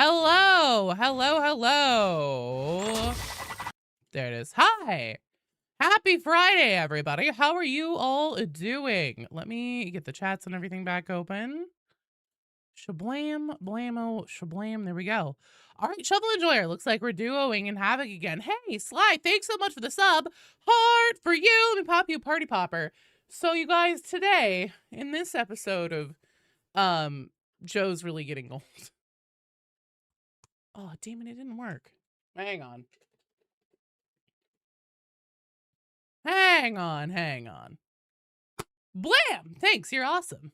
Hello, hello, hello. There it is. Hi. Happy Friday, everybody. How are you all doing? Let me get the chats and everything back open. Shablam, blammo, shablam. There we go. All right, Shovel Enjoyer. Looks like we're duoing in Havoc again. Hey, Sly, thanks so much for the sub. Heart for you. Let me pop you a party popper. So, you guys, today, in this episode of Joe's Really Getting Old. Oh, damn it, it didn't work. Hang on. Hang on. Blam! Thanks, you're awesome.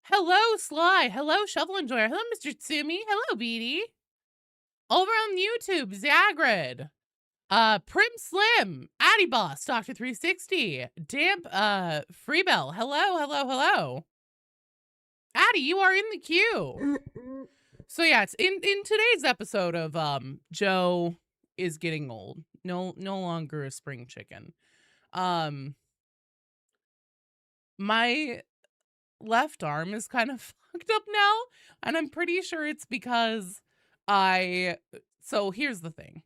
Hello, Sly. Hello, Shovel Enjoyer. Hello, Mr. Tsumi. Hello, Beatty. Over on YouTube, Zagrid. Prim Slim. Addy Boss. Dr. 360. Damp, Freebell. Hello. Addy, you are in the queue. So yeah, it's in today's episode of Joe is getting old. No longer a spring chicken. My left arm is kind of fucked up now, and I'm pretty sure it's because so here's the thing.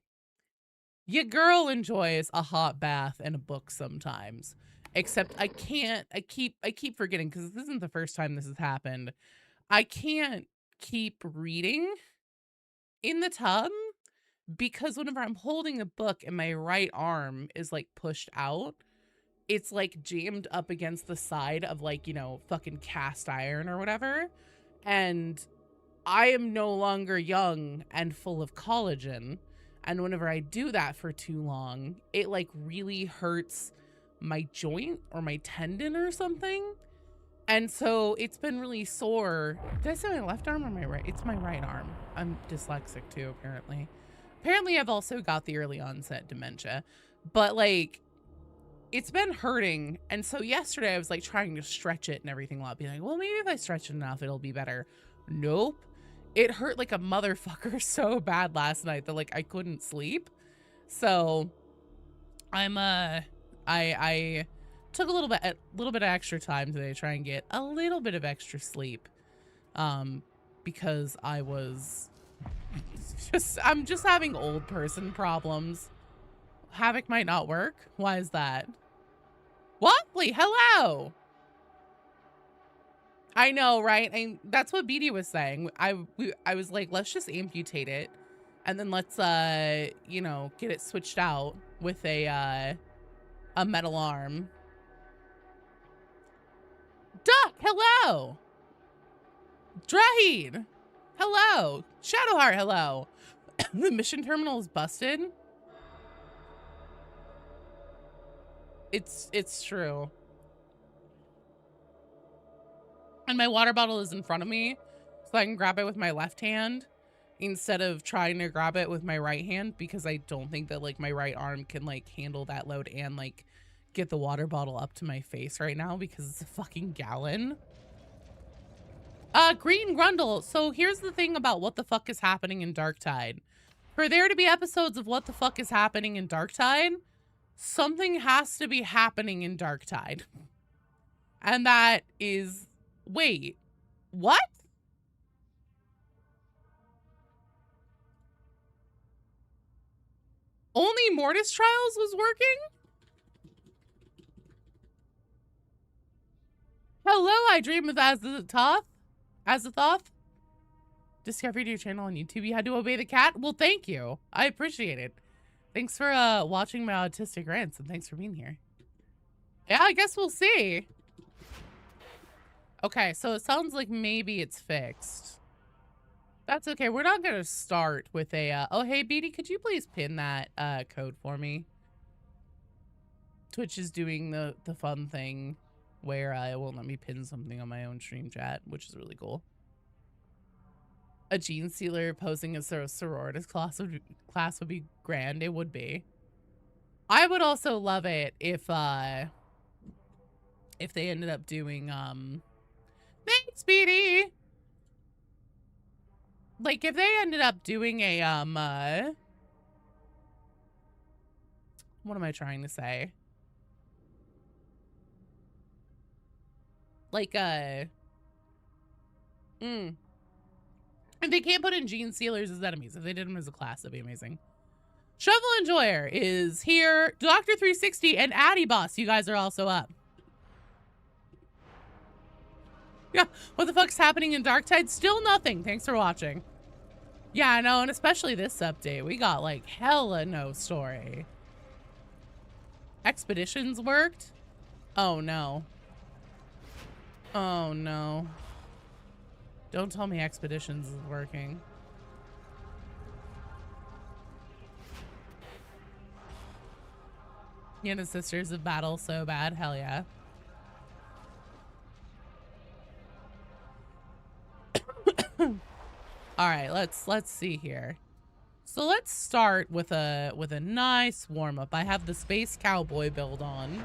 Your girl enjoys a hot bath and a book sometimes. Except I keep forgetting, because this isn't the first time this has happened. I can't keep reading in the tub because whenever I'm holding a book and my right arm is like pushed out, it's like jammed up against the side of like, you know, fucking cast iron or whatever. And I am no longer young and full of collagen. And whenever I do that for too long, it like really hurts my joint or my tendon or something. And so it's been really sore. Did I say my left arm or my right? It's my right arm. I'm dyslexic too, apparently. Apparently I've also got the early onset dementia. But like, it's been hurting. And so yesterday I was like trying to stretch it and everything a lot. Being like, well, maybe if I stretch it enough, it'll be better. Nope. It hurt like a motherfucker so bad last night that like I couldn't sleep. So I'm I took a little bit of extra time today to try and get a little bit of extra sleep. Because I'm just having old person problems. Havoc might not work. Why is that? Waffly, hello. I know, right? That's what Beatty was saying. I was like, let's just amputate it, and then let's you know, get it switched out with a metal arm. Duck, hello. Drahid, hello. Shadowheart, hello. The mission terminal is busted. It's true. And my water bottle is in front of me, so I can grab it with my left hand instead of trying to grab it with my right hand, because I don't think that like my right arm can like handle that load and like get the water bottle up to my face right now because it's a fucking gallon. Green Grundle. So here's the thing about what the fuck is happening in Darktide. For there to be episodes of what the fuck is happening in Darktide, something has to be happening in Darktide. And that is... Wait, what? Only Mortis Trials was working? Hello, I dream of Azathoth. Discovered your channel on YouTube. You had to obey the cat? Well, thank you. I appreciate it. Thanks for watching my autistic rants, and thanks for being here. Yeah, I guess we'll see. Okay, so it sounds like maybe it's fixed. That's okay. We're not gonna start with a oh hey Beatty, could you please pin that code for me? Twitch is doing the fun thing where it won't let me pin something on my own stream chat, which is really cool. A gene sealer posing as a sororitas class would be grand. It would be. I would also love it if they ended up doing thanks, Beatty. Like if they ended up doing a what am I trying to say? Like If they can't put in Gene Stealers as enemies, if they did them as a class, that'd be amazing. Shovel Enjoyer is here. Dr. 360 and Addy Boss, you guys are also up. Yeah, what the fuck's happening in Darktide? Still nothing. Thanks for watching. Yeah, I know, and especially this update. We got like hella no story. Expeditions worked? Oh no. Oh no. Don't tell me Expeditions is working. You know, Sisters of Battle so bad. Hell yeah. All right, let's see here. So let's start with a nice warm up. I have the Space Cowboy build on.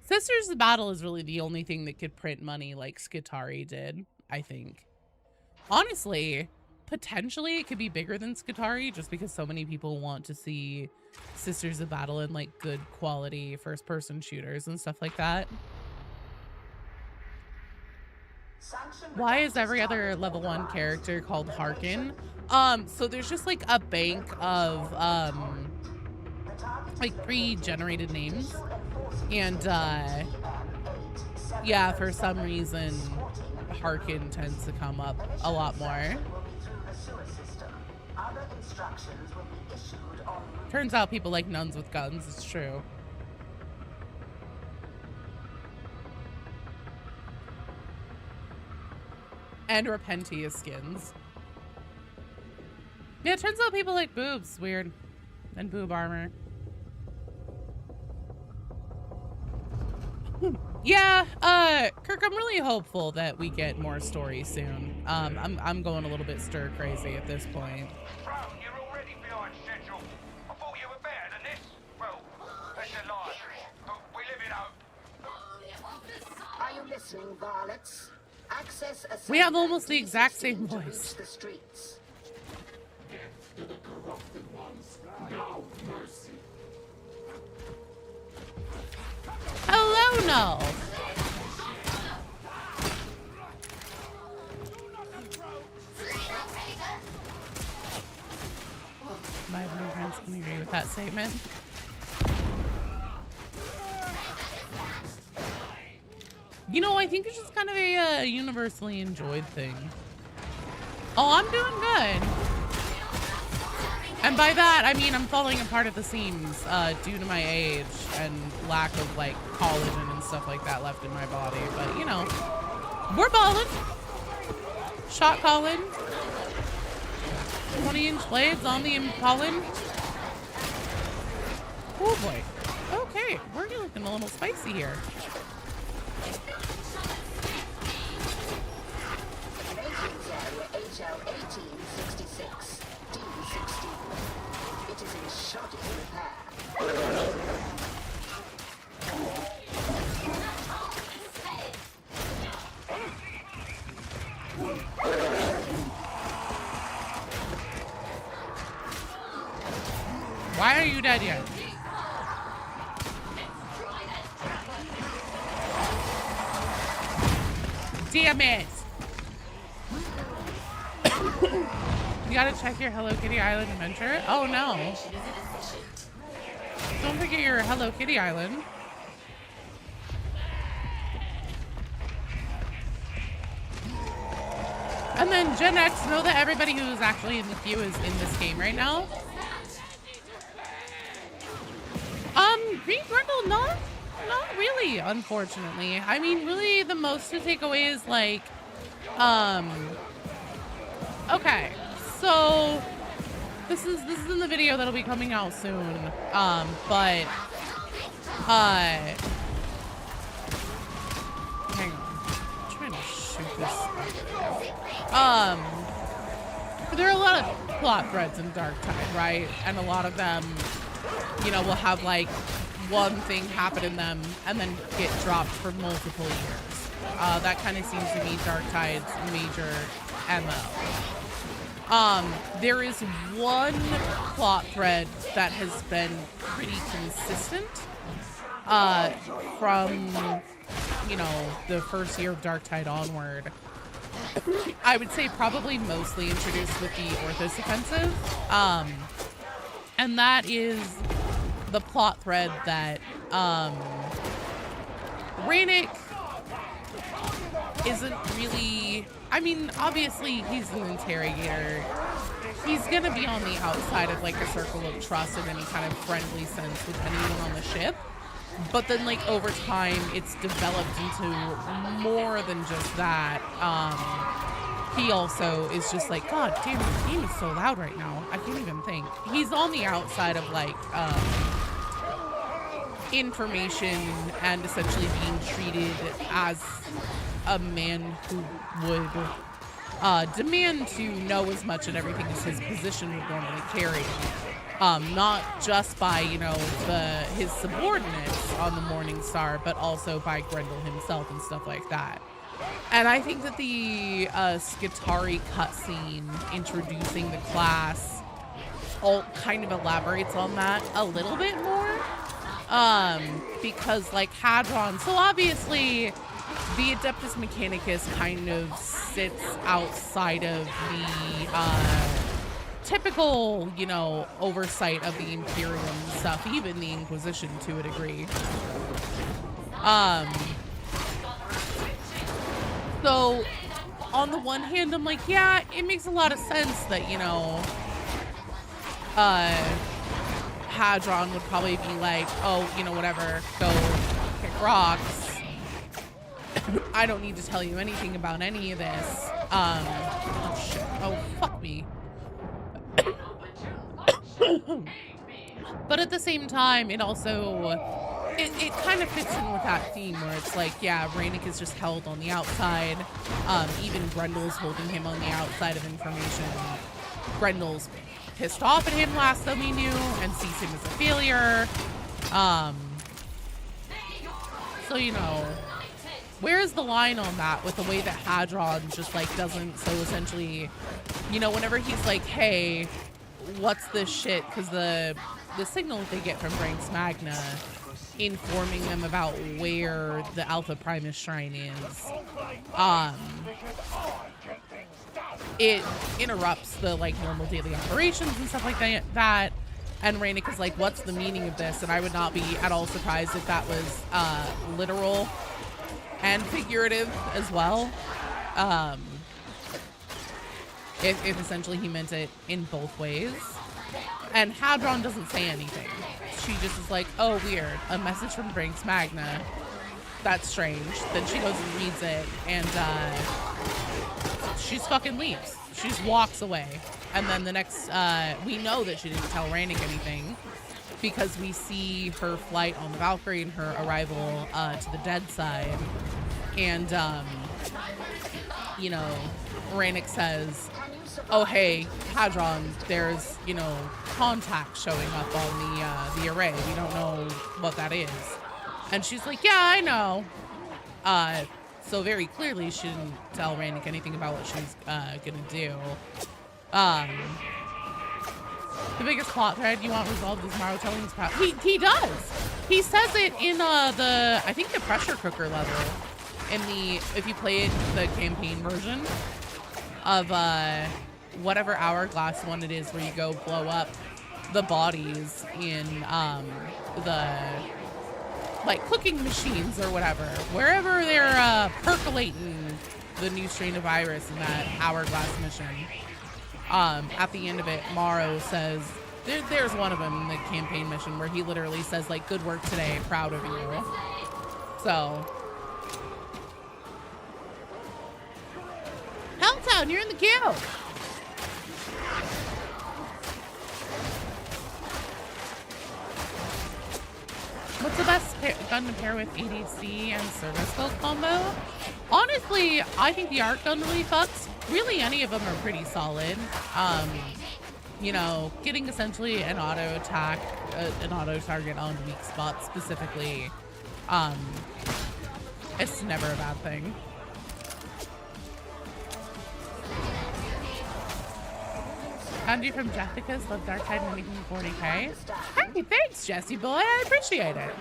Sisters of Battle is really the only thing that could print money like Skitari did, I think. Honestly, potentially it could be bigger than Skitari just because so many people want to see Sisters of Battle in like good quality first person shooters and stuff like that. Why is every other level 1 character called Harkin? So there's just like a bank of like pre-generated names. And yeah, for some reason Harkin tends to come up a lot more. Turns out people like nuns with guns, it's true. And Repentia skins. Yeah, it turns out people like boobs. Weird. And boob armor. Yeah, Kirk, I'm really hopeful that we get more stories soon. I'm going a little bit stir crazy at this point. Bro, you're already behind schedule. I thought you were better than this. Well, that's a lie. But we live in hope. Are you listening, varlets? Access we have almost the exact same voice. The streets. Hello, no. My friends can agree with that statement. You know, I think it's just kind of a universally enjoyed thing. Oh, I'm doing good. And by that, I mean I'm falling apart at the seams due to my age and lack of like collagen and stuff like that left in my body. But you know, we're balling. Shot calling. 20-inch blades on the pollen. Oh boy. Okay, we're looking a little spicy here. HL 1866 D16. It is in shoddy repair. Why are you dead yet? Damn it! You gotta check your Hello Kitty Island adventure. Oh no. Don't forget your Hello Kitty Island. And then Gen X, know that everybody who is actually in the queue is in this game right now. Green Brindle, not really, unfortunately. I mean, really the most to take away is like, okay, so this is in the video that'll be coming out soon. But hang on, I'm trying to shoot this. There are a lot of plot threads in Darktide, right? And a lot of them, you know, will have like one thing happen in them and then get dropped for multiple years. That kind of seems to be Darktide's major MO. There is one plot thread that has been pretty consistent from, you know, the first year of Darktide onward. I would say probably mostly introduced with the Orthos offensive. And that is the plot thread that Raynick isn't really, I mean, obviously he's an interrogator. He's gonna be on the outside of like a circle of trust in any kind of friendly sense with anyone on the ship. But then like over time it's developed into more than just that. He also is just like, God damn, the game is so loud right now. I can't even think. He's on the outside of like information and essentially being treated as a man who would demand to know as much and everything as his position would normally carry. Not just by, you know, his subordinates on the Morning Star, but also by Grendel himself and stuff like that. And I think that the Skitarii cutscene introducing the class all kind of elaborates on that a little bit more. Because like Hadron, so obviously the Adeptus Mechanicus kind of sits outside of the typical, you know, oversight of the Imperium stuff, even the Inquisition to a degree. So on the one hand, I'm like, yeah, it makes a lot of sense that, you know, Hadron would probably be like, oh, you know, whatever, go kick rocks. I don't need to tell you anything about any of this. Oh shit, oh fuck me. But at the same time, it also, it kind of fits in with that theme where it's like, yeah, Raynick is just held on the outside. Even Grendel's holding him on the outside of information. Grendel's pissed off at him last that we knew and sees him as a failure. So, you know, where's the line on that with the way that Hadron just like doesn't, so essentially, you know, whenever he's like, hey, what's this shit? Because the signal that they get from Branks Magna informing them about where the Alpha Primus Shrine is, it interrupts the like normal daily operations and stuff like that. And Raynick is like, what's the meaning of this? And I would not be at all surprised if that was literal and figurative as well. If essentially he meant it in both ways. And Hadron doesn't say anything. She just is like, oh, weird. A message from Branks Magna. That's strange. Then she goes and reads it, and she fucking leaves. She just walks away. And then the next, we know that she didn't tell Raynick anything because we see her flight on the Valkyrie and her arrival to the dead side. And, you know, Raynick says, oh, hey, Hadron, there's, you know, contact showing up on the array. We don't know what that is. And she's like, yeah, I know. So very clearly she didn't tell Raynick anything about what she's gonna do. The biggest plot thread you want resolved is Morrow telling his power. He does. He says it in I think the pressure cooker level. In the, if you play it, the campaign version of whatever hourglass one it is where you go blow up the bodies in the like cooking machines or whatever, wherever they're percolating the new strain of virus in that hourglass mission. At the end of it, Morrow says, there's one of them in the campaign mission where he literally says like, good work today, proud of you. So Helltown, you're in the queue. What's the best gun to pair with ADC and service skill combo? Honestly, I think the arc gun really fucks. Really, any of them are pretty solid. You know, getting essentially an auto attack, an auto target on weak spots specifically, it's never a bad thing. Found you from Jessica's Love Dark Tide and anything 40k. Hey, thanks, Jesse boy. I appreciate it.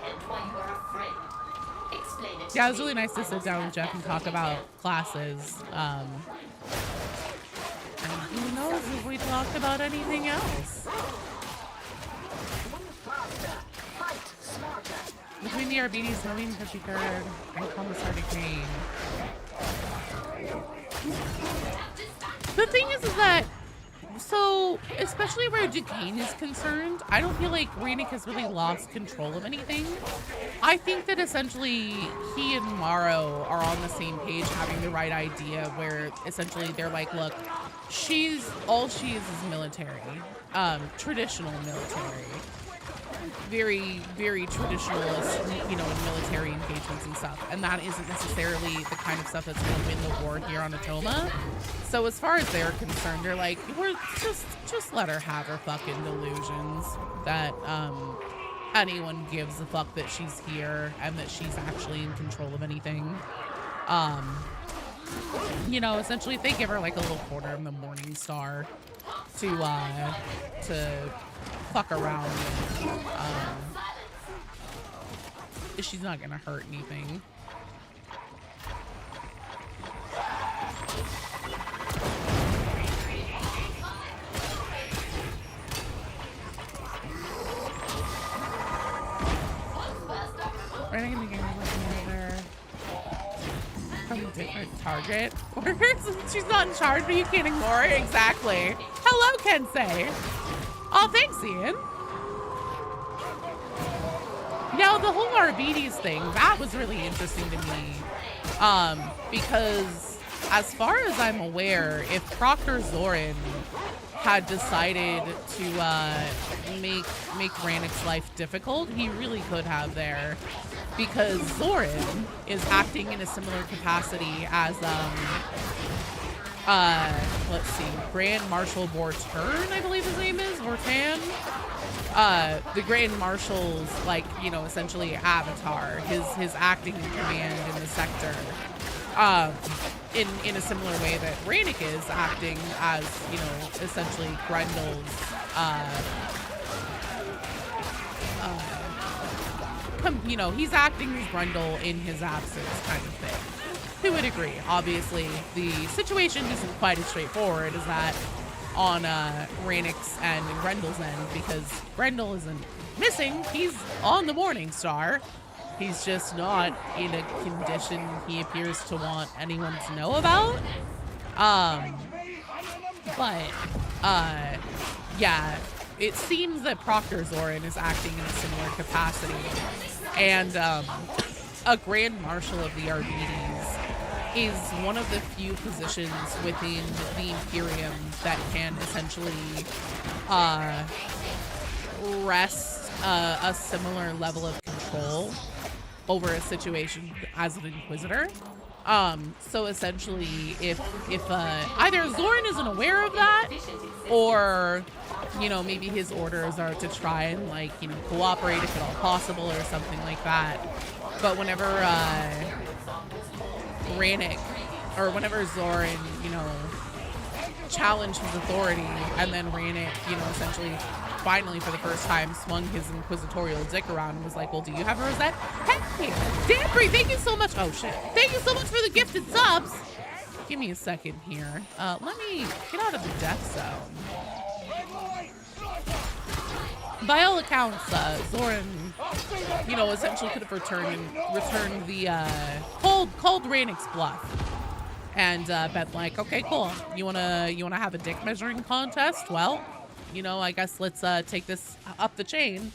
Yeah, it was really nice to sit down with Jeff and talk about classes. And who knows if we talked about anything else. Between the Arbites, Moving 53rd, and Commissar Decane. The thing is that, so, especially where Decane is concerned, I don't feel like Rannick has really lost control of anything. I think that essentially he and Morrow are on the same page, having the right idea, where essentially they're like, look, all she is military, traditional military. Very, very traditionalist, you know, in military engagements and stuff. And that isn't necessarily the kind of stuff that's going to win the war here on Atoma. So as far as they're concerned, they're like, we're just let her have her fucking delusions that anyone gives a fuck that she's here and that she's actually in control of anything. You know, essentially if they give her like a little quarter of the Morning Star to fuck around with, she's not gonna hurt anything. Right in the game, from a different target. She's not in charge, but you can't ignore it. Exactly. Hello, Kensei. Oh, thanks, Ian. Now, the whole Arbites thing, that was really interesting to me. Because as far as I'm aware, if Proctor Zorin had decided to make Rannick's life difficult, he really could have there. Because Zorin is acting in a similar capacity as let's see, Grand Marshal Vorturn, I believe his name is, Vortan. The Grand Marshal's, like, you know, essentially avatar, his acting in command in the sector. In a similar way that Rannick is acting as, you know, essentially Grendel's, you know, he's acting as Grendel in his absence kind of thing. To a degree. Obviously, the situation isn't quite as straightforward as that on Rannick's end and Grendel's end, because Grendel isn't missing. He's on the Morning Star. He's just not in a condition he appears to want anyone to know about. Yeah, it seems that Proctor Zorin is acting in a similar capacity. And a Grand Marshal of the Arbites is one of the few positions within the Imperium that can essentially wrest a similar level of control over a situation as an Inquisitor. So essentially, if either Zorin isn't aware of that, or, you know, maybe his orders are to try and, like, you know, cooperate if at all possible or something like that. But whenever Rannick, or whenever Zorin, you know, challenged his authority, and then Rannick, you know, essentially finally for the first time swung his inquisitorial dick around and was like, well, do you have a rosette? Hey, Danbury, thank you so much. Oh shit. Thank you so much for the gifted subs. Give me a second here. Let me get out of the death zone. By all accounts, Zorin, you know, essentially could have returned the called Rannick's bluff. And been like, okay, cool. You wanna have a dick measuring contest? Well, you know, I guess let's take this up the chain.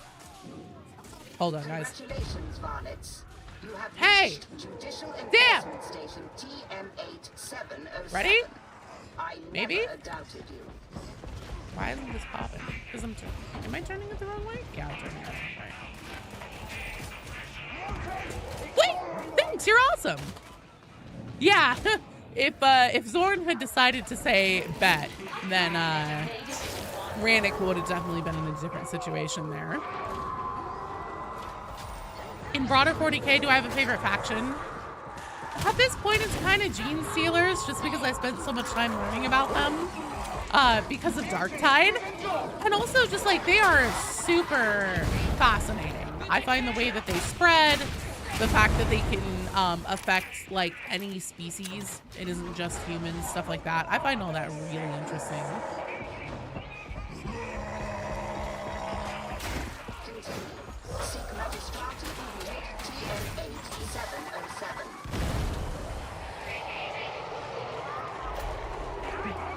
Hold on, guys. Congratulations, varlets. You have Hey! reached Judicial Damn! Enforcement Station TM8707. Ready? I Maybe? never doubted you. Why isn't this popping? Because am I turning it the wrong way? Yeah, I'm turning it the wrong way. Wait! Thanks, you're awesome! Yeah, if Zorn had decided to say bet, then Rannick would have definitely been in a different situation there. In broader 40k, do I have a favorite faction? At this point, it's kind of Gene Stealers, just because I spent so much time learning about them. Because of Darktide. And also just like, they are super fascinating. I find the way that they spread, the fact that they can affect like any species. It isn't just humans, stuff like that. I find all that really interesting. Seek Magistrate TM8707.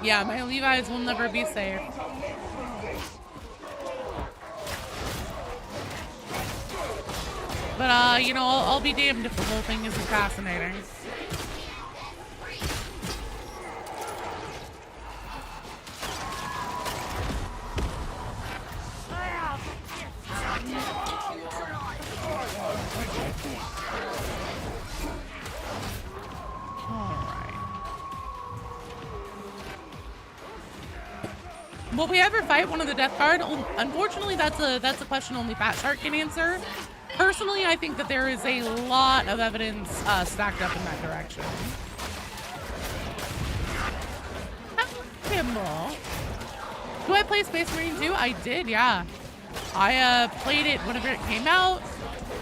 Yeah, my Levi's will never be safe. But, you know, I'll be damned if the whole thing isn't fascinating. Will we ever fight one of the Death Guard? Unfortunately, that's a question only Fat Shark can answer. Personally, I think that there is a lot of evidence stacked up in that direction. Kimmel. Do I play Space Marine 2? I did, yeah. I played it whenever it came out.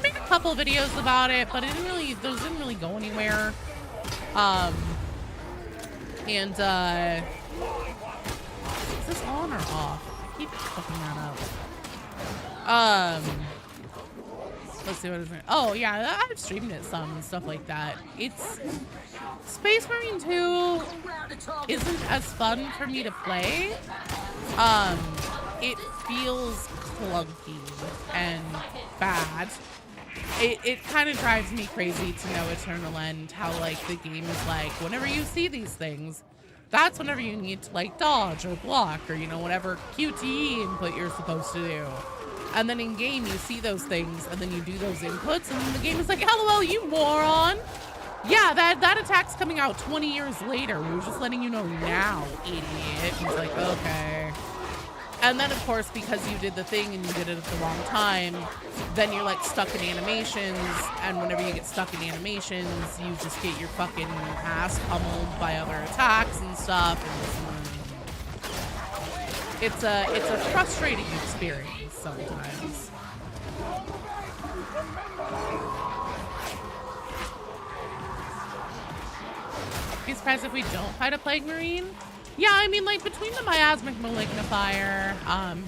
Made a couple videos about it, but those didn't really go anywhere. Is this on or off? I keep fucking that up. Let's see what is it. Oh yeah, I've streamed it some and stuff like that. It's Space Marine 2 isn't as fun for me to play. It feels clunky and bad. It kind of drives me crazy to no eternal end how like the game is like whenever you see these things, that's whenever you need to like dodge or block or, you know, whatever QTE input you're supposed to do. And then in game you see those things and then you do those inputs and the game is like, LOL, you moron. Yeah, that attack's coming out 20 years later. We were just letting you know now, idiot. He's like, okay. And then of course, because you did the thing and you did it at the wrong time, then you're like stuck in animations, and whenever you get stuck in animations, you just get your fucking ass pummeled by other attacks and stuff, and it's a frustrating experience sometimes. Be surprised if we don't fight a Plague Marine? Yeah, I mean, like, between the miasmic malignifier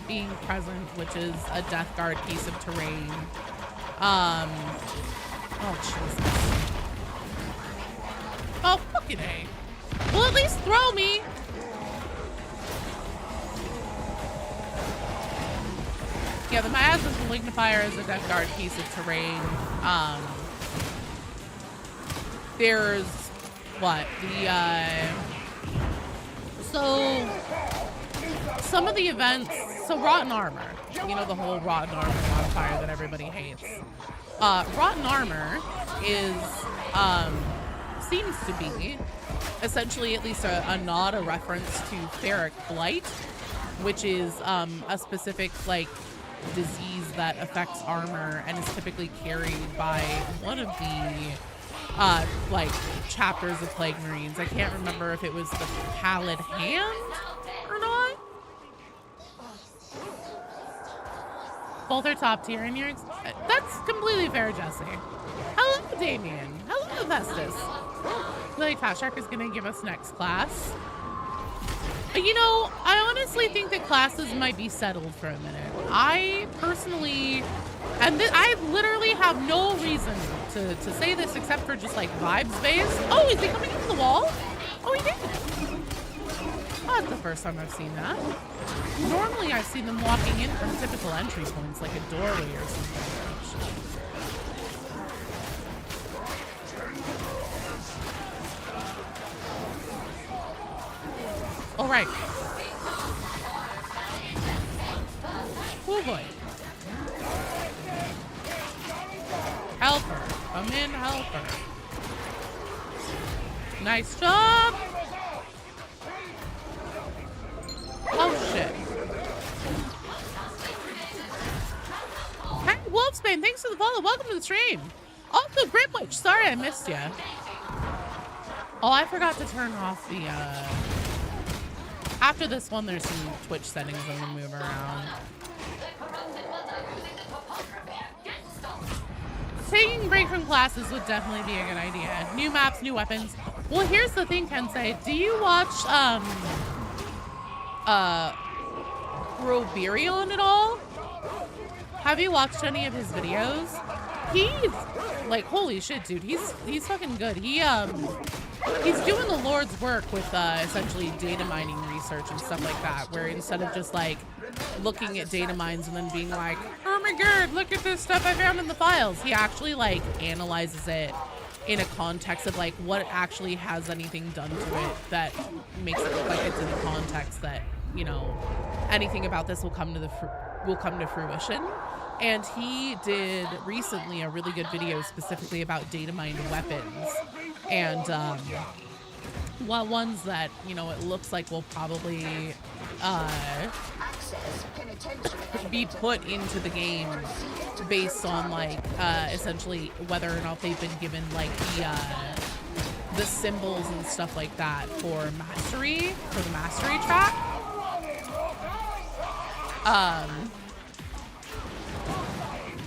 being present, which is a Death Guard piece of terrain, oh, Jesus. Oh, fucking A. Well, at least throw me! Yeah, the miasmic malignifier is a Death Guard piece of terrain. There's, what, so some of the events, so Rotten Armor, you know, the whole Rotten Armor modifier that everybody hates. Rotten Armor is, seems to be essentially at least a nod, a reference to Ferric Blight, which is a specific, like, disease that affects armor and is typically carried by one of the like chapters of Plague Marines. I can't remember if it was the Pallid Hand or not. Both are top tier in your that's completely fair, Jesse. Hello, Damien. Hello, Vestus. Like Fat Shark is gonna give us next class. You know, I honestly think that classes might be settled for a minute. I personally, and I literally have no reason to say this except for just like vibes based. Oh, is he coming into the wall? Oh, he did. Oh, that's the first time I've seen that. Normally I've seen them walking in from typical entry points like a doorway or something. All right. Oh boy. Helper. Come in, helper. Nice job. Oh shit. Hey, Wolfsbane, thanks for the follow. Welcome to the stream. Also, Grimwitch, sorry I missed you. Oh, I forgot to turn off the after this one, there's some Twitch settings I'm gonna move around. taking a break from classes would definitely be a good idea. New maps, new weapons. Well, here's the thing, Kensei. Do you watch Roberion at all? Have you watched any of his videos? He's like, holy shit, dude. He's fucking good. He's doing the Lord's work with essentially data mining research and stuff like that, where instead of just like looking at data mines and then being like, oh my god, look at this stuff I found in the files, he actually like analyzes it in a context of like what actually has anything done to it that makes it look like it's in a context that, you know, anything about this will come to fruition. And he did recently a really good video specifically about data mined weapons and ones that, you know, it looks like will probably be put into the game based on like essentially whether or not they've been given like the symbols and stuff like that for the mastery track.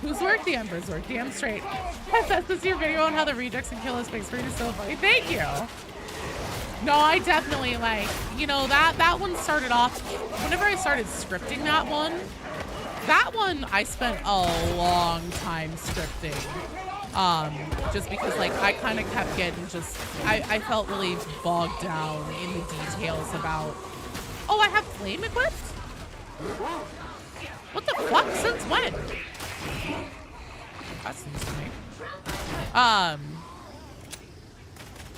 Whose work? The Emperor's work. Damn straight. This is your video on how the rejects can kill a space marine is so funny. Thank you. No, I definitely like, you know, that one started off, whenever I started scripting that one I spent a long time scripting. Just because like I kind of kept getting I felt really bogged down in the details about, oh, I have flame equipped? What the fuck? Since when? That's news to me.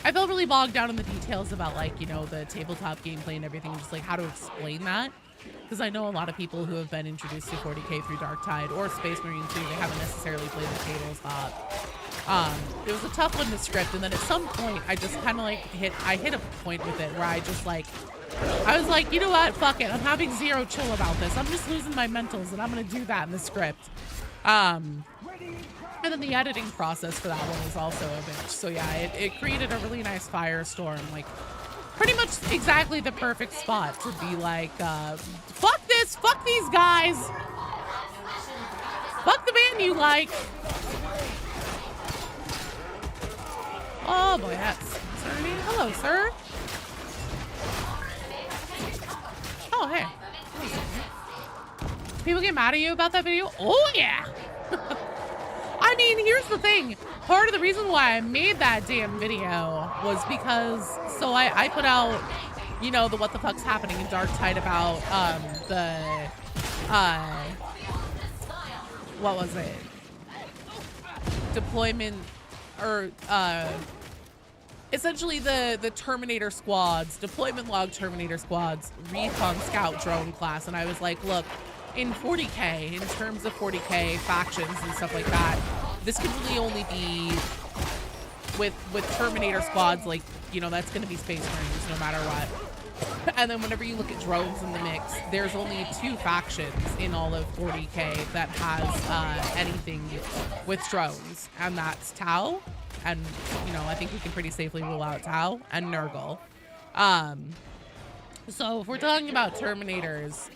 I felt really bogged down in the details about like, you know, the tabletop gameplay and everything, just like how to explain that. Because I know a lot of people who have been introduced to 40k through Darktide or Space Marine 2, they haven't necessarily played the tabletop. It was a tough one to script, and then at some point I just kind of like hit a point with it where I was like, you know what, fuck it, I'm having zero chill about this. I'm just losing my mentals and I'm gonna do that in the script. And then the editing process for that one was also a bitch. So yeah, it created a really nice firestorm, like pretty much exactly the perfect spot to be like, fuck this, fuck these guys, fuck the band you like. Oh boy, that's hello, sir. Oh, hey. People get mad at you about that video? Oh, yeah. I mean, here's the thing. Part of the reason why I made that damn video was because, so I put out, you know, the what the fuck's happening in Darktide about, what was it? Deployment, or, essentially the Terminator squads, deployment log Terminator squads, recon scout drone class. And I was like, look, in 40k, in terms of 40k factions and stuff like that, this can really only be with Terminator squads, like, you know, that's going to be Space Marines no matter what. And then whenever you look at drones in the mix, there's only 2 factions in all of 40k that has anything with drones, and that's Tau, and, you know, I think we can pretty safely rule out Tau, and Nurgle. So if we're talking about Terminators,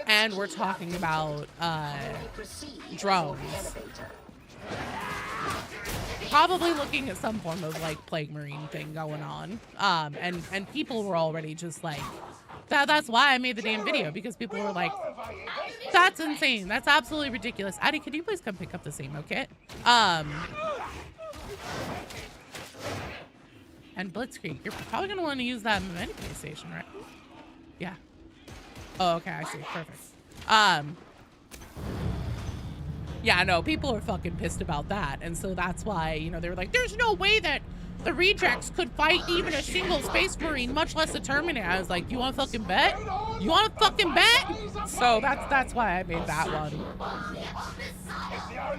and we're talking about drones, probably looking at some form of like Plague Marine thing going on. And people were already just like, that's why I made the damn video, because people were like, that's insane, that's absolutely ridiculous. Addie, could you please come pick up the Samo kit? And Blitzkrieg, you're probably gonna want to use that in the menu station, right? Yeah. Oh, okay, I see. Perfect. Yeah, no, people are fucking pissed about that. And so that's why, you know, they were like, there's no way that the rejects could fight even a single Space Marine, much less a Terminator. I was like, you want to fucking bet? You want to fucking bet? So that's why I made that one.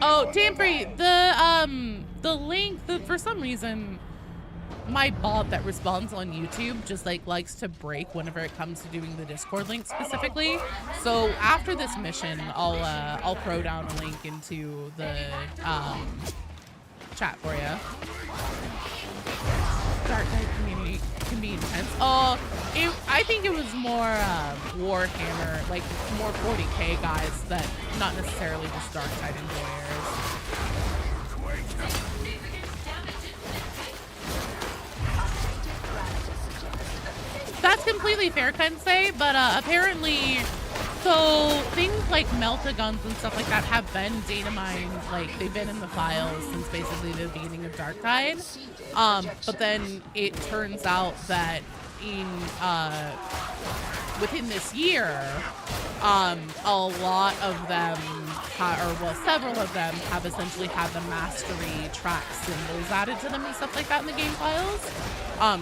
Oh, Tamfrey, the link, for some reason, my bot that responds on YouTube just like likes to break whenever it comes to doing the Discord link specifically. So after this mission, I'll throw down a link into the chat for you. Dark Knight community can be intense. Oh, I think it was more Warhammer, like more 40k guys that not necessarily just Dark Knight enjoyers. That's completely fair, Kensei, but apparently, so things like melta-guns and stuff like that have been data mined, like they've been in the files since basically the beginning of Darktide. But then it turns out that in within this year, a lot of them, several of them have essentially had the mastery track symbols added to them and stuff like that in the game files.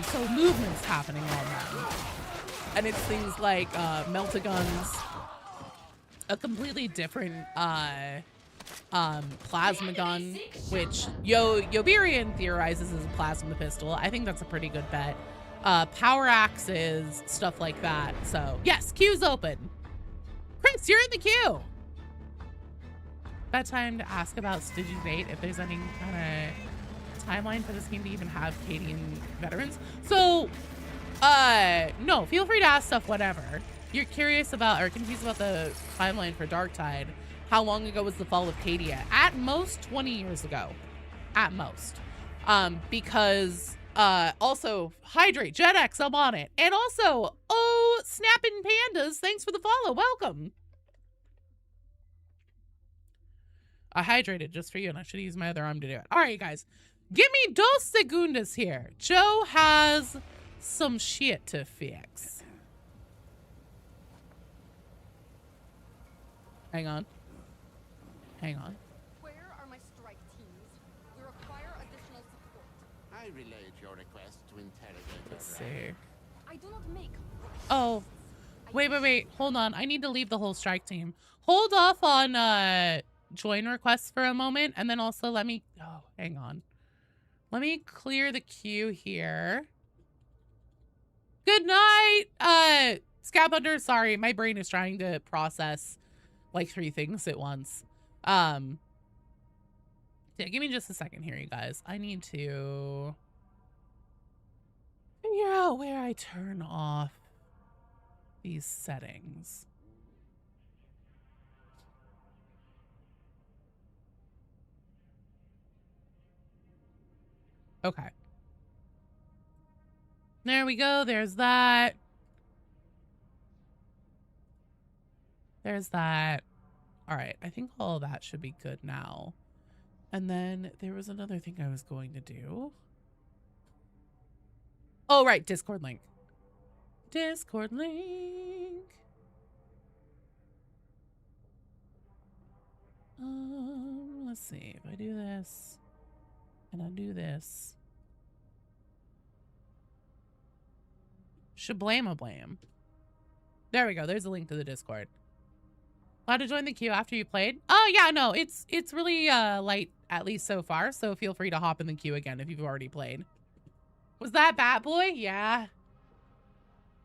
So movement's happening on them. And it's things like melta-guns, a completely different plasma gun, which Yobirian theorizes is a plasma pistol. I think that's a pretty good bet. Power axes, stuff like that. So yes, queue's open. Chris, you're in the queue. That time to ask about Stygian 8, if there's any kind of timeline for this game to even have Cadian veterans. So, no, feel free to ask stuff whenever. You're curious about or confused about the timeline for Darktide. How long ago was the fall of Cadia? At most 20 years ago. At most. Because also hydrate, JetX, I'm on it. And also, oh, snapping pandas, thanks for the follow. Welcome. I hydrated just for you, and I should use my other arm to do it. All right, guys. Give me 2 segundos here. Joe has some shit to fix. Hang on. Hang on. Where are my strike teams? We require additional support. I relayed your request to interrogate. Let's see. I do not make. Oh, wait. Hold on. I need to leave the whole strike team. Hold off on join requests for a moment, and then also let me. Oh, hang on. Let me clear the queue here. Good night, Scabbunter. Sorry, my brain is trying to process like 3 things at once. Yeah, give me just a second here, you guys. I need to figure out where I turn off these settings. Okay. There we go. There's that. There's that. All right. I think all of that should be good now. And then there was another thing I was going to do. Oh, right. Discord link. Discord link. Let's see. If I do this and I do this. Shablama-blam. There we go. There's a link to the Discord. Allowed to join the queue after you played? Oh, yeah, no. It's really light, at least so far. So feel free to hop in the queue again if you've already played. Was that Bat Boy? Yeah.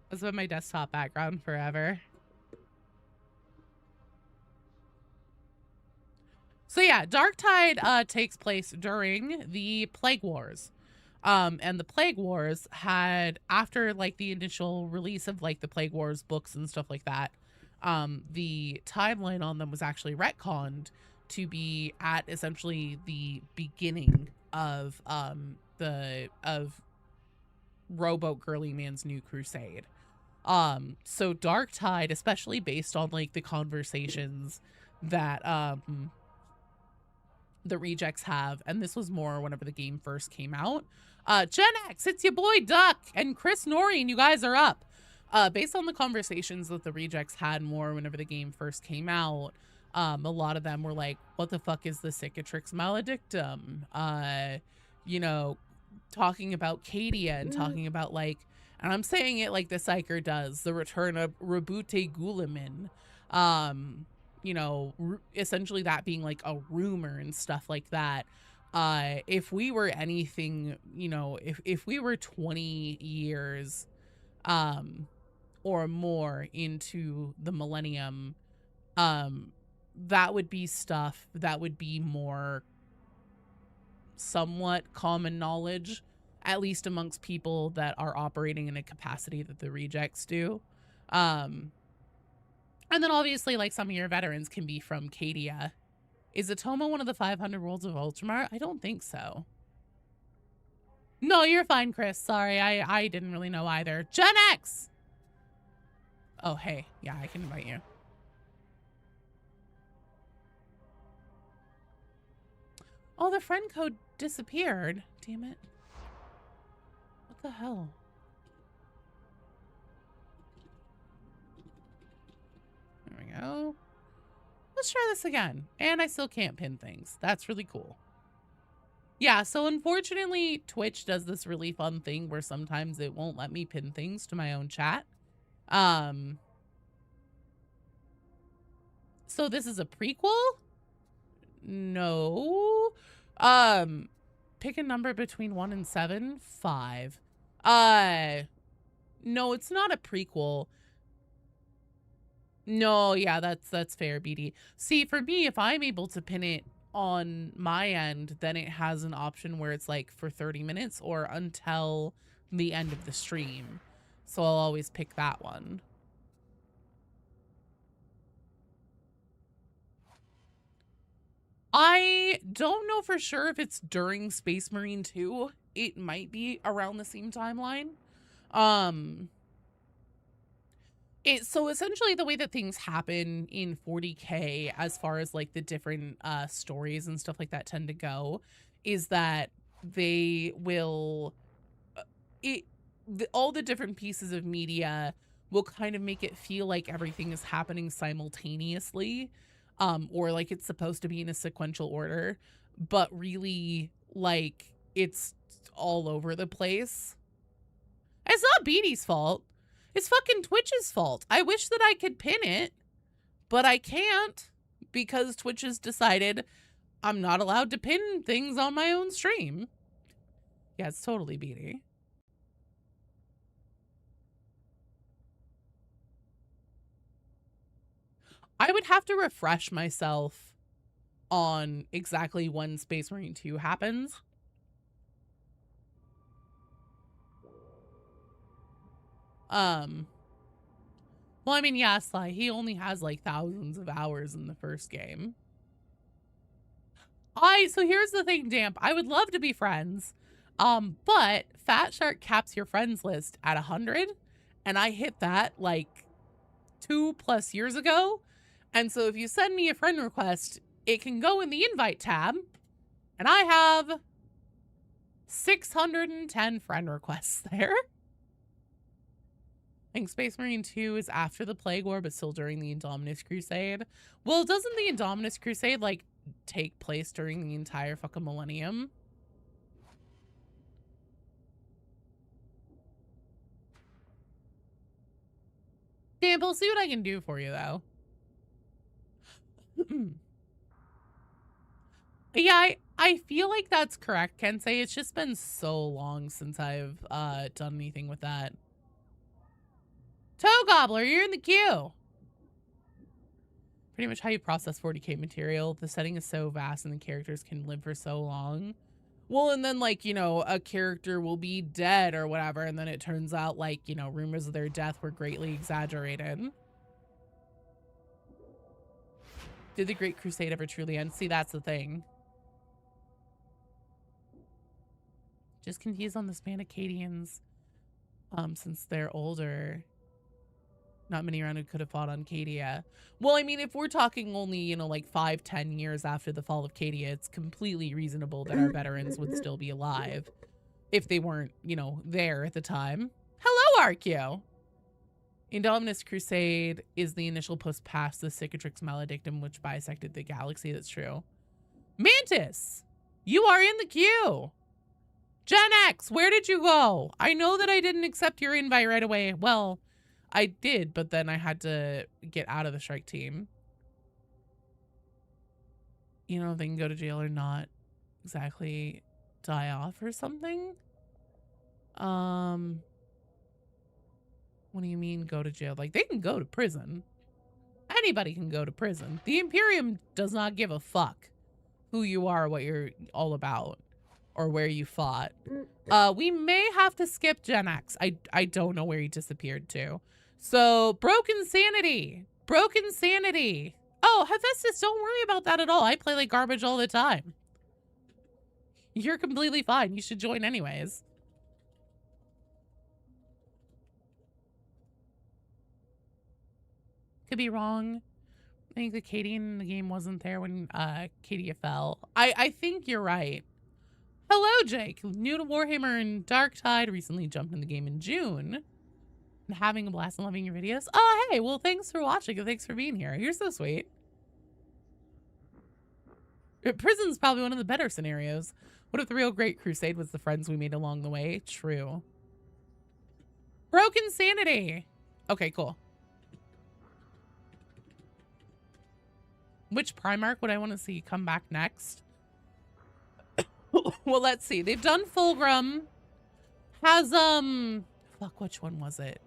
That's been my desktop background forever. So yeah, Darktide takes place during the Plague Wars. And the Plague Wars had, after like the initial release of like the Plague Wars books and stuff like that, the timeline on them was actually retconned to be at essentially the beginning of Rowboat Girly Man's New Crusade. So Darktide, especially based on like the conversations that the rejects have, and this was more whenever the game first came out. Gen X, it's your boy Duck and Chris Noreen, you guys are up. Based on the conversations that the rejects had more whenever the game first came out, a lot of them were like, what the fuck is the Cicatrix Maledictum? You know, talking about Cadia and talking about like, and I'm saying it like the Psyker does, the return of Rabute Gulamin. You know, essentially that being like a rumor and stuff like that. If we were anything, you know, if we were 20 years or more into the millennium, that would be stuff that would be more somewhat common knowledge, at least amongst people that are operating in a capacity that the rejects do. And then obviously like some of your veterans can be from Cadia Is Atoma one of the 500 worlds of Ultramar? I don't think so. No, you're fine, Chris. Sorry, I didn't really know either. Gen X! Oh, hey. Yeah, I can invite you. Oh, the friend code disappeared. Damn it. What the hell? There we go. Let's try this again. And I still can't pin things. That's really cool. Yeah, so unfortunately, Twitch does this really fun thing where sometimes it won't let me pin things to my own chat. So this is a prequel? No. Pick a number between 1 and 7. 5. No, it's not a prequel. No, yeah, that's fair, BD. See, for me, if I'm able to pin it on my end, then it has an option where it's like for 30 minutes or until the end of the stream. So I'll always pick that one. I don't know for sure if it's during Space Marine 2. It might be around the same timeline. So essentially the way that things happen in 40K as far as like the different stories and stuff like that tend to go is that they will all the different pieces of media will kind of make it feel like everything is happening simultaneously, or like it's supposed to be in a sequential order, but really like it's all over the place. It's not Beatty's fault. It's fucking Twitch's fault. I wish that I could pin it, but I can't because Twitch has decided I'm not allowed to pin things on my own stream. Yeah, it's totally Beatty. I would have to refresh myself on exactly when Space Marine 2 happens. Well, I mean, yeah, Sly, he only has like thousands of hours in the first game. So here's the thing, Damp. I would love to be friends. But Fat Shark caps your friends list at 100, and I hit that like 2+ years ago. And so if you send me a friend request, it can go in the invite tab, and I have 610 friend requests there. I think Space Marine 2 is after the Plague War, but still during the Indominus Crusade. Well, doesn't the Indominus Crusade, like, take place during the entire fucking millennium? Damn, we'll see what I can do for you, though. Yeah, I feel like that's correct, Kensei. It's just been so long since I've done anything with that. Toe Gobbler, you're in the queue. Pretty much how you process 40K material. The setting is so vast and the characters can live for so long. Well, and then, like, you know, a character will be dead or whatever, and then it turns out, like, you know, rumors of their death were greatly exaggerated. Did the Great Crusade ever truly end? See, that's the thing. Just confused on the Spanacadians, since they're older. Not many around who could have fought on Cadia. Well, I mean, if we're talking only, you know, like 5-10 years after the fall of Cadia, it's completely reasonable that our veterans would still be alive if they weren't, you know, there at the time. Hello, Arceus! Indominus Crusade is the initial post past the Cicatrix Maledictum, which bisected the galaxy. That's true. Mantis! You are in the queue! Gen X, where did you go? I know that I didn't accept your invite right away. Well, I did, but then I had to get out of the strike team. You know, if they can go to jail or not exactly die off or something. What do you mean go to jail? Like, they can go to prison. Anybody can go to prison. The Imperium does not give a fuck who you are, what you're all about, or where you fought. We may have to skip Gen X. I don't know where he disappeared to. So, Broken Sanity. Broken Sanity. Oh, Hephaestus, don't worry about that at all. I play like garbage all the time. You're completely fine. You should join anyways. Could be wrong. I think the Katie in the game wasn't there when Katie fell. I think you're right. Hello, Jake. New to Warhammer and Dark Tide. Recently jumped in the game in June. And having a blast and loving your videos. Oh, hey. Well, thanks for watching and thanks for being here. You're so sweet. Prison's probably one of the better scenarios. What if the real Great Crusade was the friends we made along the way? True. Broken Sanity. Okay, cool. Which Primarch would I want to see come back next? Well, let's see. They've done Fulgrim. Has, fuck, which one was it?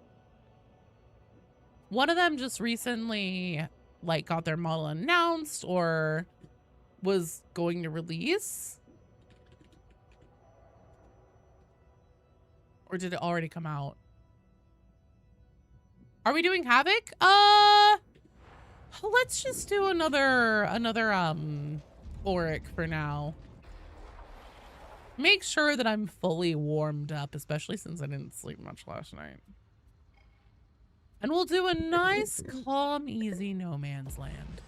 One of them just recently, like, got their model announced or was going to release. Or did it already come out? Are we doing Havoc? Let's just do another Auric for now. Make sure that I'm fully warmed up, especially since I didn't sleep much last night. And we'll do a nice, calm, easy no man's land.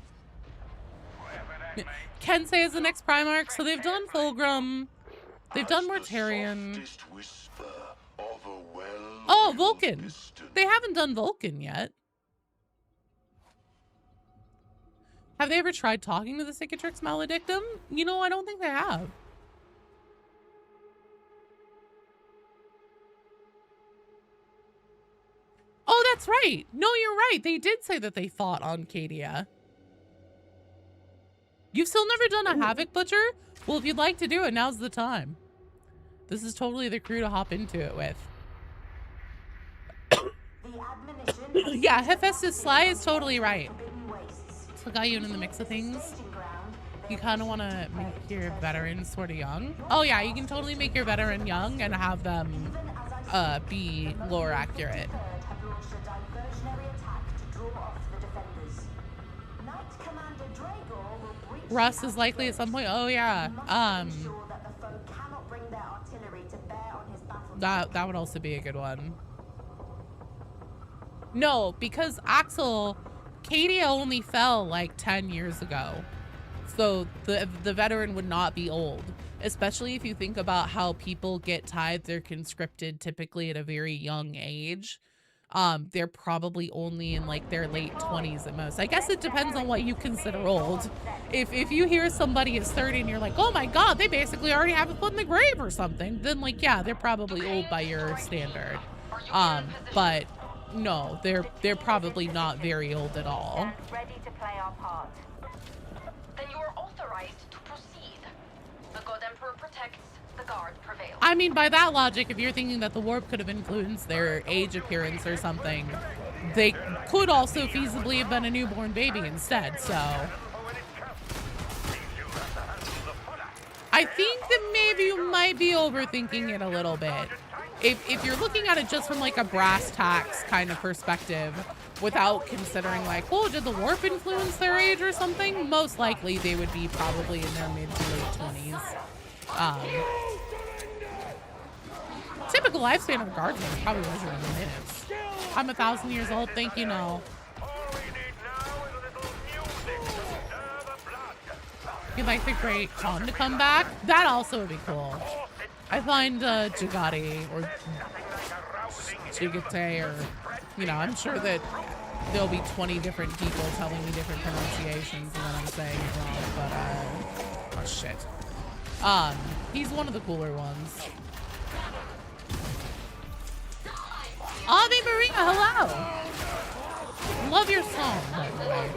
Kensei is the next Primarch, so they've done Fulgrim. They've done Mortarion. Oh, Vulcan. They haven't done Vulcan yet. Have they ever tried talking to the Cicatrix Maledictum? You know, I don't think they have. Oh, that's right. No, you're right. They did say that they fought on Cadia. You've still never done a Havoc Butcher? Well, if you'd like to do it, now's the time. This is totally the crew to hop into it with. Yeah, Hephaestus Sly is totally right. So got you in the mix of things. You kind of want to make your veterans sort of young. Oh yeah, you can totally make your veteran young and have them be lore accurate. Russ is likely at some point. Oh yeah. That would also be a good one. No, because Axel, Cadia only fell like 10 years ago. So the veteran would not be old, especially if you think about how people get tithed or conscripted typically at a very young age. They're probably only in like their late 20s at most. I guess it depends on what you consider old. If you hear somebody is 30 and you're like, oh my God, they basically already have a foot in the grave or something, then like, yeah, they're probably old by your standard. But no, they're probably not very old at all. Ready to play our part. Then you are authorized to proceed. The God Emperor protects, the guard prevails. I mean, by that logic, if you're thinking that the warp could have influenced their age appearance or something, they could also feasibly have been a newborn baby instead, so. I think that maybe you might be overthinking it a little bit. If you're looking at it just from like a brass tacks kind of perspective, without considering like, oh, did the warp influence their age or something? Most likely they would be probably in their mid to late 20s. Typical lifespan of a guardsman is probably measured in minutes. I'm 1,000 years old, thank you, no. You'd like the Great Khan to come back? That also would be cool. I find Jagati or Jigate or, you know, I'm sure that there'll be 20 different people telling me different pronunciations and then I'm saying it wrong, but, oh shit. He's one of the cooler ones. Ave Maria, hello! Love your song, by the way.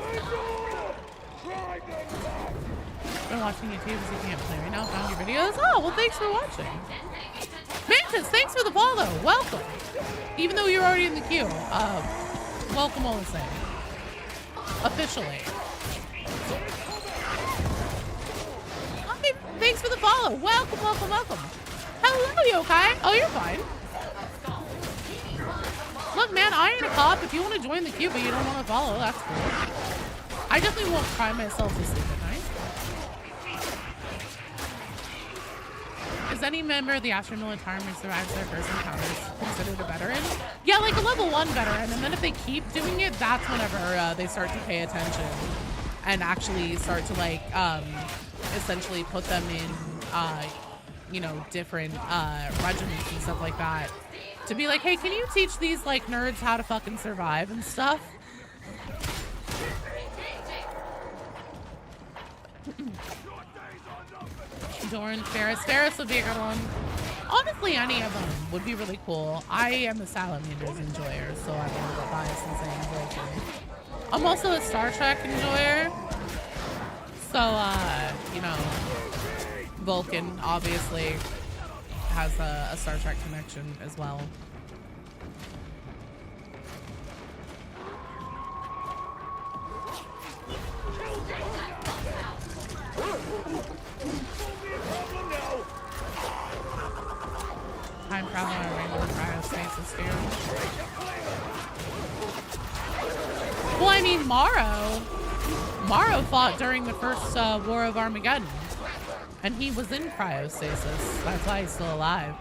Been watching YouTube as you can't play right now. Found your videos. Oh, well, thanks for watching. Mantis, thanks for the follow. Welcome. Even though you're already in the queue. Welcome all the same. Officially. Okay, thanks for the follow. Welcome, welcome, welcome. Hello, Yokai. Oh, you're fine. Look, man, I ain't a cop. If you want to join the queue but you don't want to follow, that's cool. I definitely won't cry myself to sleep at night. Is any member of the Astro military who survives their first encounters considered a veteran? Yeah, like a level 1 veteran, and then if they keep doing it, that's whenever they start to pay attention and actually start to like essentially put them in you know, different regiments and stuff like that. To be like, hey, can you teach these like nerds how to fucking survive and stuff? Doran, Ferris would be a good one. Honestly, any of them would be really cool. I am a Salamanders enjoyer, so I'm a little bit biased in saying Vulcan. I'm also a Star Trek enjoyer. So, you know, Vulcan obviously has a Star Trek connection as well. Time travel and random cryostasis sphere. Well, I mean, Morrow fought during the first War of Armageddon, and he was in cryostasis. That's why he's still alive.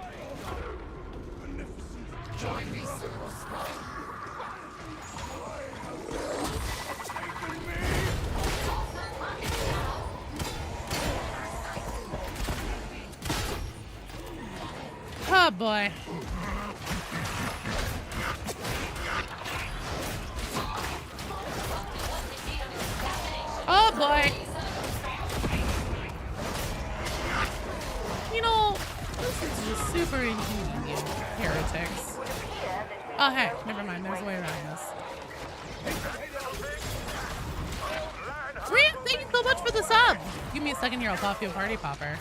Oh boy. Oh boy. You know, this is just super inconvenient, heretics. Oh hey, never mind, there's a way around this. Rian, thank you so much for the sub! Give me a second here, I'll pop you a party popper.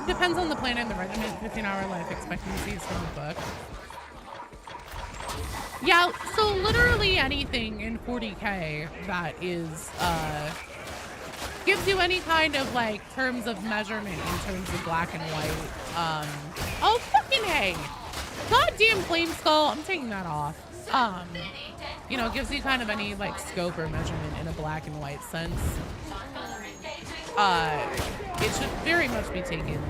Depends on the planet and the regiment. 15-hour life expectancies from the book. Yeah, so literally anything in 40K that is gives you any kind of like terms of measurement in terms of black and white. Oh fucking hey! Goddamn flame skull, I'm taking that off. You know, gives you kind of any like scope or measurement in a black and white sense. It should very much be taken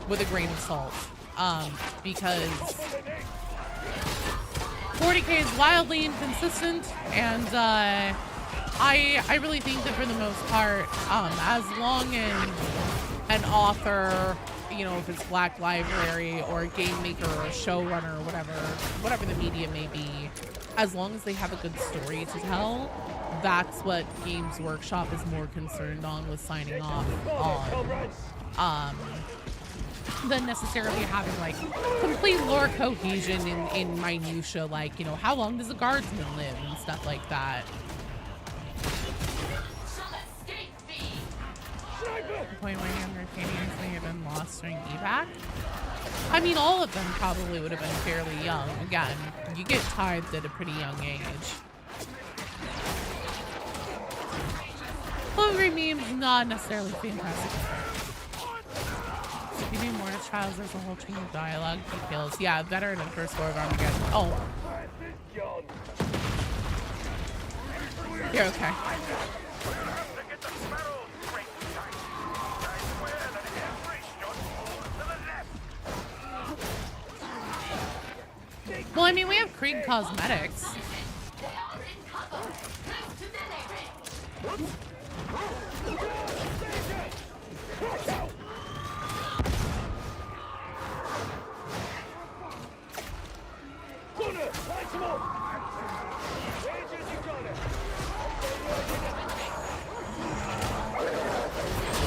with a grain of salt, because 40K is wildly inconsistent, and I really think that for the most part, as long as an author, you know, if it's Black Library or a game maker or a showrunner or whatever the media may be, as long as they have a good story to tell, that's what Games Workshop is more concerned on with signing off on, than necessarily having like complete lore cohesion in minutia, like, you know, how long does a guardsman live and stuff like that. The point where younger Canadians may have been lost during evac. I mean, all of them probably would have been fairly young. Again, you get tithed at a pretty young age. Hungry memes, not necessarily fantastic. If you do more trials, there's a whole chain of dialogue details. Yeah, better than first War of Armageddon. Oh. You're okay. Well, I mean, we have Creed Cosmetics.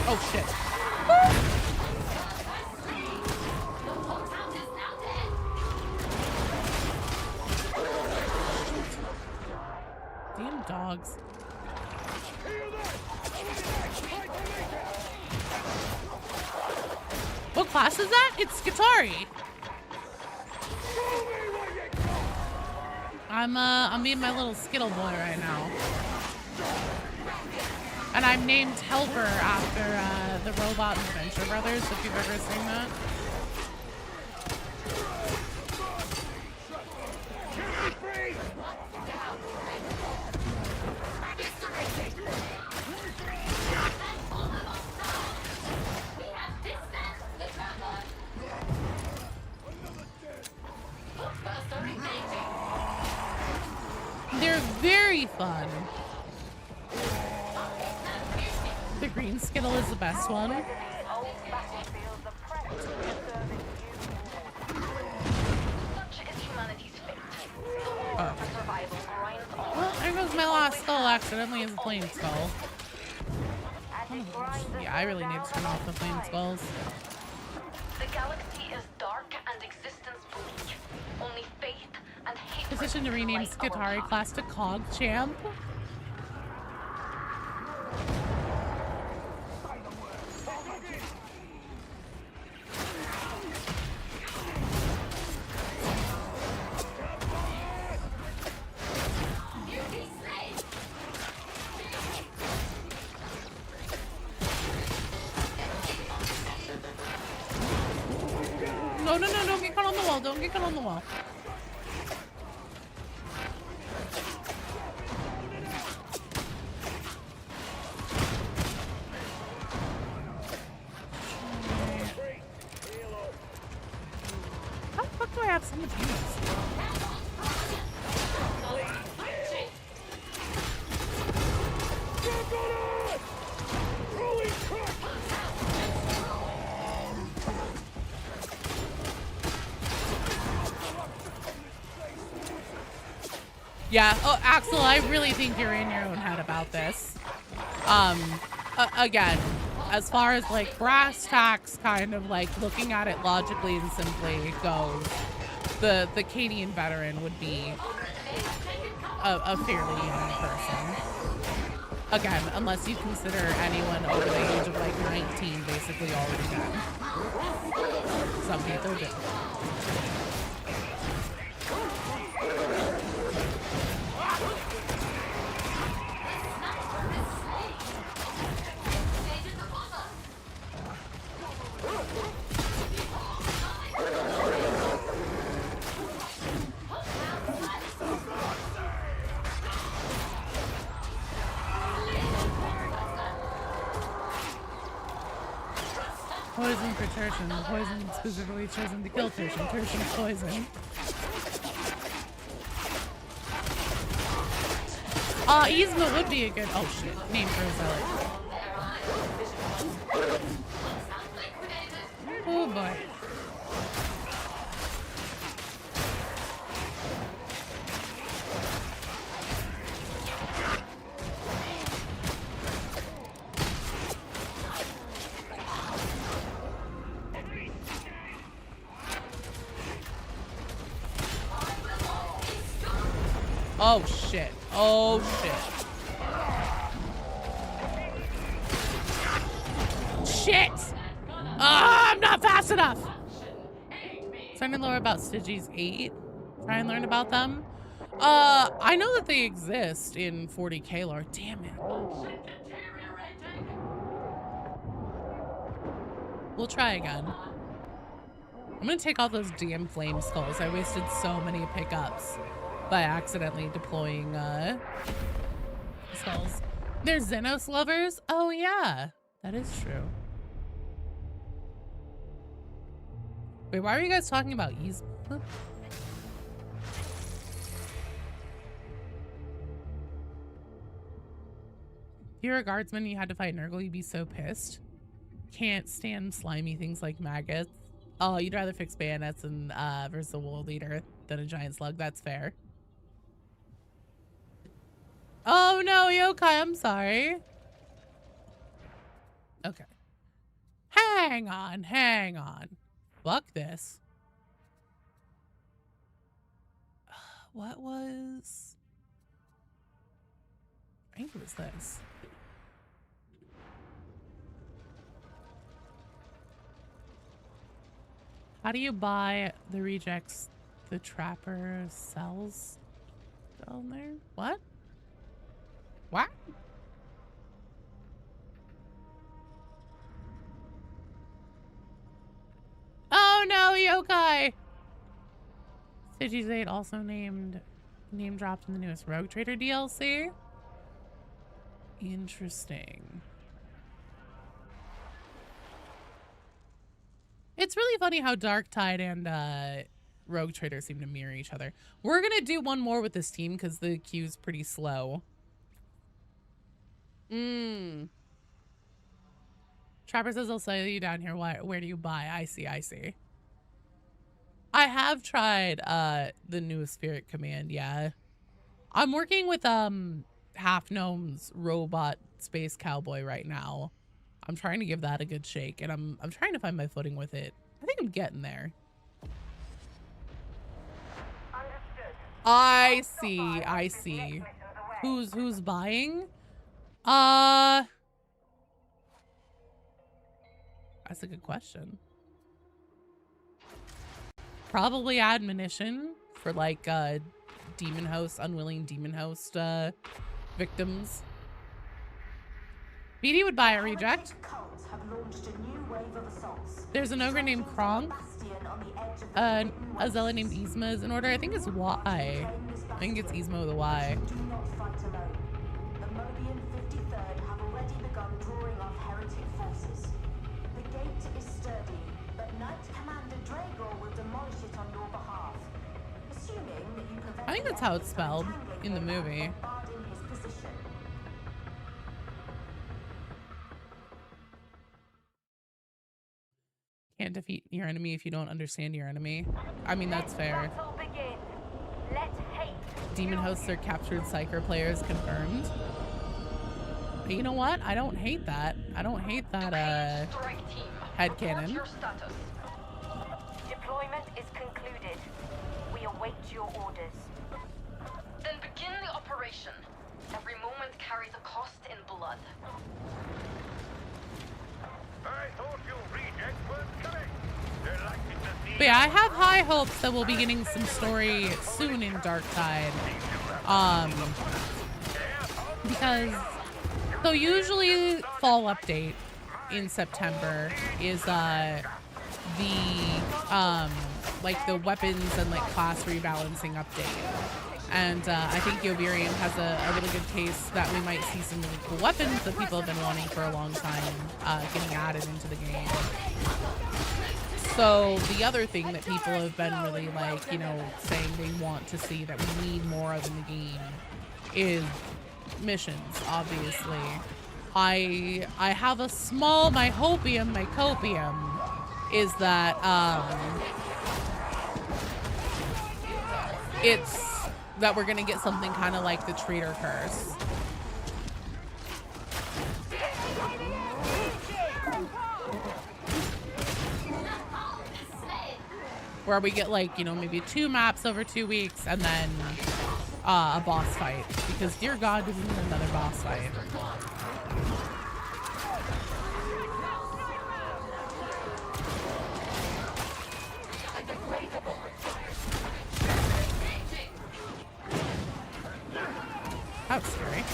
Oh shit. Damn dogs. What class is that? It's Skitari. I'm being my little Skittle boy right now. And I'm named Helper after the robot and Venture Brothers, if you've ever seen that. very fun. The green Skittle is the best one. Old battlefields are precious for serving you. Such is humanity's fate. The war for survival grinds on. Well, there goes my last skull accidentally as a flame skull. As it grinds Yeah, I really need to turn off the flame skulls. The galaxy is dark and existence bleak. Only faith and hatred. Position to rename light our Skitari path. class to Cog Champ. No, no, no, don't get caught on the wall. Don't get caught on the wall. How the fuck do I have so much use? Yeah. Oh, Axel, I really think you're in your own head about this. Again, as far as like brass tacks, kind of like looking at it logically and simply goes, the Cadian veteran would be a fairly young person. Again, unless you consider anyone over the age of like 19 basically already dead. Some people do. Poison for Tertian. The poison specifically chosen to kill Tertian. Tertian's poison. Yzma would be a good name for a zealot. Oh boy. Oh shit. Oh shit. Shit! Ah, I'm not fast enough! Starting to learn about Stygies 8. Try and learn about them. I know that they exist in 40k lore. Damn it. We'll try again. I'm gonna take all those damn flame skulls. I wasted so many pickups by accidentally deploying skulls. They're Xenos lovers? Oh yeah, that is true. Wait, why are you guys talking about Yzma? If you're a guardsman, you had to fight Nurgle, you'd be so pissed. Can't stand slimy things like maggots. Oh, you'd rather fix bayonets and versus a world leader than a giant slug. That's fair. Oh no, Yokai, I'm sorry. Okay. Hang on. Fuck this. What was... I think it was this. How do you buy the rejects the trapper sells down there? What? What? Oh no, Yokai! Stygies 8 also name dropped in the newest Rogue Trader DLC. Interesting. It's really funny how Darktide and Rogue Trader seem to mirror each other. We're gonna do one more with this team because the queue's pretty slow. Trapper says I'll sell you down here. Where do you buy? I see, I see. I have tried the new Spirit Command, yeah. I'm working with Half Gnome's robot space cowboy right now. I'm trying to give that a good shake, and I'm trying to find my footing with it. I think I'm getting there. I see, I see. Who's buying? That's a good question. Probably admonition for like demon host, unwilling demon host victims. BD would buy a reject. There's an ogre named Krong. A zealot named Yzma is in order. I think it's Y. I think it's Yzma with a Y. I think that's how it's spelled in the movie. Can't defeat your enemy if you don't understand your enemy. I mean, that's fair. Demon hosts are captured Psyker players confirmed. But you know what? I don't hate that. I don't hate that headcanon. Deployment is concluded. We await your orders. Then begin the operation. Every moment carries a cost in blood. I thought you rejects weren't coming. They're likely to see. But yeah, I have high hopes that we'll be getting some story soon in Darktide. Because so usually fall update in September is the like the weapons and like class rebalancing update. And I think Yobirian has a really good case that we might see some really cool weapons that people have been wanting for a long time getting added into the game. So the other thing that people have been really like, you know, saying they want to see that we need more of in the game is missions, obviously. I have a small mycopium is that it's that we're gonna get something kind of like the Trader Curse. Where we get like, you know, maybe 2 maps over 2 weeks and then a boss fight. Because dear God, do we need another boss fight. That was scary.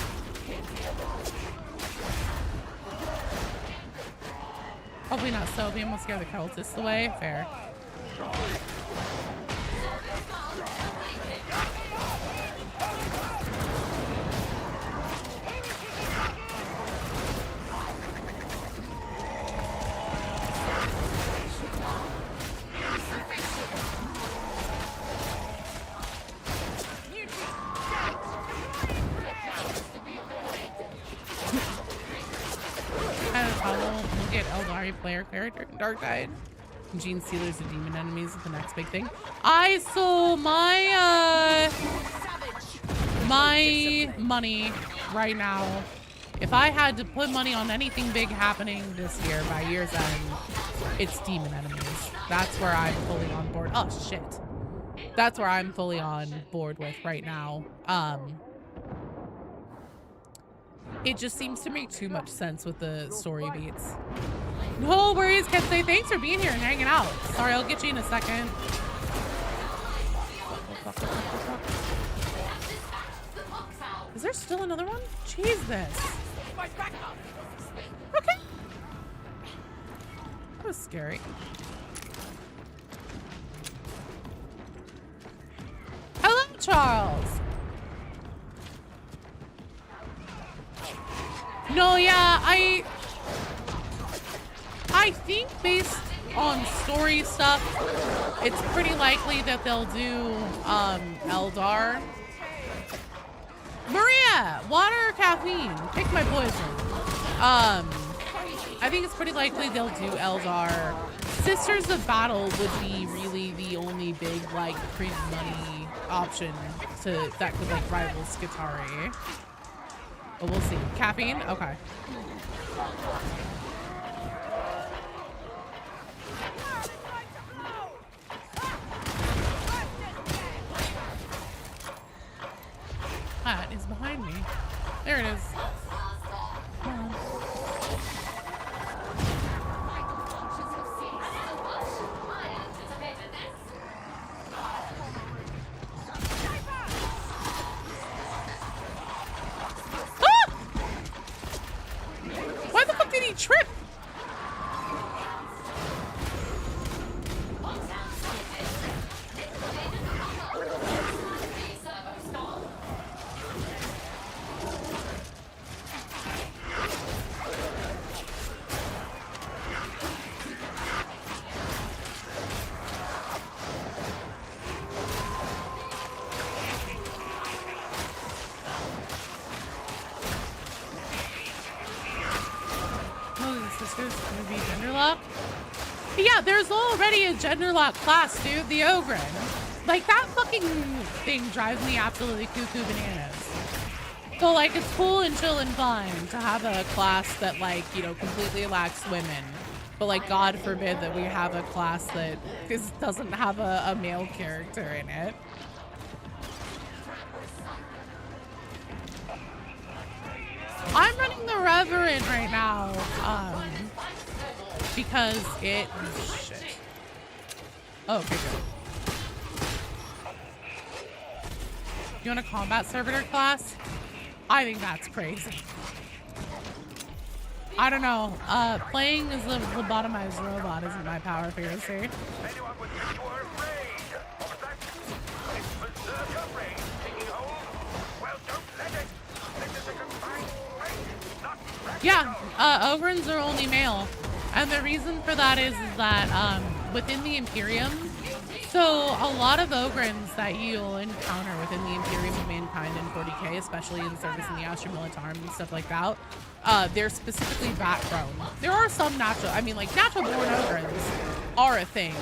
Probably not so. We almost scared the cultists away. Fair. We'll get Eldari player character in Darktide. Gene Stealers and demon enemies is the next big thing. So my my money right now, if I had to put money on anything big happening this year by year's end, it's demon enemies. That's where I'm fully on board. Oh shit. That's where I'm fully on board with right now. It just seems to make too much sense with the story beats. No worries, Ketsay. Thanks for being here and hanging out. Sorry, I'll get you in a second. Is there still another one? Jesus. Okay. That was scary. Hello, Charles. No, yeah, I think based on story stuff, it's pretty likely that they'll do Eldar. Maria, water or caffeine? Pick my poison. I think it's pretty likely they'll do Eldar. Sisters of Battle would be really the only big like free money option that could like rival Skitarii. But we'll see. Caffeine? Okay. That is behind me. There it is. Come on. Ah! Why the fuck did he trip? Yeah, there's already a genderlock class, dude. The Ogren. Like, that fucking thing drives me absolutely cuckoo bananas. So, like, it's cool and chill and fun to have a class that, like, you know, completely lacks women. But, like, God forbid that we have a class that doesn't have a male character in it. I'm running the Reverend right now. Because it... shit. Oh, okay, good. You want a combat servitor class? I think that's crazy. I don't know. Playing as a lobotomized robot isn't my power fantasy. Anyone would think you were afraid. What's that? It's berserker raid taking hold. Well, don't let it. This is a confined space, not practical. Yeah, Ogrins are only male. And the reason for that is that within the Imperium, so a lot of Ogrins that you'll encounter within the Imperium of Mankind in 40k, especially in service in the Astra Militarum and stuff like that, they're specifically backgrown. There are some natural, I mean, like natural born Ogrins are a thing.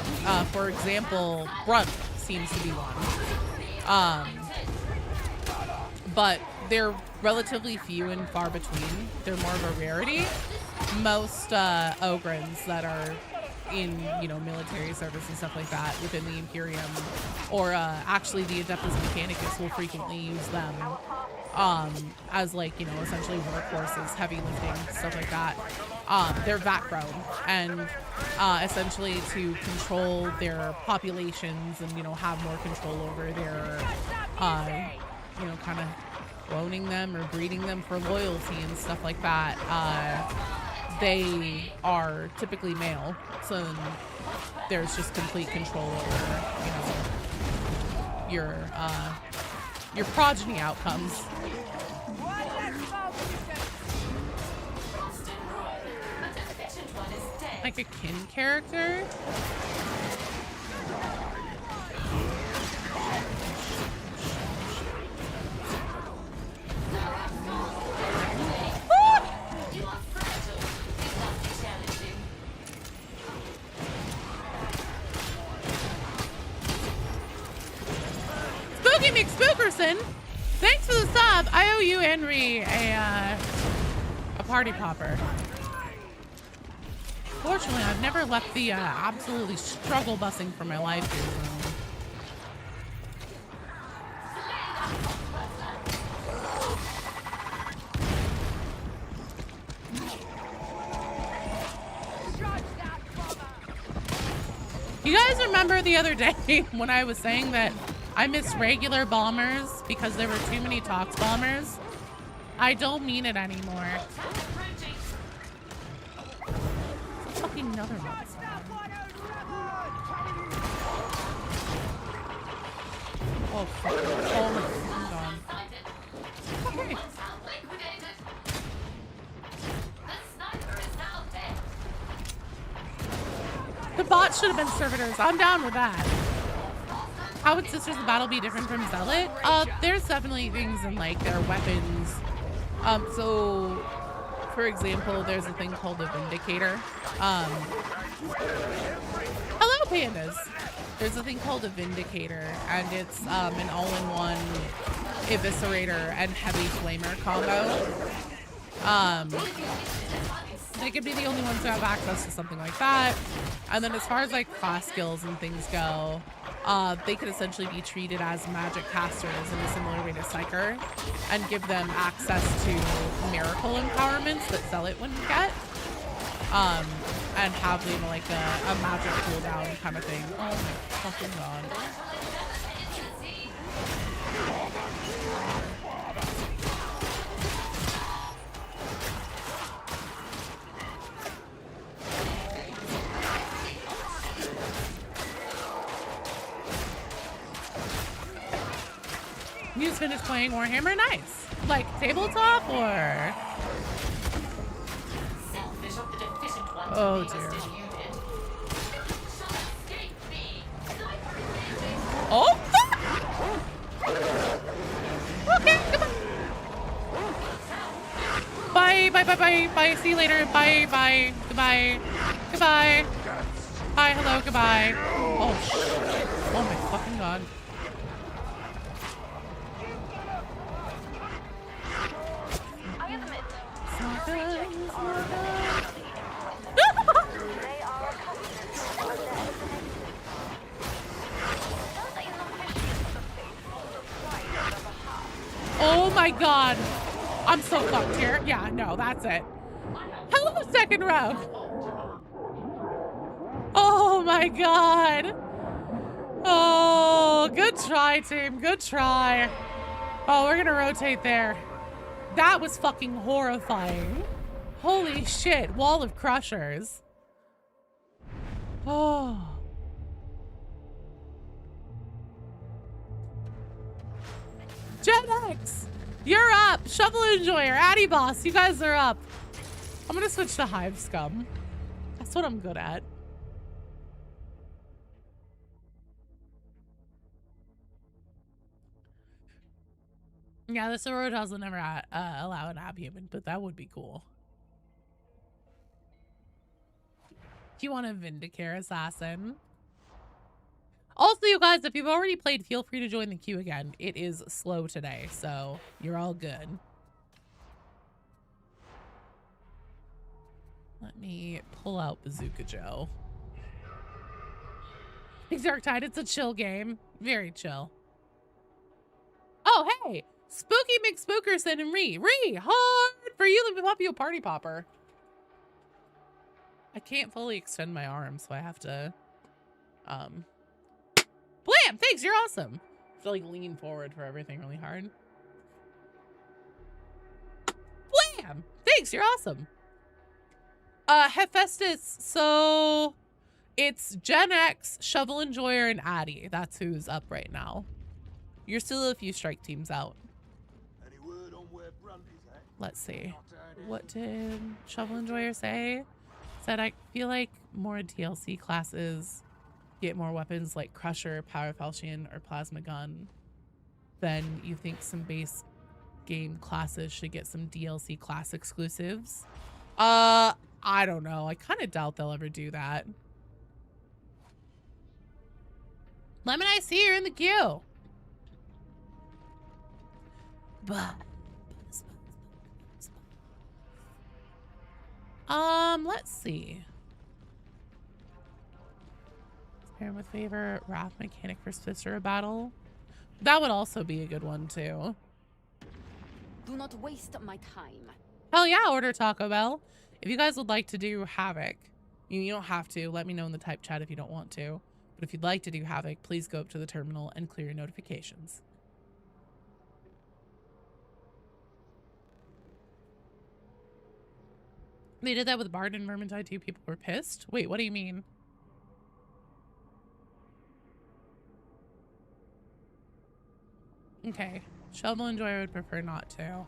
For example, Brunt seems to be one. But they're relatively few and far between. They're more of a rarity. Most Ogrins that are in, you know, military service and stuff like that within the Imperium, or actually the Adeptus Mechanicus will frequently use them as, like, you know, essentially workhorses, heavy lifting, stuff like that. They're VAT grown, and essentially to control their populations and, you know, have more control over their, you know, kind of cloning them or breeding them for loyalty and stuff like that. They are typically male, so there's just complete control over, you know, your progeny outcomes. Like a kin character? Spooky McSpookerson, thanks for the sub. I owe you, Henry, a party popper. Fortunately, I've never left the absolutely struggle busing for my life here. You guys remember the other day when I was saying that I miss regular bombers because there were too many Tox bombers? I don't mean it anymore. It's fucking another one. Oh, fuck. Oh my god. Okay. The bots should have been servitors. I'm down with that. How would Sisters of Battle be different from Zealot? There's definitely things in like their weapons. So for example, there's a thing called a Vindicator. Hello, pandas. There's a thing called a Vindicator, and it's an all-in-one Eviscerator and Heavy Flamer combo. They could be the only ones who have access to something like that. And then as far as like class skills and things go, they could essentially be treated as magic casters in a similar way to Psyker and give them access to miracle empowerments that Zealot wouldn't get. And have them like a magic cooldown kind of thing. Oh my fucking god. You just finished playing Warhammer? Nice. Like tabletop or? Oh dear. Oh fuck! Okay, goodbye. Bye, bye, bye, bye, bye. See you later. Bye, bye, goodbye, goodbye. Hi, hello, goodbye. Oh shit. Oh my fucking god. Oh my god. I'm so fucked here. Yeah, no, that's it. Hello, second row. Oh my god. Oh, good try, team. Good try. Oh, we're gonna rotate there. That was fucking horrifying. Holy shit. Wall of crushers. Oh. Gen X, you're up. Shovel Enjoyer, Addy Boss, you guys are up. I'm gonna switch to Hive Scum. That's what I'm good at. Yeah, the Sororitas will never allow an abhuman, but that would be cool. Do you want a Vindicare Assassin? Also, you guys, if you've already played, feel free to join the queue again. It is slow today, so you're all good. Let me pull out Bazooka Joe. Dark Tide, it's a chill game. Very chill. Oh, hey! Spooky McSpookerson and Ree, hard for you. Let me pop you a party popper. I can't fully extend my arm, so I have to, Blam! Thanks, you're awesome. I have to like lean forward for everything really hard. Blam! Thanks, you're awesome. Hephaestus, so it's Gen X, Shovel Enjoyer, and Addy. That's who's up right now. You're still a few strike teams out. Any word on where Brunt is at? Let's see. What did Shovel Enjoyer say? Said I feel like more DLC classes get more weapons like Crusher, Power Falchion, or Plasma Gun. Then you think some base game classes should get some DLC class exclusives. I don't know. I kind of doubt they'll ever do that. Lemon, I see you're in the queue. Let's see. Pair with favor, Wrath Mechanic for Sister Battle. That would also be a good one too. Do not waste my time. Hell yeah, order Taco Bell. If you guys would like to do Havoc, you don't have to. Let me know in the type chat if you don't want to. But if you'd like to do Havoc, please go up to the terminal and clear your notifications. They did that with Bard and Vermintide too. People were pissed. Wait, what do you mean? Okay. Shovel Enjoyer would prefer not to.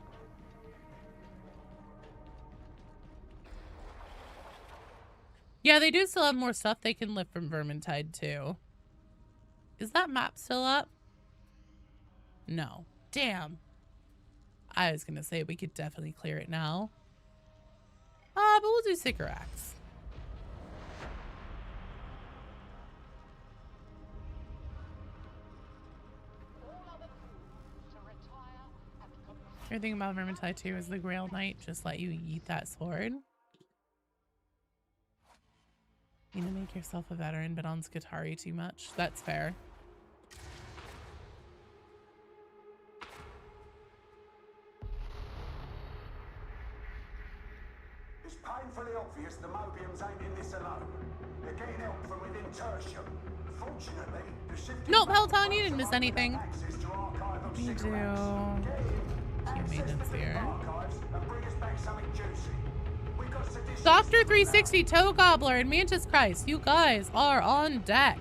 Yeah, they do still have more stuff they can lift from Vermintide, too. Is that map still up? No. Damn. I was gonna say we could definitely clear it now. But we'll do Sycorax. Everything about Vermintide 2 is the Grail Knight just let you eat that sword. You need to make yourself a veteran, but on Skitarii too much. That's fair. It's painfully obvious the Mobiums ain't in this alone. They're getting help from within Tertium. Fortunately, the shifting Nope, Peloton, you didn't miss anything. access to archive of We do. cigarettes. Few maintenance here. Archives and bring us back something juicy. We got sedition. Dr. 360, Toe Gobbler, and Mantis Christ, you guys are on deck.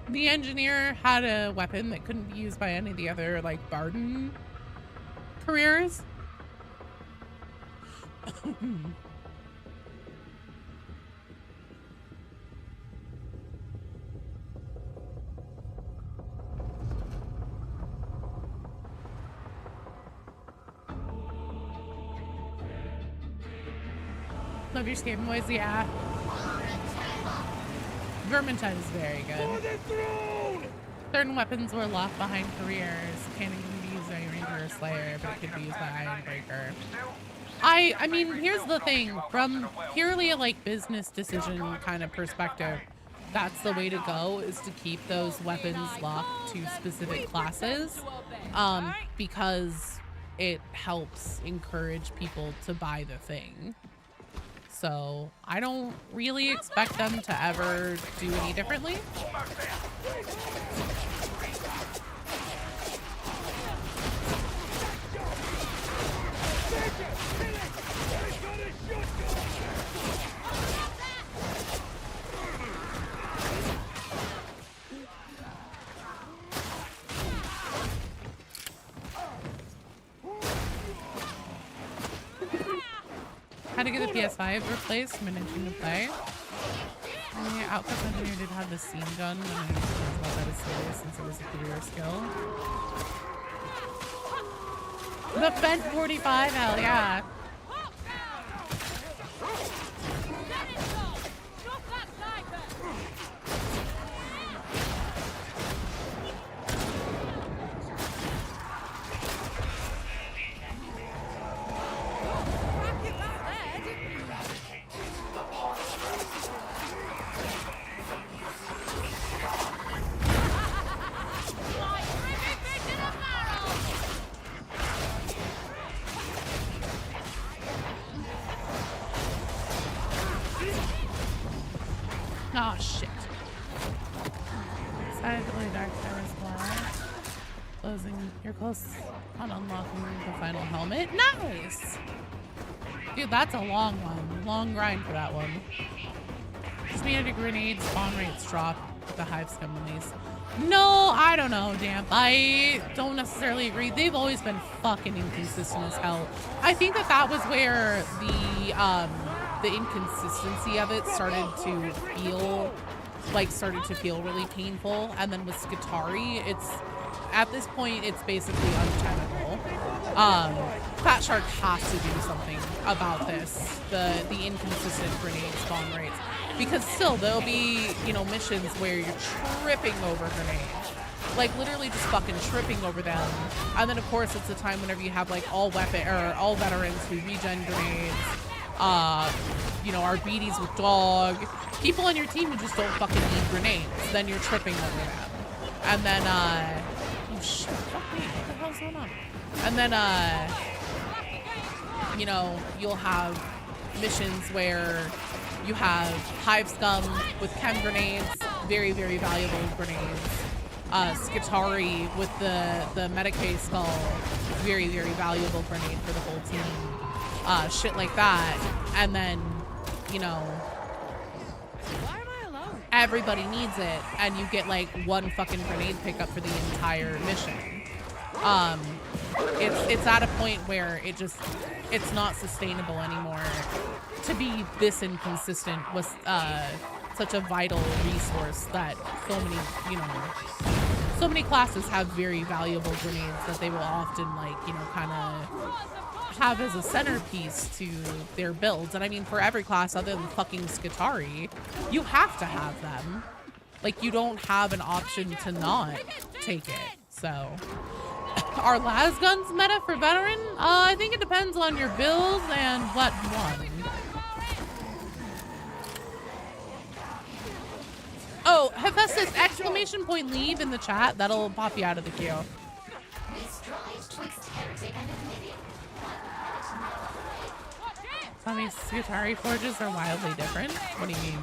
The engineer had a weapon that couldn't be used by any of the other, like, Barden careers. Love your skating boys, yeah. Vermintide is very good. Certain weapons were locked behind careers. Can't even be used by Ranger or Slayer, but it could be used by Ironbreaker. I mean, here's the thing. From purely a like business decision kind of perspective, that's the way to go, is to keep those weapons locked to specific classes, because it helps encourage people to buy the thing. So I don't really expect them to ever do any differently. How to get the PS5 replaced, managing to play. The Outcast Engineer did have the scene gun, and I didn't realize about that as serious since it was a career skill. The Fent 45, hell yeah. Oh shit. Decidedly dark Tower's wall. Closing. You're close on unlocking the final helmet. Nice! Dude, that's a long one. Long grind for that one. Just needed a grenade spawn rates drop with the hive scum release. No, I don't know, Damp. I don't necessarily agree. They've always been fucking inconsistent as hell. I think that that was where the inconsistency of it started to feel really painful. And then with Skitarii, at this point it's basically untenable. Fat Shark has to do something about this, the inconsistent grenade spawn rates, because still there'll be, you know, missions where you're tripping over grenades, like literally just fucking tripping over them. And then of course it's the time whenever you have like all veterans who regen grenades, you know, our BDs with dog, people on your team who just don't fucking need grenades, then you're tripping over them. And then oh shit, fuck me, what the hell's going on? And then you know, you'll have missions where you have hive scum with chem grenades, very, very valuable grenades. Skitarii with the Medicaid skull, very, very valuable grenade for the whole team. Shit like that. And then, you know, everybody needs it, and you get like one fucking grenade pickup for the entire mission. It's at a point where it's not sustainable anymore to be this inconsistent with such a vital resource that so many classes have very valuable grenades that they will often kind of have as a centerpiece to their builds. And I mean, for every class other than fucking Skitari, you have to have them. Like, you don't have an option to not take it. So, are las guns meta for veteran? I think it depends on your builds and what one. Oh, Hephaestus, exclamation point leave in the chat. That'll pop you out of the queue. Some of these Skitari forges are wildly different. What do you mean?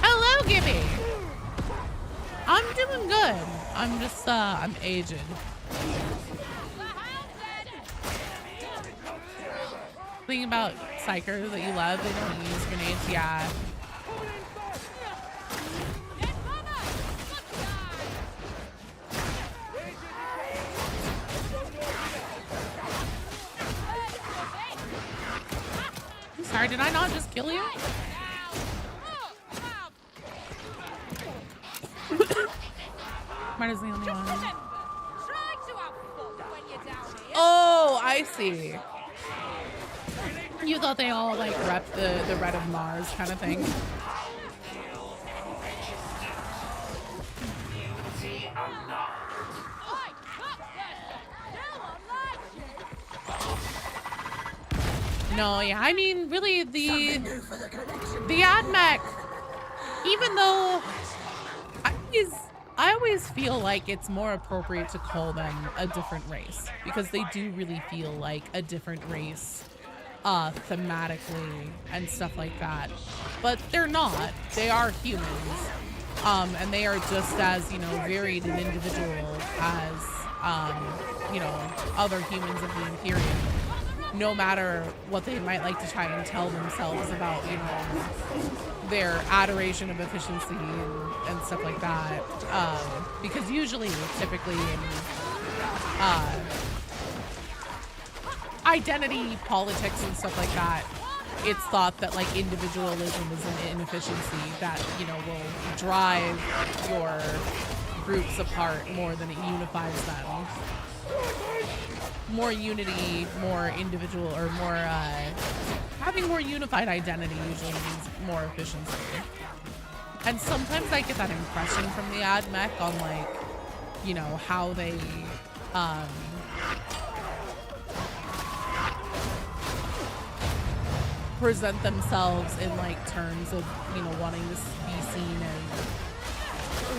Hello, Gibby. I'm doing good. I'm just, I'm aged. Thinking about psychers that you love, they don't use grenades, yeah. I'm sorry, did I not just kill you? Mine is the only one. Oh, I see. You thought they all like rep the red of Mars kind of thing. No, yeah, I mean, really, the AdMech, even though I always feel like it's more appropriate to call them a different race, because they do really feel like a different race thematically and stuff like that. But they're not. They are humans. And they are just as, varied an individual as, other humans of the Imperium. No matter what they might like to try and tell themselves about, their adoration of efficiency and stuff like that. Because usually, typically in identity politics and stuff like that, it's thought that like individualism is an inefficiency that, will drive your groups apart more than it unifies them. More unity, more individual, or more, having more unified identity usually means more efficiency. And sometimes I get that impression from the AdMech on like, how they, present themselves in like terms of, wanting to be seen as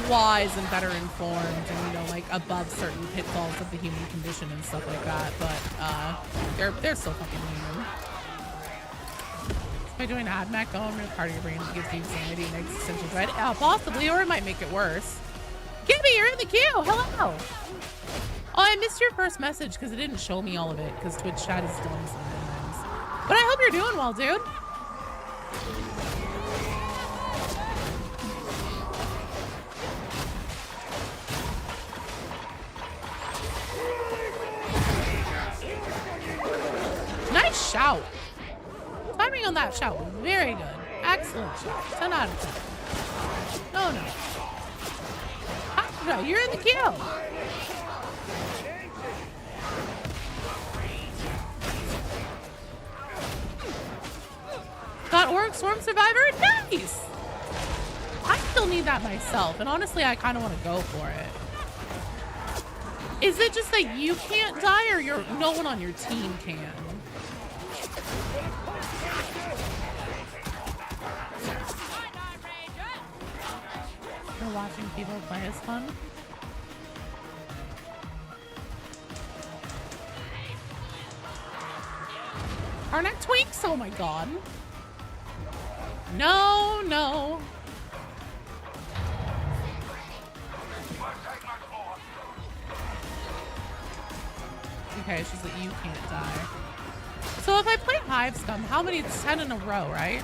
wise and better informed and, like above certain pitfalls of the human condition and stuff like that. But they're still fucking human. By doing AdMech, oh, I'm gonna part of your brain that gives you insanity and existential dread. Possibly, or it might make it worse. Gibby, you're in the queue. Hello. Oh, I missed your first message because it didn't show me all of it because Twitch chat is dumb sometimes. But I hope you're doing well, dude. Nice shout. Timing on that shout was very good. Excellent shout. 10 out of 10. No, no. No, you're in the queue. Got Orc Swarm Survivor? Nice! I still need that myself, and honestly, I kind of want to go for it. Is it just that you can't die, or no one on your team can? You're watching people play is fun? Arnak Twinks? Oh my god. No, no. Okay, it's just that you can't die. So if I play Hive Scum, how many? It's 10 in a row, right?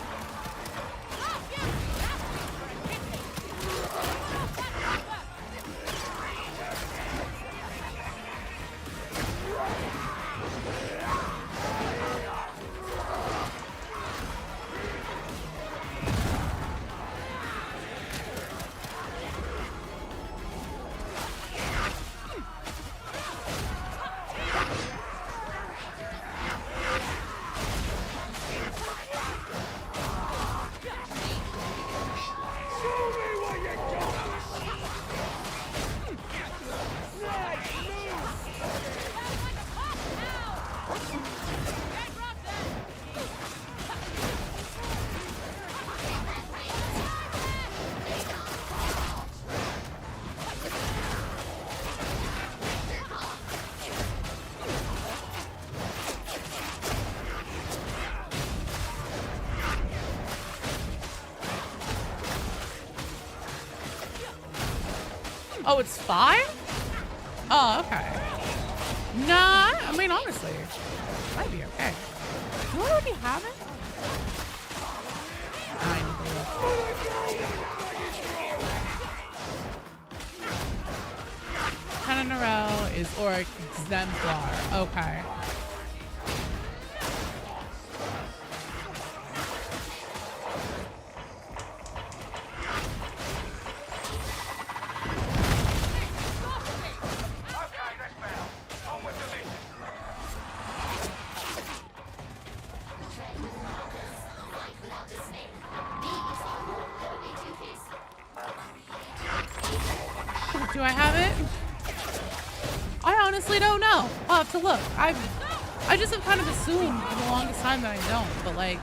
Oh, it's 5? Oh, okay. Nah, I mean, honestly, might be okay. Do I already have it? I need to look. 10 in a row is Auric Exemplar. Okay. Do I have it? I honestly don't know. I'll have to look. I just have kind of assumed for the longest time that I don't. But like,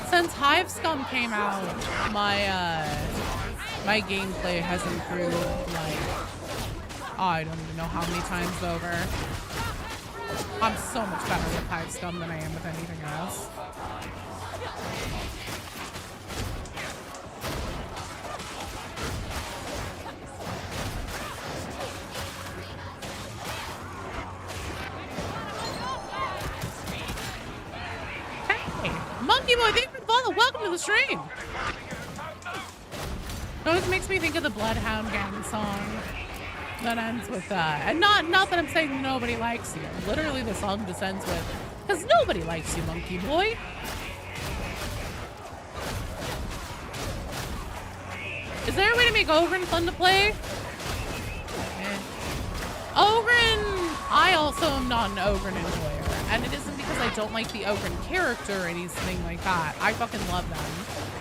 since Hive Scum came out, my gameplay has improved like, oh, I don't even know how many times over. I'm so much better with Hive Scum than I am with anything else. Monkey Boy, thank you for the follow. Welcome to the stream. It always makes me think of the Bloodhound Gang song that ends with and not that I'm saying nobody likes you. Literally, the song just ends with, because nobody likes you, Monkey Boy. Is there a way to make Ogren fun to play? Ogren, I also am not an Ogren enjoyer. And it isn't because I don't like the Ogren character or anything like that. I fucking love them.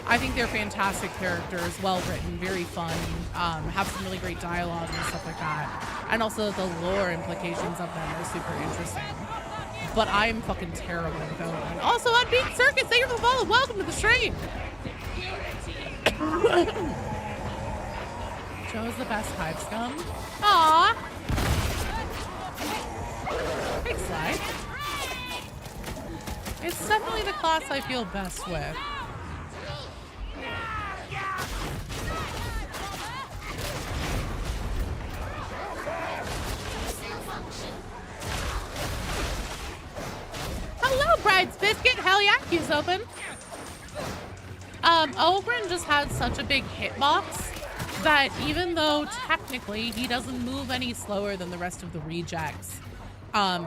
I think they're fantastic characters, well written, very fun, have some really great dialogue and stuff like that. And also the lore implications of them are super interesting. But I'm fucking terrible with Ogren. Also on Beat Circus, thank you for the follow. Welcome to the stream. Joe's the best Hive Scum. Aww. Thanks, Slide. It's definitely the class I feel best with. Hello, Bride's Biscuit. Hell yeah, queue's open. Ogren just had such a big hitbox that even though technically he doesn't move any slower than the rest of the rejects,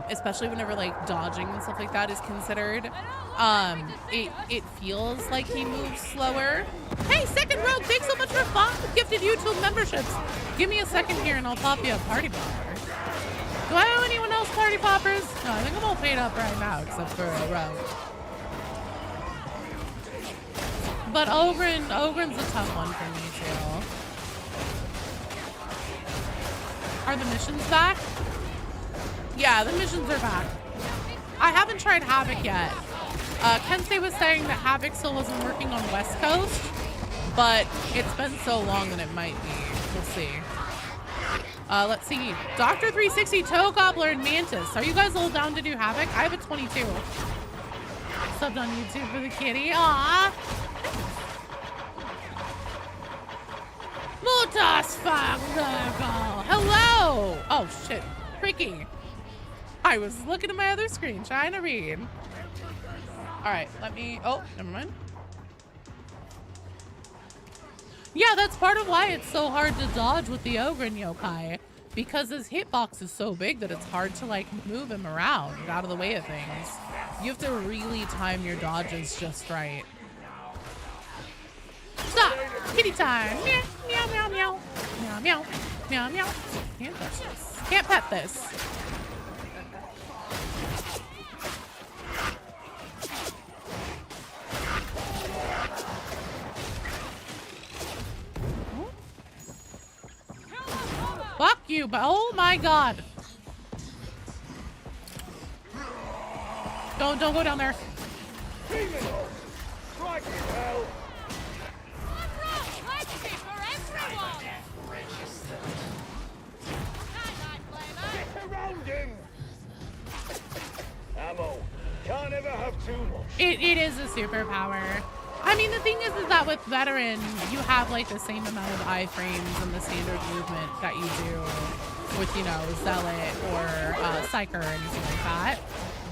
especially whenever like dodging and stuff like that is considered, it feels like he moves slower. Hey, Second Rogue, thanks so much for 5 gifted YouTube memberships. Give me a second here and I'll pop you a party popper. Do I owe anyone else party poppers? No, I think I'm all paid up right now except for a Rogue. But Ogren's a tough one for me too. Are the missions back? Yeah, the missions are back. I haven't tried Havoc yet. Kensei was saying that Havoc still wasn't working on West Coast, but it's been so long that it might be. We'll see. Let's see. Dr. 360, Toe Gobbler, and Mantis. Are you guys all down to do Havoc? I have a 22. Subbed on YouTube for the kitty. Aww. Mutas Fuck Hello! Oh shit. Freaky. I was looking at my other screen trying to read. All right, let me, oh, never mind. Yeah, that's part of why it's so hard to dodge with the Ogren yokai, because his hitbox is so big that it's hard to like move him around, get out of the way of things. You have to really time your dodges just right. Stop! Kitty time! Meow, meow, meow, meow. Meow, meow, meow, meow. Can't touch this. Can't pet this. Fuck you, but oh my god. Don't go down there. Ammo. Can't ever have too much. It is a superpower. I mean, the thing is that with veteran, you have like the same amount of iframes and the standard movement that you do with, you know, Zealot or Psyker or anything like that.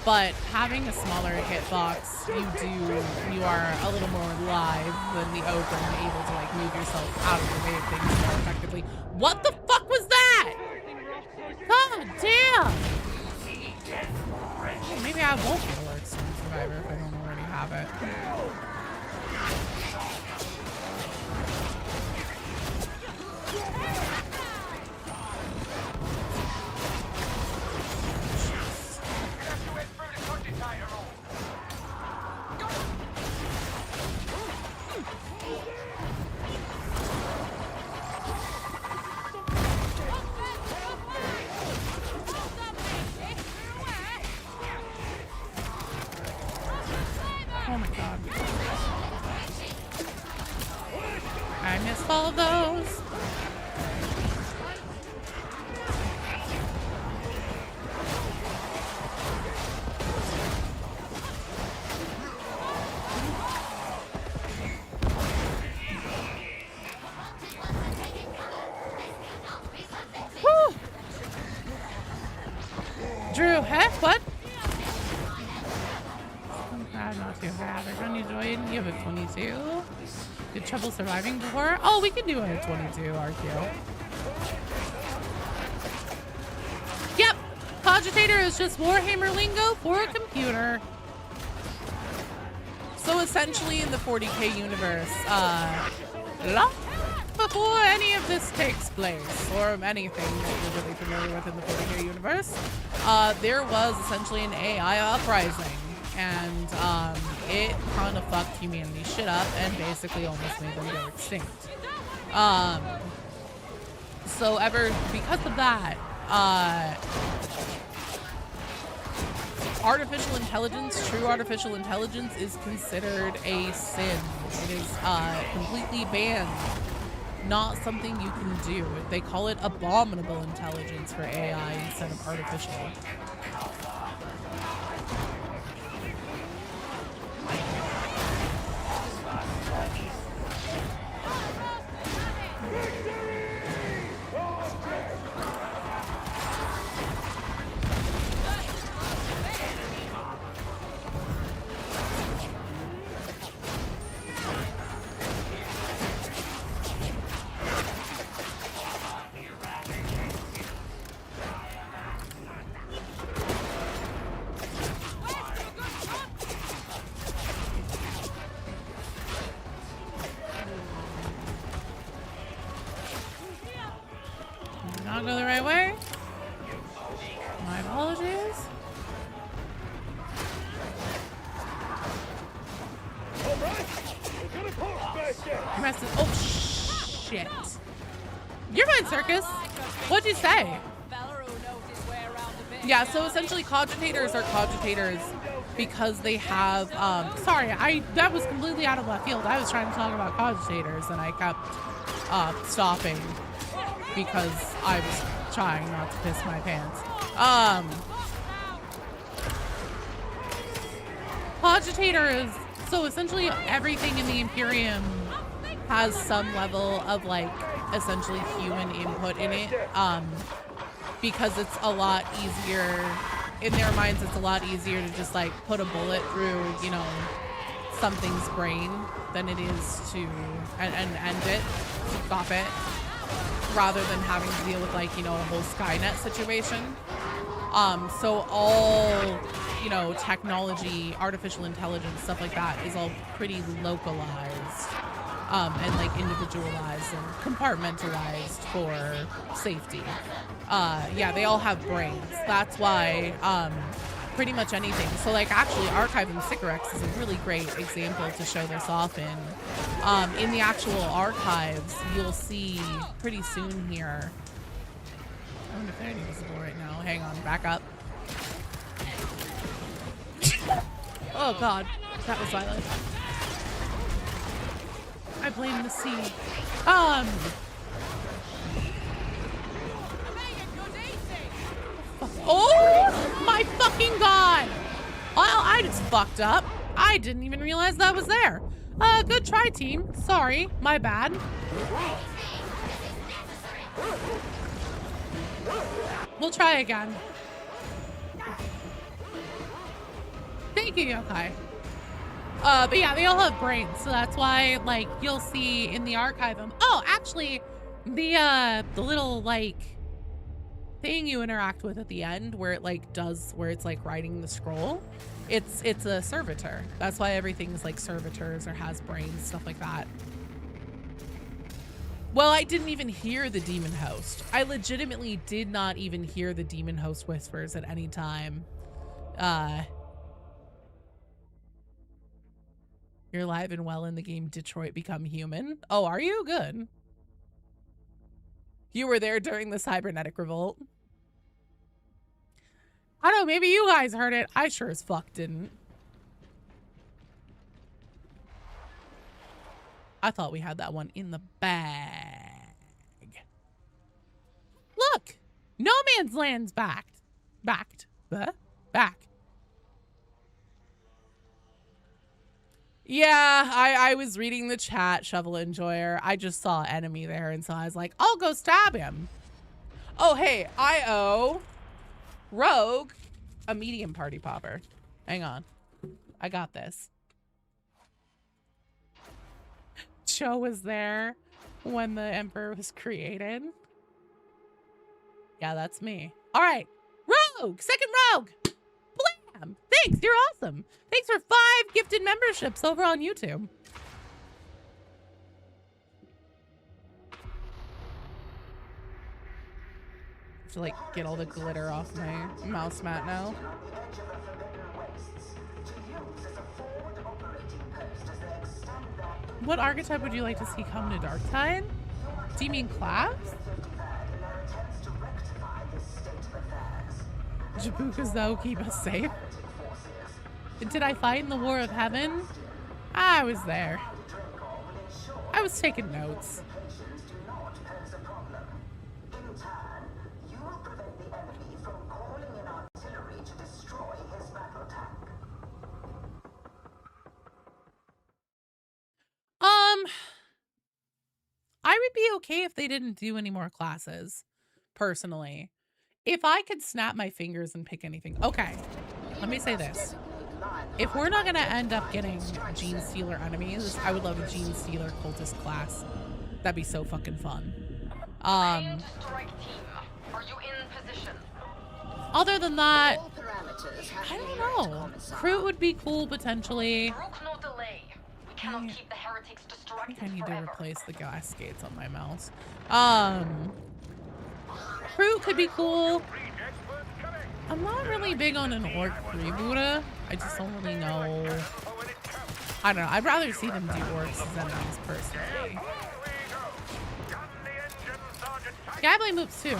But having a smaller hitbox, you are a little more live than the Ogre and able to like move yourself out of the way of things more effectively. What the fuck was that? God damn! Oh, maybe I won't be alert Extreme Survivor if I don't already have it. Oh my god. I missed all of those. Whew. Drew, huh? What? Not too bad. I don't enjoy it. You have a 22. Did trouble surviving before? Oh, we can do a 22 RQ. Yep. Cogitator is just Warhammer lingo for a computer. So essentially in the 40k universe, long before any of this takes place, or anything that you're really familiar with in the 40k universe, there was essentially an AI uprising. And it kind of fucked humanity shit up and basically almost made them go extinct. So because of that, artificial intelligence, true artificial intelligence, is considered a sin. It is completely banned. Not something you can do. They call it abominable intelligence for AI instead of artificial. Not go the right way. My apologies. Oh shit! You're fine, Circus. What'd you say? Yeah, so essentially cogitators are cogitators because they have, sorry, that was completely out of left field. I was trying to talk about cogitators and I kept stopping because I was trying not to piss my pants. Cogitator is, so essentially everything in the Imperium has some level of like essentially human input in it, because it's a lot easier in their minds, it's a lot easier to just like put a bullet through, you know, something's brain than it is to and end it, stop it, rather than having to deal with like, you know, a whole Skynet situation. So all, you know, technology, artificial intelligence, stuff like that is all pretty localized, and like individualized and compartmentalized for safety. Yeah, they all have brains. That's why, pretty much anything. So like actually archiving Sycorax is a really great example to show this off in. In the actual archives, you'll see pretty soon here. I wonder if they're invisible right now. Hang on, back up. Oh god, that was violent. I blame the sea. Oh my fucking god! Well, I just fucked up. I didn't even realize that was there. Good try, team. Sorry, my bad. We'll try again. Thank you, Yokai. But yeah, they all have brains, so that's why, like, you'll see in the archive them. Oh, actually, the little, like, thing you interact with at the end where it, like, where it's, like, writing the scroll, it's a servitor. That's why everything's, like, servitors or has brains, stuff like that. Well, I didn't even hear the demon host. I legitimately did not even hear the demon host whispers at any time. You're alive and well in the game Detroit Become Human. Oh, are you? Good. You were there during the cybernetic revolt. I don't know, maybe you guys heard it. I sure as fuck didn't. I thought we had that one in the bag. Look! No Man's Land's backed. Backed. Back. Yeah, I was reading the chat, Shovel Enjoyer. I just saw enemy there, and so I was like, I'll go stab him. Oh, hey, I owe Rogue a medium party popper. Hang on. I got this. Joe was there when the Emperor was created. Yeah, that's me. All right, Rogue, second Rogue. Blam! Thanks, you're awesome. Thanks for 5 gifted memberships over on YouTube. To like get all the glitter off my mouse mat now. What archetype would you like to see come to Darktide? Do you mean class? Jabukas though keep us safe. Did I fight in the War of Heaven? I was there. I was taking notes. I would be okay if they didn't do any more classes, personally. If I could snap my fingers and pick anything. Okay, let me say this. If we're not gonna end up getting Gene Stealer enemies, I would love a Gene Stealer cultist class. That'd be so fucking fun. Strike team. Are you in position? Other than that, I don't know. Fruit would be cool potentially. Brook no delay. We cannot keep the heretics I distracted think I need to forever. replace the gas gates on my mouse. Fruit could be cool. I'm not really big on an orc freebooter. I just don't really know. I don't know. I'd rather see them do orcs as enemies personally. Yeah, I blame moves too.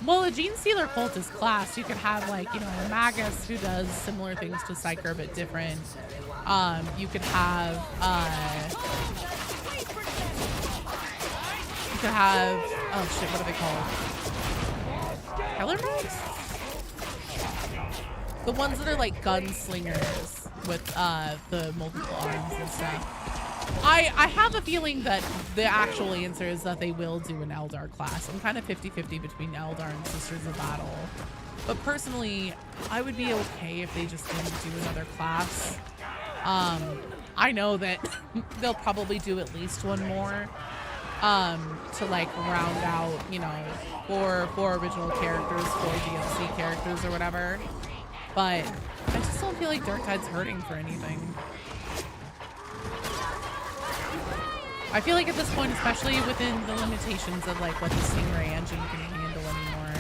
Well, a Gene Stealer cultist class, you could have like, you know, a Magus who does similar things to Psyker but different. You could have oh shit, what are they called? Keller Mags? The ones that are like gunslingers with the multiple arms and stuff. I have a feeling that the actual answer is that they will do an Eldar class. I'm kind of 50-50 between Eldar and Sisters of Battle. But personally, I would be okay if they just didn't do another class. I know that they'll probably do at least one more to like round out, you know, four original characters, 4 DLC characters or whatever. But I just don't feel like Dark Tide's hurting for anything. I feel like at this point, especially within the limitations of like what the Stingray engine can handle anymore,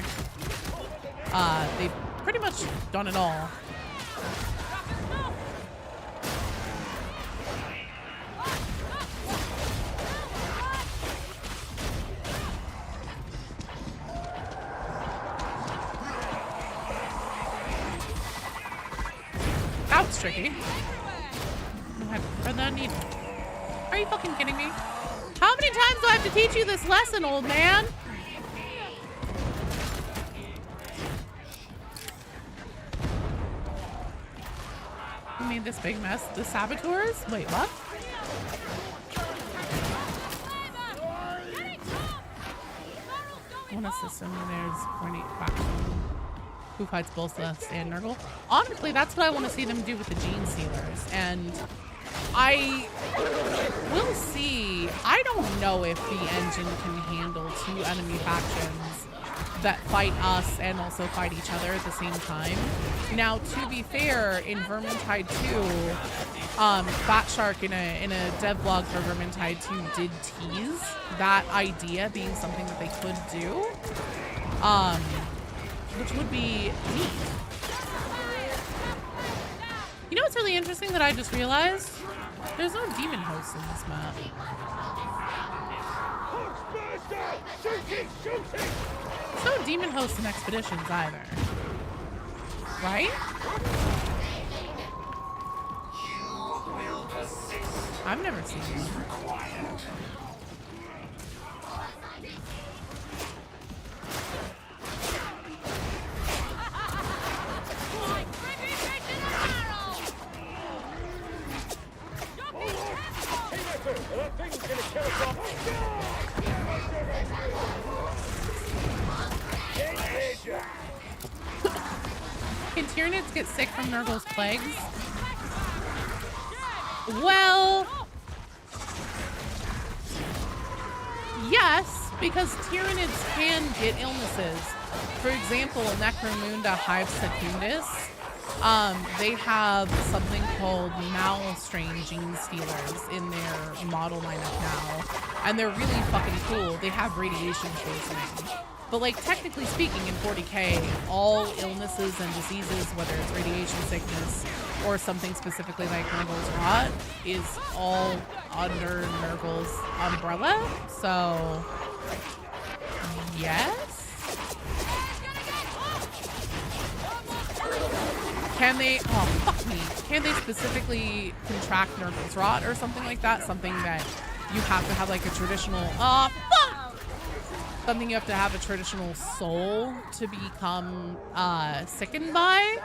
they've pretty much done it all. That was tricky. Where'd that needle? Are you fucking kidding me? How many times do I have to teach you this lesson, old man? You made this big mess? The saboteurs? Wait, what? One assistant, there's coordinate faction. Who fights both us and Nurgle? Honestly, that's what I want to see them do with the Gene Stealers. And I will see. I don't know if the engine can handle 2 enemy factions that fight us and also fight each other at the same time. Now, to be fair, in Vermintide 2, Fat Shark in a dev blog for Vermintide 2 did tease that idea being something that they could do, which would be neat. You know what's really interesting that I just realized? There's no demon hosts in this map. There's no demon hosts in Expeditions either. Right? I've never seen one. Can Tyranids get sick from Nurgle's plagues? Well, yes, because Tyranids can get illnesses. For example, Necromunda Hive Secundus, they have something called Malstrain Gene Stealers in their model lineup now, and they're really fucking cool. They have radiation poisoning. But like technically speaking in 40k, all illnesses and diseases, whether it's radiation sickness or something specifically like Nurgle's Rot, is all under Nurgle's umbrella. So, yes? Can they, oh fuck me, can they specifically contract Nurgle's Rot or something like that? Something that you have to have like a traditional, fuck! Something you have to have a traditional soul to become sickened by?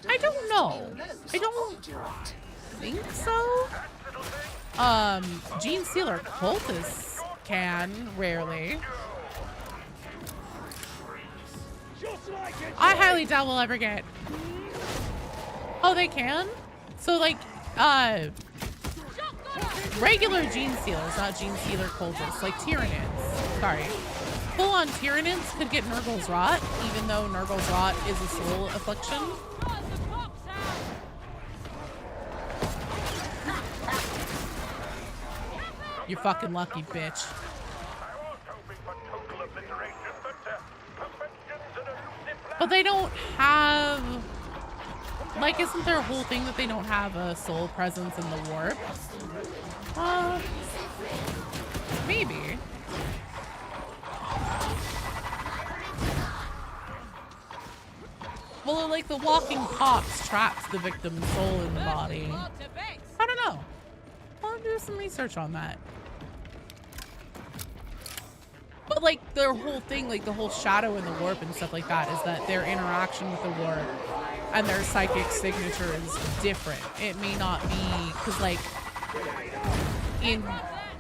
I don't know. I don't think so. Gene Stealer cultists can, rarely. I highly doubt we'll ever get. Oh, they can? So like, regular Gene Stealers, not Gene Stealer cultists, like Tyranids. Sorry. Full-on Tyranids could get Nurgle's Rot, even though Nurgle's Rot is a soul affliction. You're fucking lucky, bitch. But they don't have... Like, isn't their whole thing that they don't have a soul presence in the warp? Maybe. Well, like the walking corpse traps the victim's soul in the body. I don't know. I'll do some research on that. But like their whole thing, like the whole shadow in the warp and stuff like that, is that their interaction with the warp and their psychic signature is different. It may not be, because like in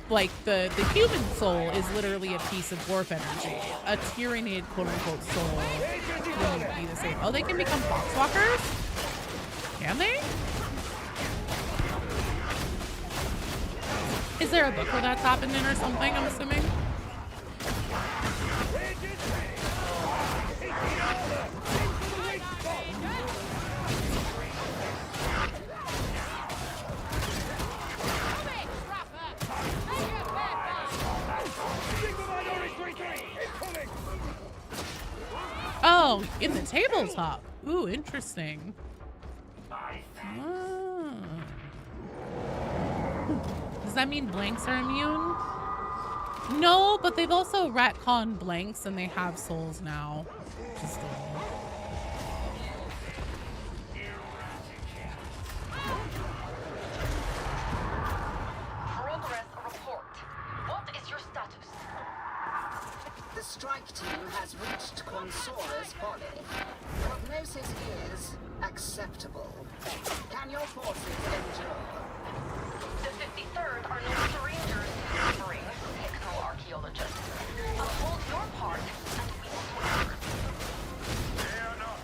like the human soul is literally a piece of dwarf energy. A Tyranid quote unquote soul wouldn't be the same. Oh, they can become foxwalkers? Can they? Is there a book where that's happening or something, I'm assuming? Oh, in the tabletop. Ooh, interesting. Ah. Does that mean blanks are immune? No, but they've also retconned blanks and they have souls now. Just Progress report. What is your status? The strike team has reached Consora's body. Prognosis is acceptable. Can your forces endure? The 53rd are no strangers to suffering, techno-archaeologists. Uphold your part, and we will swear. Fear not.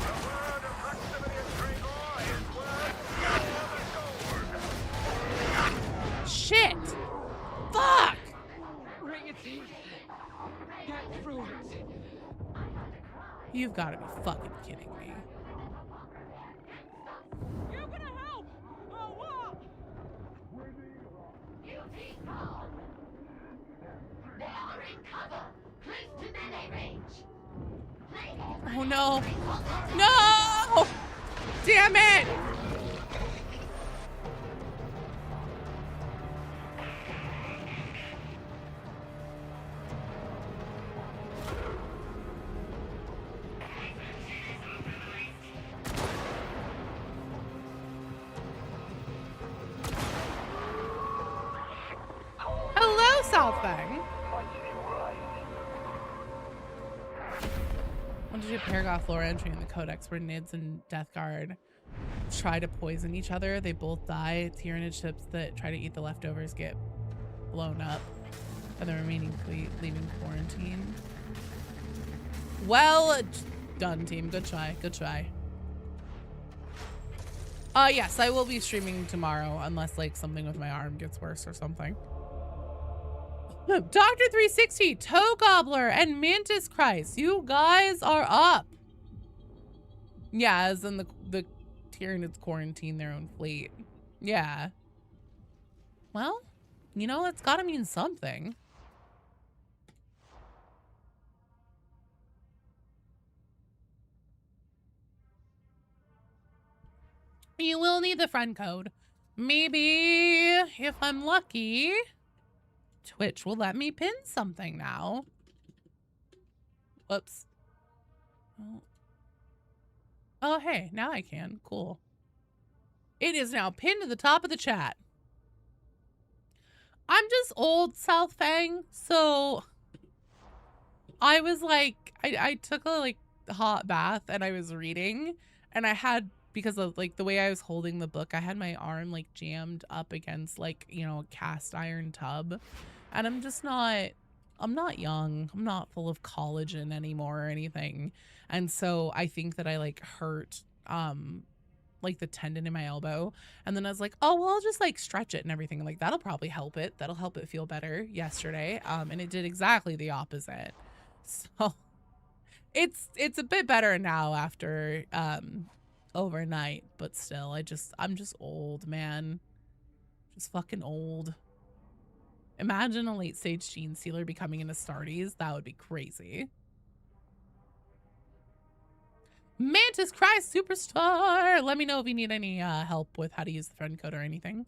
The word of Maximilian Gregor is worth more than gold. shit! Fuck! Bring it in. Get through it. You've got to be fucking kidding me. You gonna help? Or what? Oh no. No! Damn it! Hello, Southbang. When did you paragraph lore entry in the codex where Nids and Death Guard try to poison each other? They both die. Tyranid ships that try to eat the leftovers get blown up, and the remaining fleet leaving quarantine. Well done, team. Good try. Good try. Yes, I will be streaming tomorrow unless like something with my arm gets worse or something. Dr. 360, Toe Gobbler, and Mantis Christ, you guys are up. Yeah, as in the Tyranids quarantine their own fleet. Yeah. Well, you know, it's gotta mean something. You will need the friend code. Maybe, if I'm lucky, Twitch will let me pin something now. Whoops. Oh, hey, now I can. Cool. It is now pinned to the top of the chat. I'm just old, South Fang, so I was like, I took a like hot bath and I was reading, and I had, because of like the way I was holding the book, I had my arm like jammed up against like, you know, a cast iron tub. And I'm not young. I'm not full of collagen anymore or anything. And so I think that I like hurt like the tendon in my elbow. And then I was like, oh, well, I'll just like stretch it and everything. Like that'll probably help it. That'll help it feel better yesterday. And it did exactly the opposite. So it's a bit better now after overnight, but still I'm just old, man. Just fucking old. Imagine a late stage gene sealer becoming an Astartes. That would be crazy. Mantis Christ Superstar. Let me know if you need any help with how to use the friend code or anything.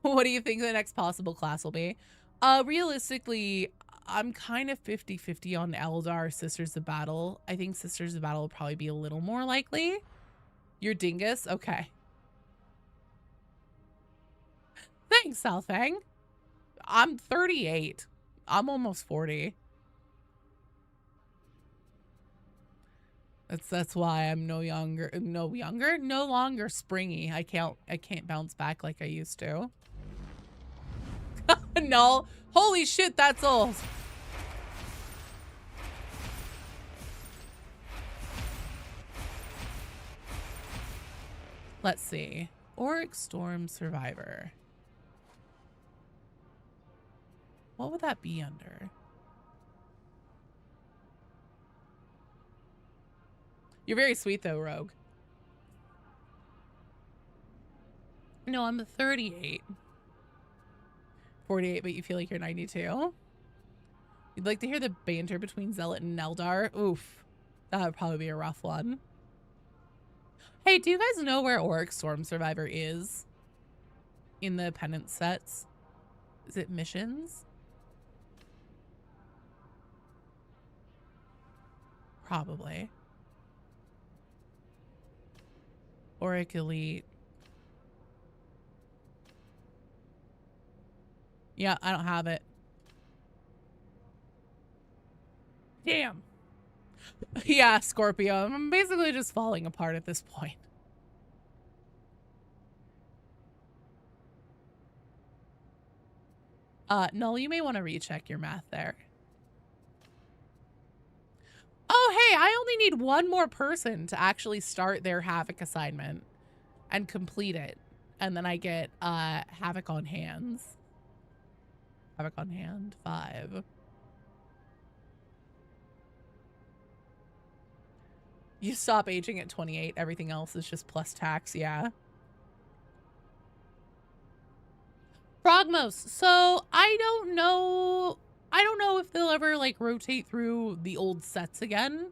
What do you think the next possible class will be? Realistically, I'm kind of 50-50 on Eldar Sisters of Battle. I think Sisters of Battle will probably be a little more likely. You're Dingus? Okay. Thanks, Southfang. I'm 38. I'm almost 40. That's why I'm no longer springy. I can't bounce back like I used to. No. Holy shit, that's old. Let's see. Auric Storm Survivor. What would that be under? You're very sweet though, Rogue. No, I'm 38. 48, but you feel like you're 92? You'd like to hear the banter between Zealot and Neldar? Oof. That would probably be a rough one. Hey, do you guys know where Auric Storm Survivor is? In the penance sets? Is it missions? Probably. Auric Elite. Yeah, I don't have it. Damn. Yeah, Scorpio. I'm basically just falling apart at this point. Null, you may want to recheck your math there. Oh, hey, I only need one more person to actually start their Havoc assignment and complete it. And then I get Havoc on hands. Havoc on hand, 5. You stop aging at 28. Everything else is just plus tax, yeah. Frogmos. So I don't know if they'll ever like rotate through the old sets again.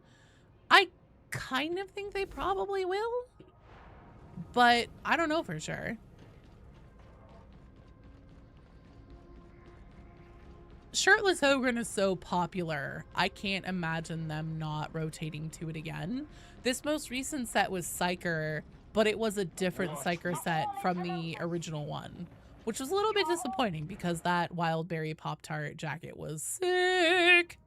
I kind of think they probably will, but I don't know for sure. Shirtless Ogren is so popular, I can't imagine them not rotating to it again. This most recent set was Psyker, but it was a different Psyker set from the original one, which was a little bit disappointing because that Wildberry Pop-Tart jacket was sick.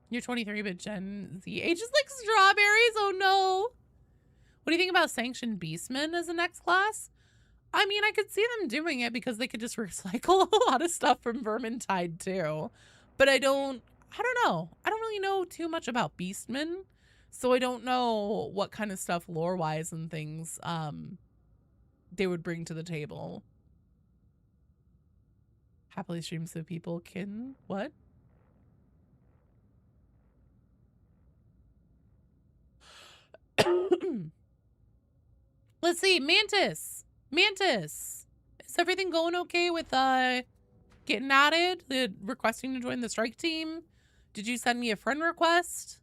You're 23, but Gen Z ages like strawberries. Oh no. What do you think about Sanctioned Beastmen as a next class? I mean, I could see them doing it because they could just recycle a lot of stuff from Vermintide too. But I don't know. I don't really know too much about Beastmen. So I don't know what kind of stuff lore-wise and things they would bring to the table. Happily stream so people can... What? Let's see. Mantis. Mantis. Is everything going okay with getting added? Requesting to join the strike team? Did you send me a friend request?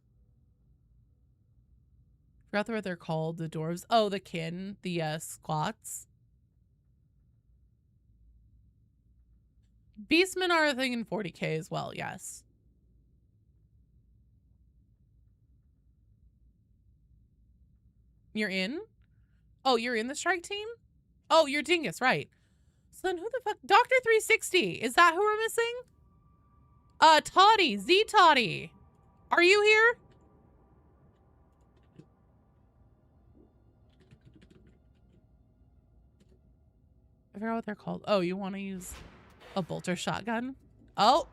Forgot what they're called. The dwarves. Oh, the kin. The squats. Beastmen are a thing in 40k as well, yes. You're in? Oh, you're in the strike team? Oh, you're Dingus, right. So then who the fuck? Dr. 360. Is that who we're missing? Toddy. Z Toddy. Are you here? I forgot what they're called. Oh, you want to use a bolter shotgun? Oh.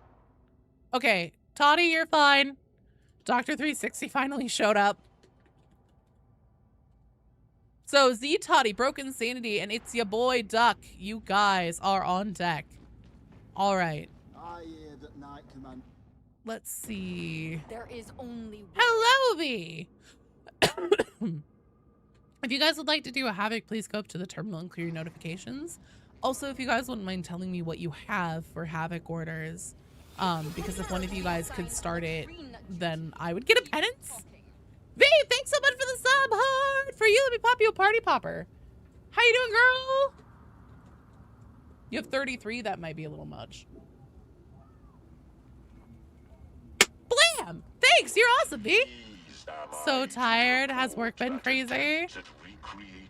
Okay. Toddy, you're fine. Dr. 360 finally showed up. So, Z Toddy, Broken Sanity, and it's your boy Duck. You guys are on deck. All right. I hear that Night Command. Let's see. There is only one. Hello, V. If you guys would like to do a Havoc, please go up to the terminal and clear your notifications. Also, if you guys wouldn't mind telling me what you have for Havoc orders, because if one of you guys could start it, then I would get a penance. V, thanks so much for the sub. Hard for you. Let me pop you a party popper. How you doing, girl? You have 33. That might be a little much. Blam! Thanks. You're awesome, V. So tired. Has work been crazy?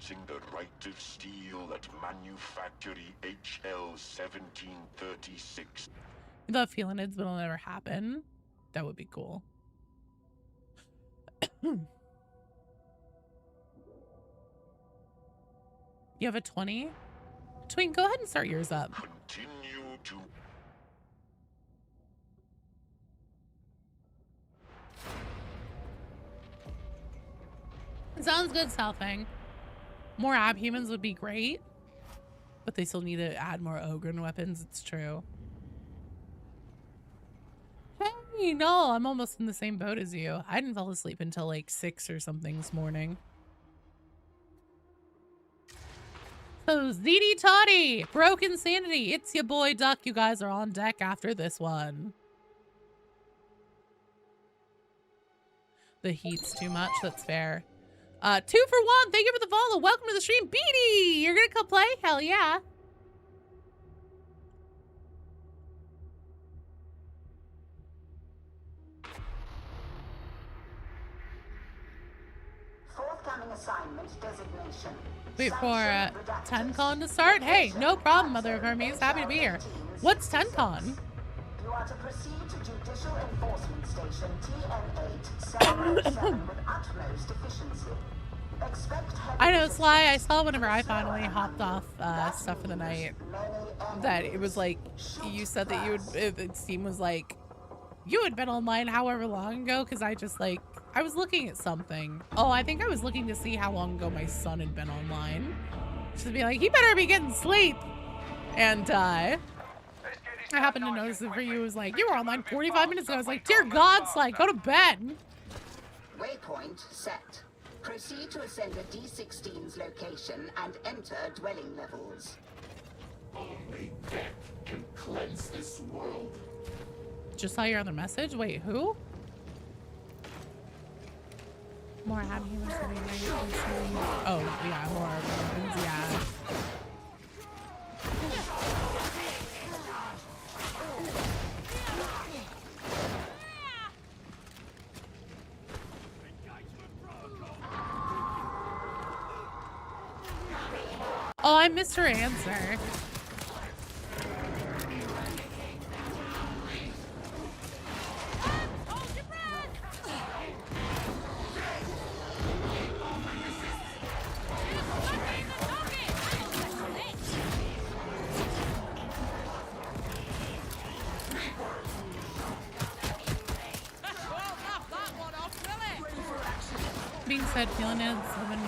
using the right of steel at Manufactory HL 1736. The felinids, but it'll never happen. That would be cool. You have a 20? Twink, go ahead and start yours up. Continue to... Sounds good, Southang. More abhumans would be great, but they still need to add more Ogren weapons. It's true. Hey, no, I'm almost in the same boat as you. I didn't fall asleep until like 6 or something this morning. So, ZD Toddy, Broken Sanity, it's your boy Duck. You guys are on deck after this one. The heat's too much, that's fair. 2 for 1, thank you for the follow. Welcome to the stream. Beanie, you're gonna come play? Hell yeah. Forthcoming assignment designation. Wait for 10con to start? Hey, no problem, Mother of Hermes. Happy to be here. What's 10con? You are to proceed to Judicial Enforcement Station TN8 707 with utmost efficiency. I know, Sly. I saw whenever I finally hopped off stuff for the night that it was like you said that you would. Steam was like you had been online however long ago because I just like I was looking at something. Oh, I think I was looking to see how long ago my son had been online. Just to be like, he better be getting sleep. And I happened to notice it for you. It was like you were online 45 minutes ago. I was like, dear God, Sly, go to bed. Waypoint set. Proceed to ascend a D16's location and enter dwelling levels. Only death can cleanse this world. Just saw your other message. Wait, who? More happy humans. Oh, yeah, more humans, yeah. Oh, I missed her answer. Being said, felinids living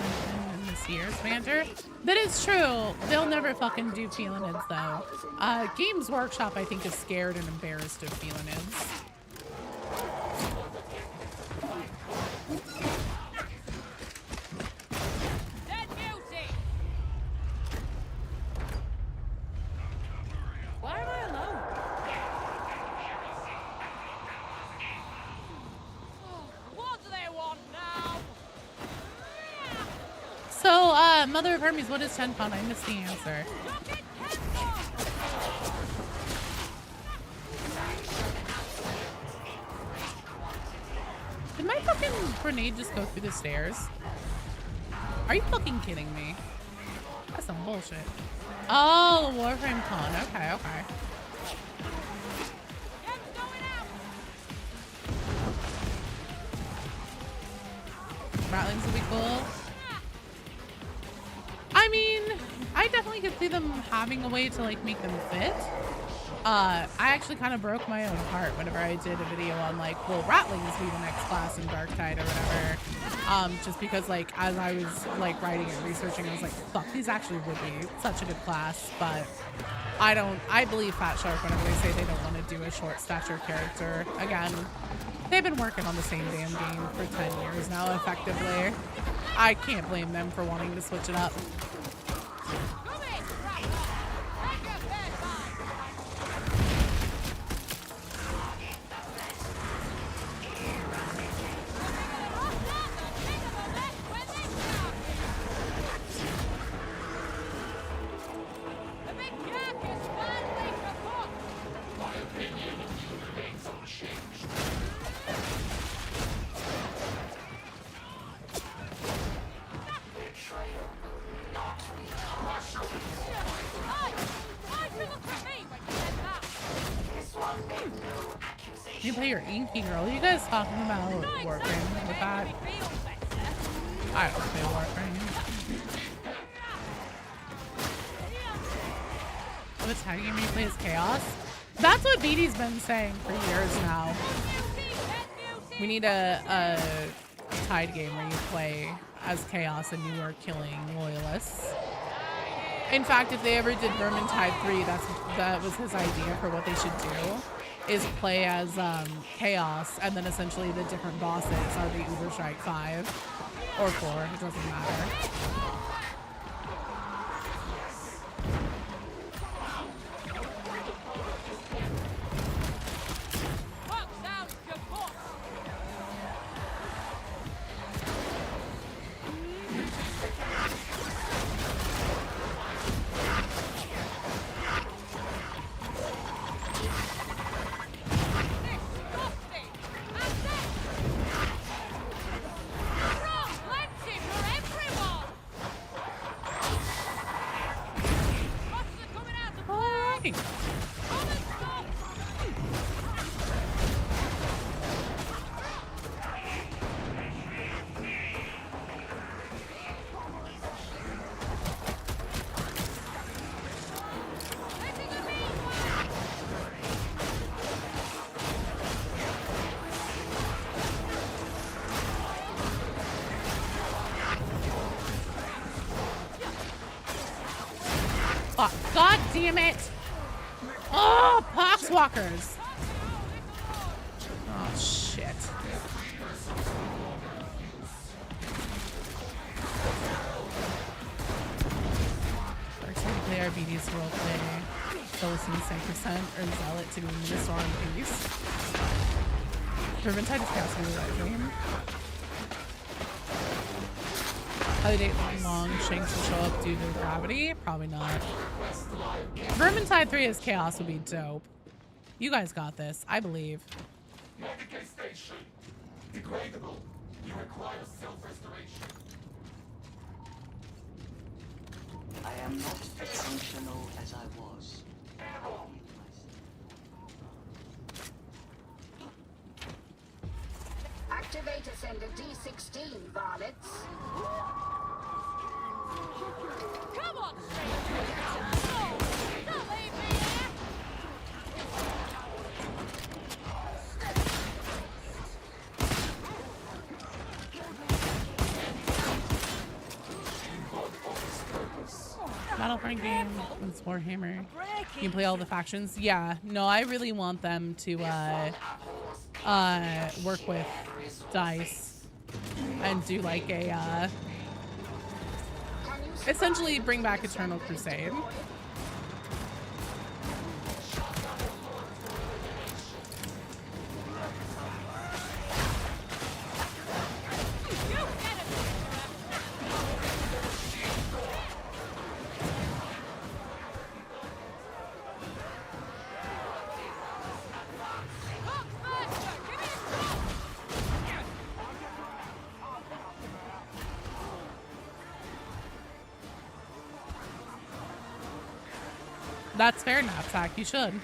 in this year's banter. That is true. They'll never fucking do felinids though. Games Workshop, I think, is scared and embarrassed of felinids. Why am I alone? What do they want now? So, Mother of Hermes, what is 10con? I missed the answer. Did my fucking grenade just go through the stairs? Are you fucking kidding me? That's some bullshit. Oh, the Warframe con. Okay, okay. Ratlings would be cool. I mean, I definitely could see them having a way to like make them fit. I actually kind of broke my own heart whenever I did a video on like, will Ratlings be the next class in Darktide or whatever. Just because like, as I was like writing and researching, I was like, fuck, these actually would be such a good class, but I believe Fat Shark whenever they say they don't want to do a short stature character. Again, they've been working on the same damn game for 10 years now, effectively. I can't blame them for wanting to switch it up. You play your Inky Girl. You guys talking about Warframe with that? I don't play Warframe. Oh, the tag game you play is Chaos? That's what BD's been saying for years now. We need a Tide game where you play as Chaos and you are killing loyalists. In fact, if they ever did Vermintide 3, that was his idea for what they should do, is play as Chaos, and then essentially the different bosses are the Uber Strike 5 or 4, it doesn't matter. Oh, God damn it! Oh, Poxwalkers! Oh, shit. First time to play RBD's roleplay. Still listening to 10% or Zealot to be in the storm piece. Vermintide is casting that game. How they date long Shanks will show up due to gravity? Probably not. Vermintide 3 as Chaos would be dope. You guys got this. I believe. Medicaid station. Degradable. You require self-restoration. I am not as functional as I was. Activate Ascender D16, varlets. Come on, no, don't leave me here. Battlefront game. It's Warhammer. You can play all the factions. Yeah. No, I really want them to work with DICE and do like a essentially bring back Eternal Crusade. That's fair, Knapsack. You should.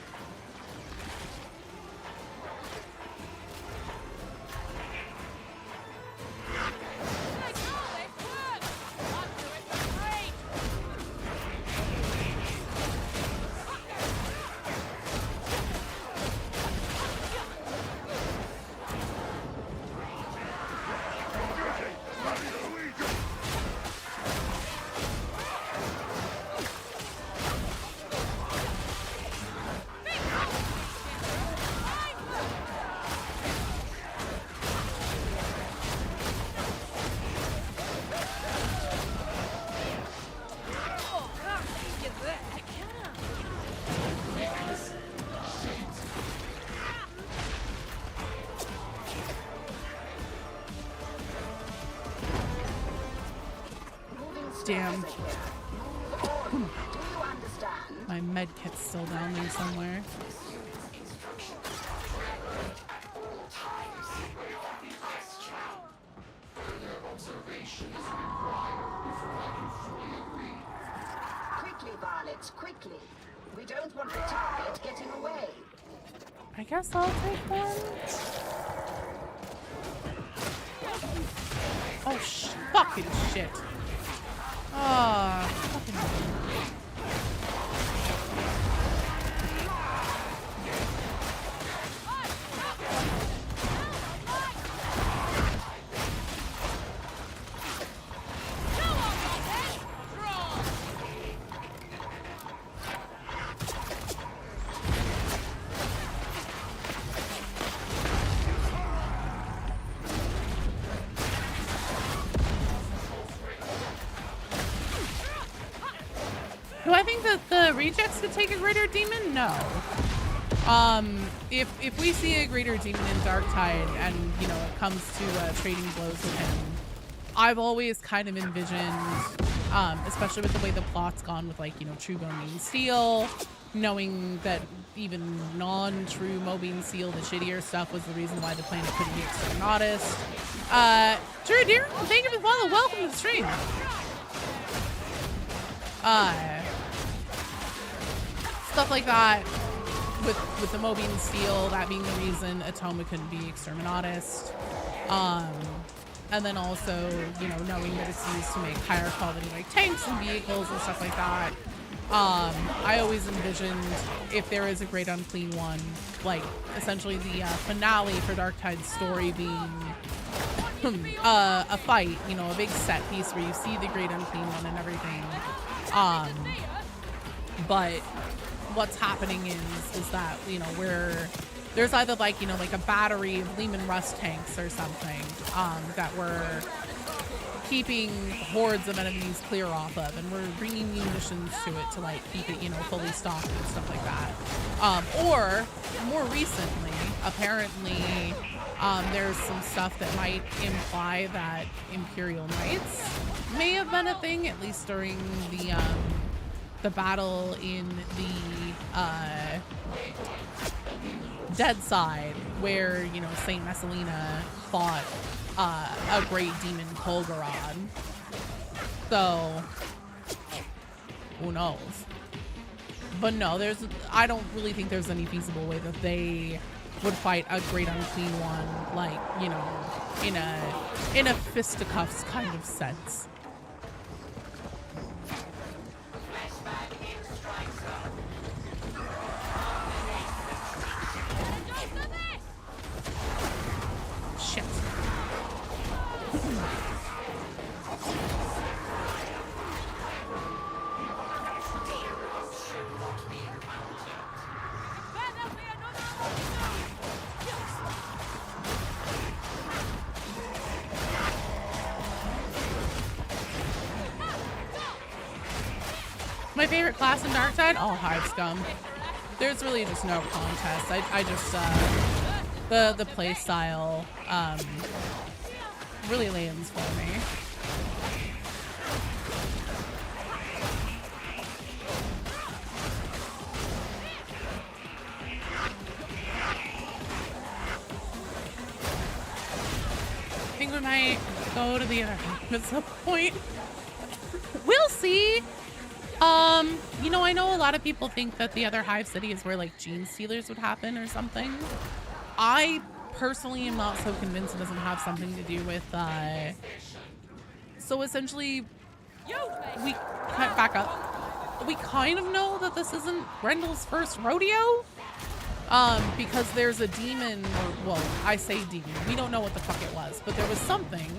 Damn. My med kit's still down there somewhere. Quickly, varlets, quickly. We don't want the target getting away. I guess I'll take one. Oh, fucking shit. Oh, fucking. Do I think that the rejects could take a greater demon? No. If we see a greater demon in Darktide and, you know, it comes to trading blows with him, I've always kind of envisioned, especially with the way the plot's gone with, like, you know, True Mobine Steel, knowing that even non-true Mobine Steel, the shittier stuff, was the reason why the planet couldn't be exterminatus. Drew Deer, thank you for the follow. Welcome to the stream. Stuff like that with the Mobine Steel, that being the reason Atoma couldn't be exterminatus. And then also, you know, knowing that it's used to make higher quality like tanks and vehicles and stuff like that. I always envisioned, if there is a Great Unclean One, like essentially the finale for Darktide's story being a fight, you know, a big set piece where you see the Great Unclean One and everything. But what's happening is that, you know, there's either like, you know, like a battery of Lehman Russ tanks or something that we're keeping hordes of enemies clear off of, and we're bringing munitions to it to like keep it, you know, fully stocked and stuff like that. Or more recently, apparently, there's some stuff that might imply that Imperial Knights may have been a thing, at least during the battle in the Dead Side, where, you know, Saint Messalina fought a great demon Kol'Garad. So who knows? But no, I don't really think there's any feasible way that they would fight a Great Unclean One, like, you know, in a fisticuffs kind of sense. Shit. My favorite class in Darktide? All Hive Scum. There's really just no contest. I just, the play style, really lands for me. I think we might go to the other half at some point. We'll see. You know, I know a lot of people think that the other Hive City is where like Gene Stealers would happen or something. I personally am not so convinced it doesn't have something to do with, so essentially, we kind of back up. We kind of know that this isn't Grendel's first rodeo, because there's a demon, or, well, I say demon, we don't know what the fuck it was, but there was something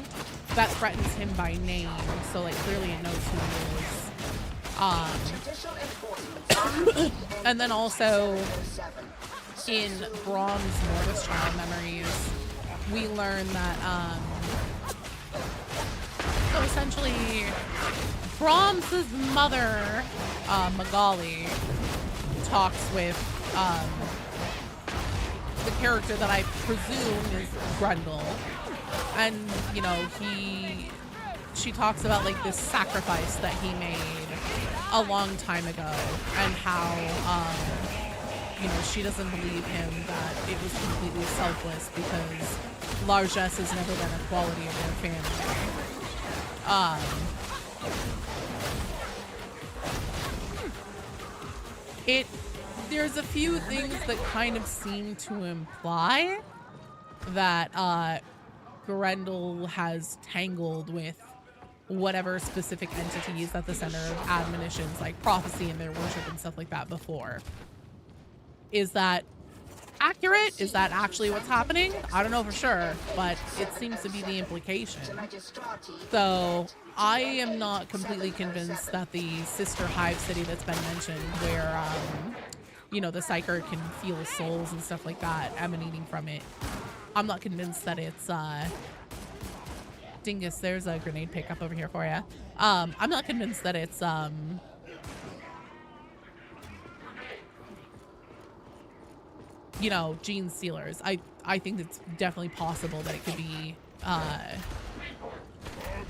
that threatens him by name, so like clearly it knows who he is. And then also in Brahms' Mortis Child memories, we learn that so essentially Brahms' mother, Magali, talks with the character that I presume is Grendel, and you know, she talks about like this sacrifice that he made a long time ago, and how you know, she doesn't believe him that it was completely selfless because largesse has never been a quality of their family. there's a few things that kind of seem to imply that Grendel has tangled with whatever specific entities at the center of admonitions like prophecy and their worship and stuff like that before. Is that accurate? Is that actually what's happening? I don't know for sure, but it seems to be the implication. So I am not completely convinced that the sister hive city that's been mentioned where, you know, the Psyker can feel souls and stuff like that emanating from it. I'm not convinced that it's, Dingus, there's a grenade pickup over here for you. I'm not convinced that it's, you know, gene stealers. I think it's definitely possible that it could be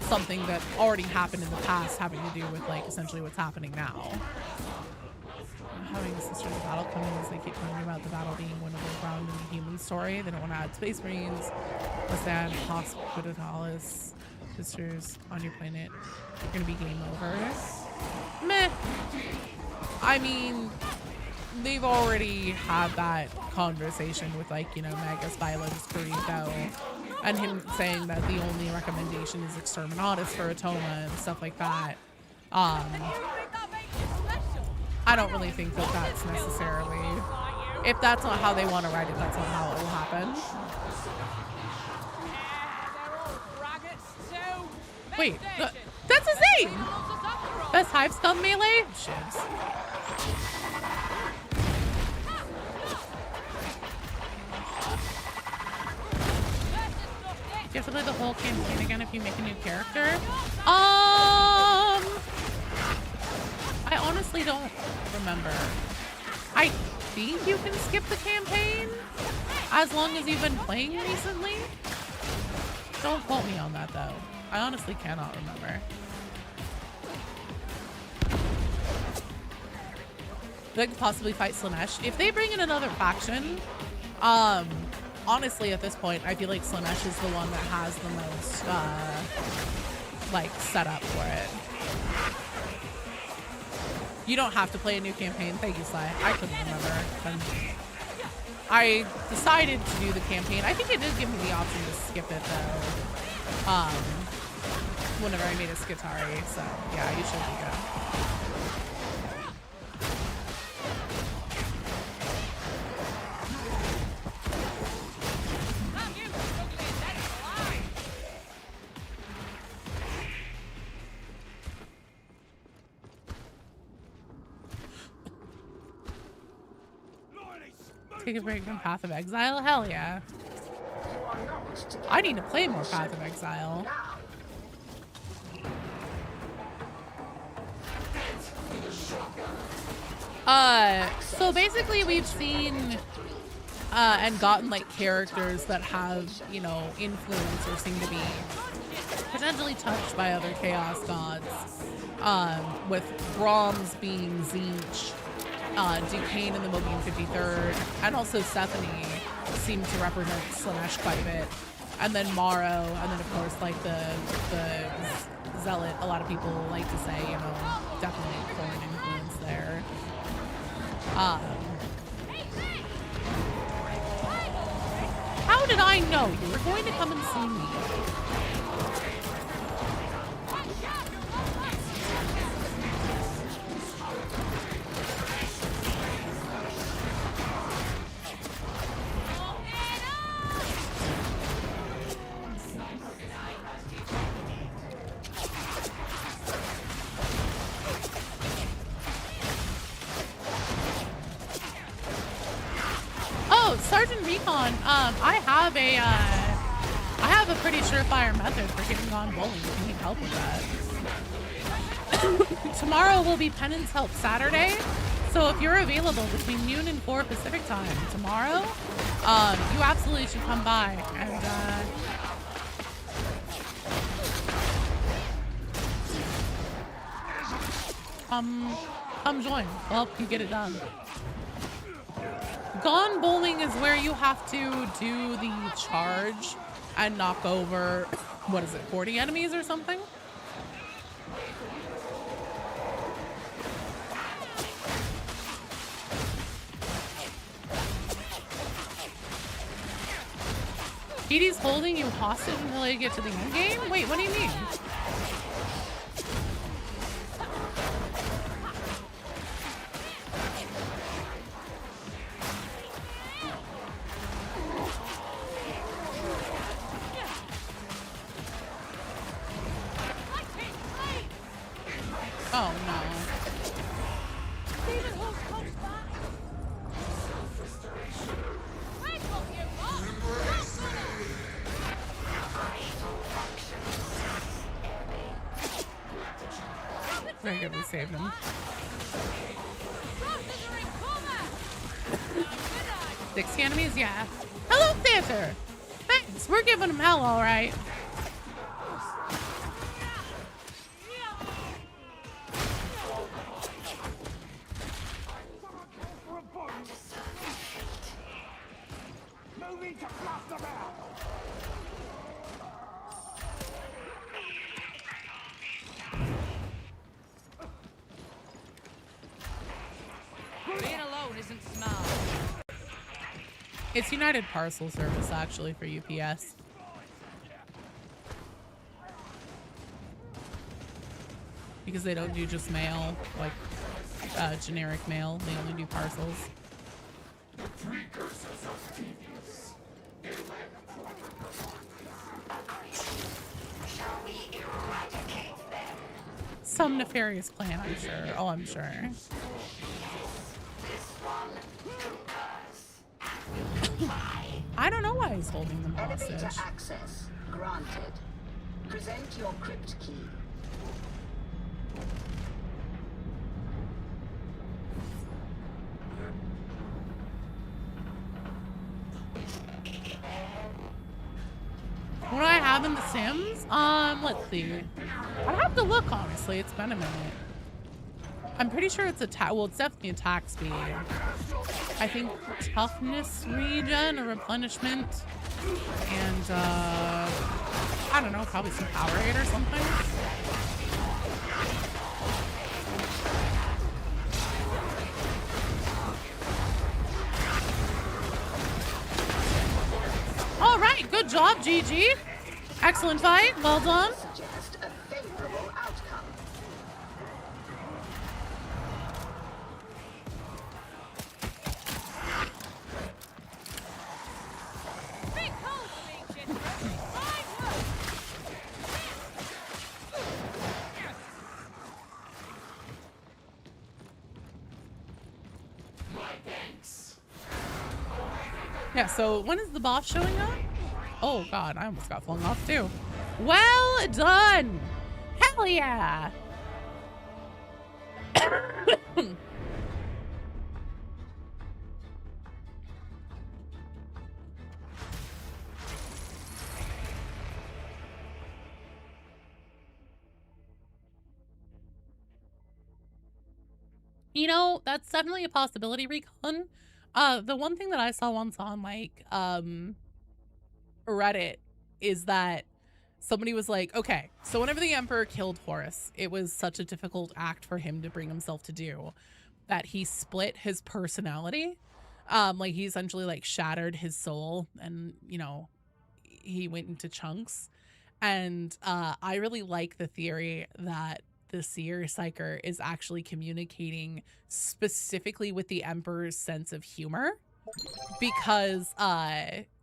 something that already happened in the past having to do with like essentially what's happening now. Having the Sisters of Battle come in as they keep talking about the battle being winnable ground in the human story. They don't want to add Space Marines. Let's add Hospitalis Sisters on your planet. You're gonna be game over. Meh. I mean, they've already had that conversation with, like, you know, Magus Bilo's Burrito and him saying that the only recommendation is Exterminatus for Atoma and stuff like that. I don't really think that that's necessarily, if that's not how they want to write it, that's not how it will happen. Wait, that's his name! Best Hive Scum melee? Shivs. You have to play the whole campaign again if you make a new character? I honestly don't remember. I think you can skip the campaign as long as you've been playing recently. Don't quote me on that though. I honestly cannot remember. They could possibly fight Slanesh. If they bring in another faction, honestly, at this point, I feel like Slanesh is the one that has the most, like, set up for it. You don't have to play a new campaign. Thank you, Sly. I couldn't remember. And I decided to do the campaign. I think it did give me the option to skip it, though, whenever I made a Skitari. So, yeah, you should be good. Take a break from Path of Exile? Hell yeah. I need to play more Path of Exile. So basically we've seen and gotten like characters that have, you know, influence or seem to be potentially touched by other Chaos Gods. With Brahms being Zinch, Duquesne in the Mobian 53rd, and also Stephanie seem to represent Slanesh quite a bit. And then Morrow, and then of course like the Zealot, a lot of people like to say, you know, definitely foreign influence there. How did I know you were going to come and see me? Sergeant Recon, I have a pretty surefire method for getting on bowling if you need help with that. Tomorrow will be Penance Help Saturday, so if you're available between noon and 4 Pacific time tomorrow, you absolutely should come by and come join. I'll help you get it done. Gone Bowling is where you have to do the charge and knock over, what is it, 40 enemies or something? Petey's holding you hostage until you get to the end game? Wait, what do you mean? Oh no. Very good, we saved him. Six enemies, yeah. Hello, Theater! Thanks, we're giving him hell, alright. Moving to blast about. Being alone isn't smart. It's United Parcel Service, actually, for UPS. Because they don't do just mail, like generic mail. They only do parcels. Precursors of deviance. Shall we eradicate them? Some nefarious plan, I'm sure. Oh, I'm sure. This one concurs. I don't know why he's holding them Elevator hostage. access granted. Present your crypt key. What do I have in The Sims? Let's see. I'd have to look, honestly. It's been a minute. I'm pretty sure it's attack. Well, it's definitely attack speed. I think toughness regen or replenishment. And, I don't know, probably some power aid or something. All right, good job, GG. Excellent fight, well done. Suggest a favorable outcome. Yeah, so when is the boss showing up? Oh god, I almost got flung off too. Well done! Hell yeah! You know, that's definitely a possibility, Recon. The one thing that I saw once on like Reddit is that somebody was like, okay, so whenever the Emperor killed Horus, it was such a difficult act for him to bring himself to do that he split his personality. Like he essentially like shattered his soul and, you know, he went into chunks. And I really like the theory that the Seer Psyker is actually communicating specifically with the Emperor's sense of humor, because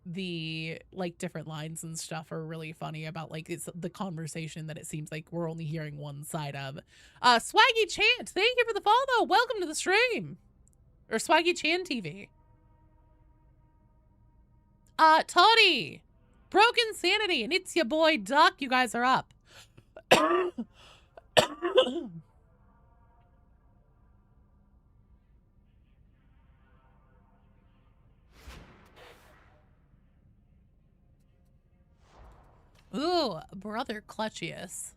the like different lines and stuff are really funny about like it's the conversation that it seems like we're only hearing one side of. Swaggy Chant, thank you for the follow. Welcome to the stream. Or Swaggy Chan TV. Toddy, Broken Sanity, and it's your boy Duck. You guys are up. Ooh, Brother Clutchius.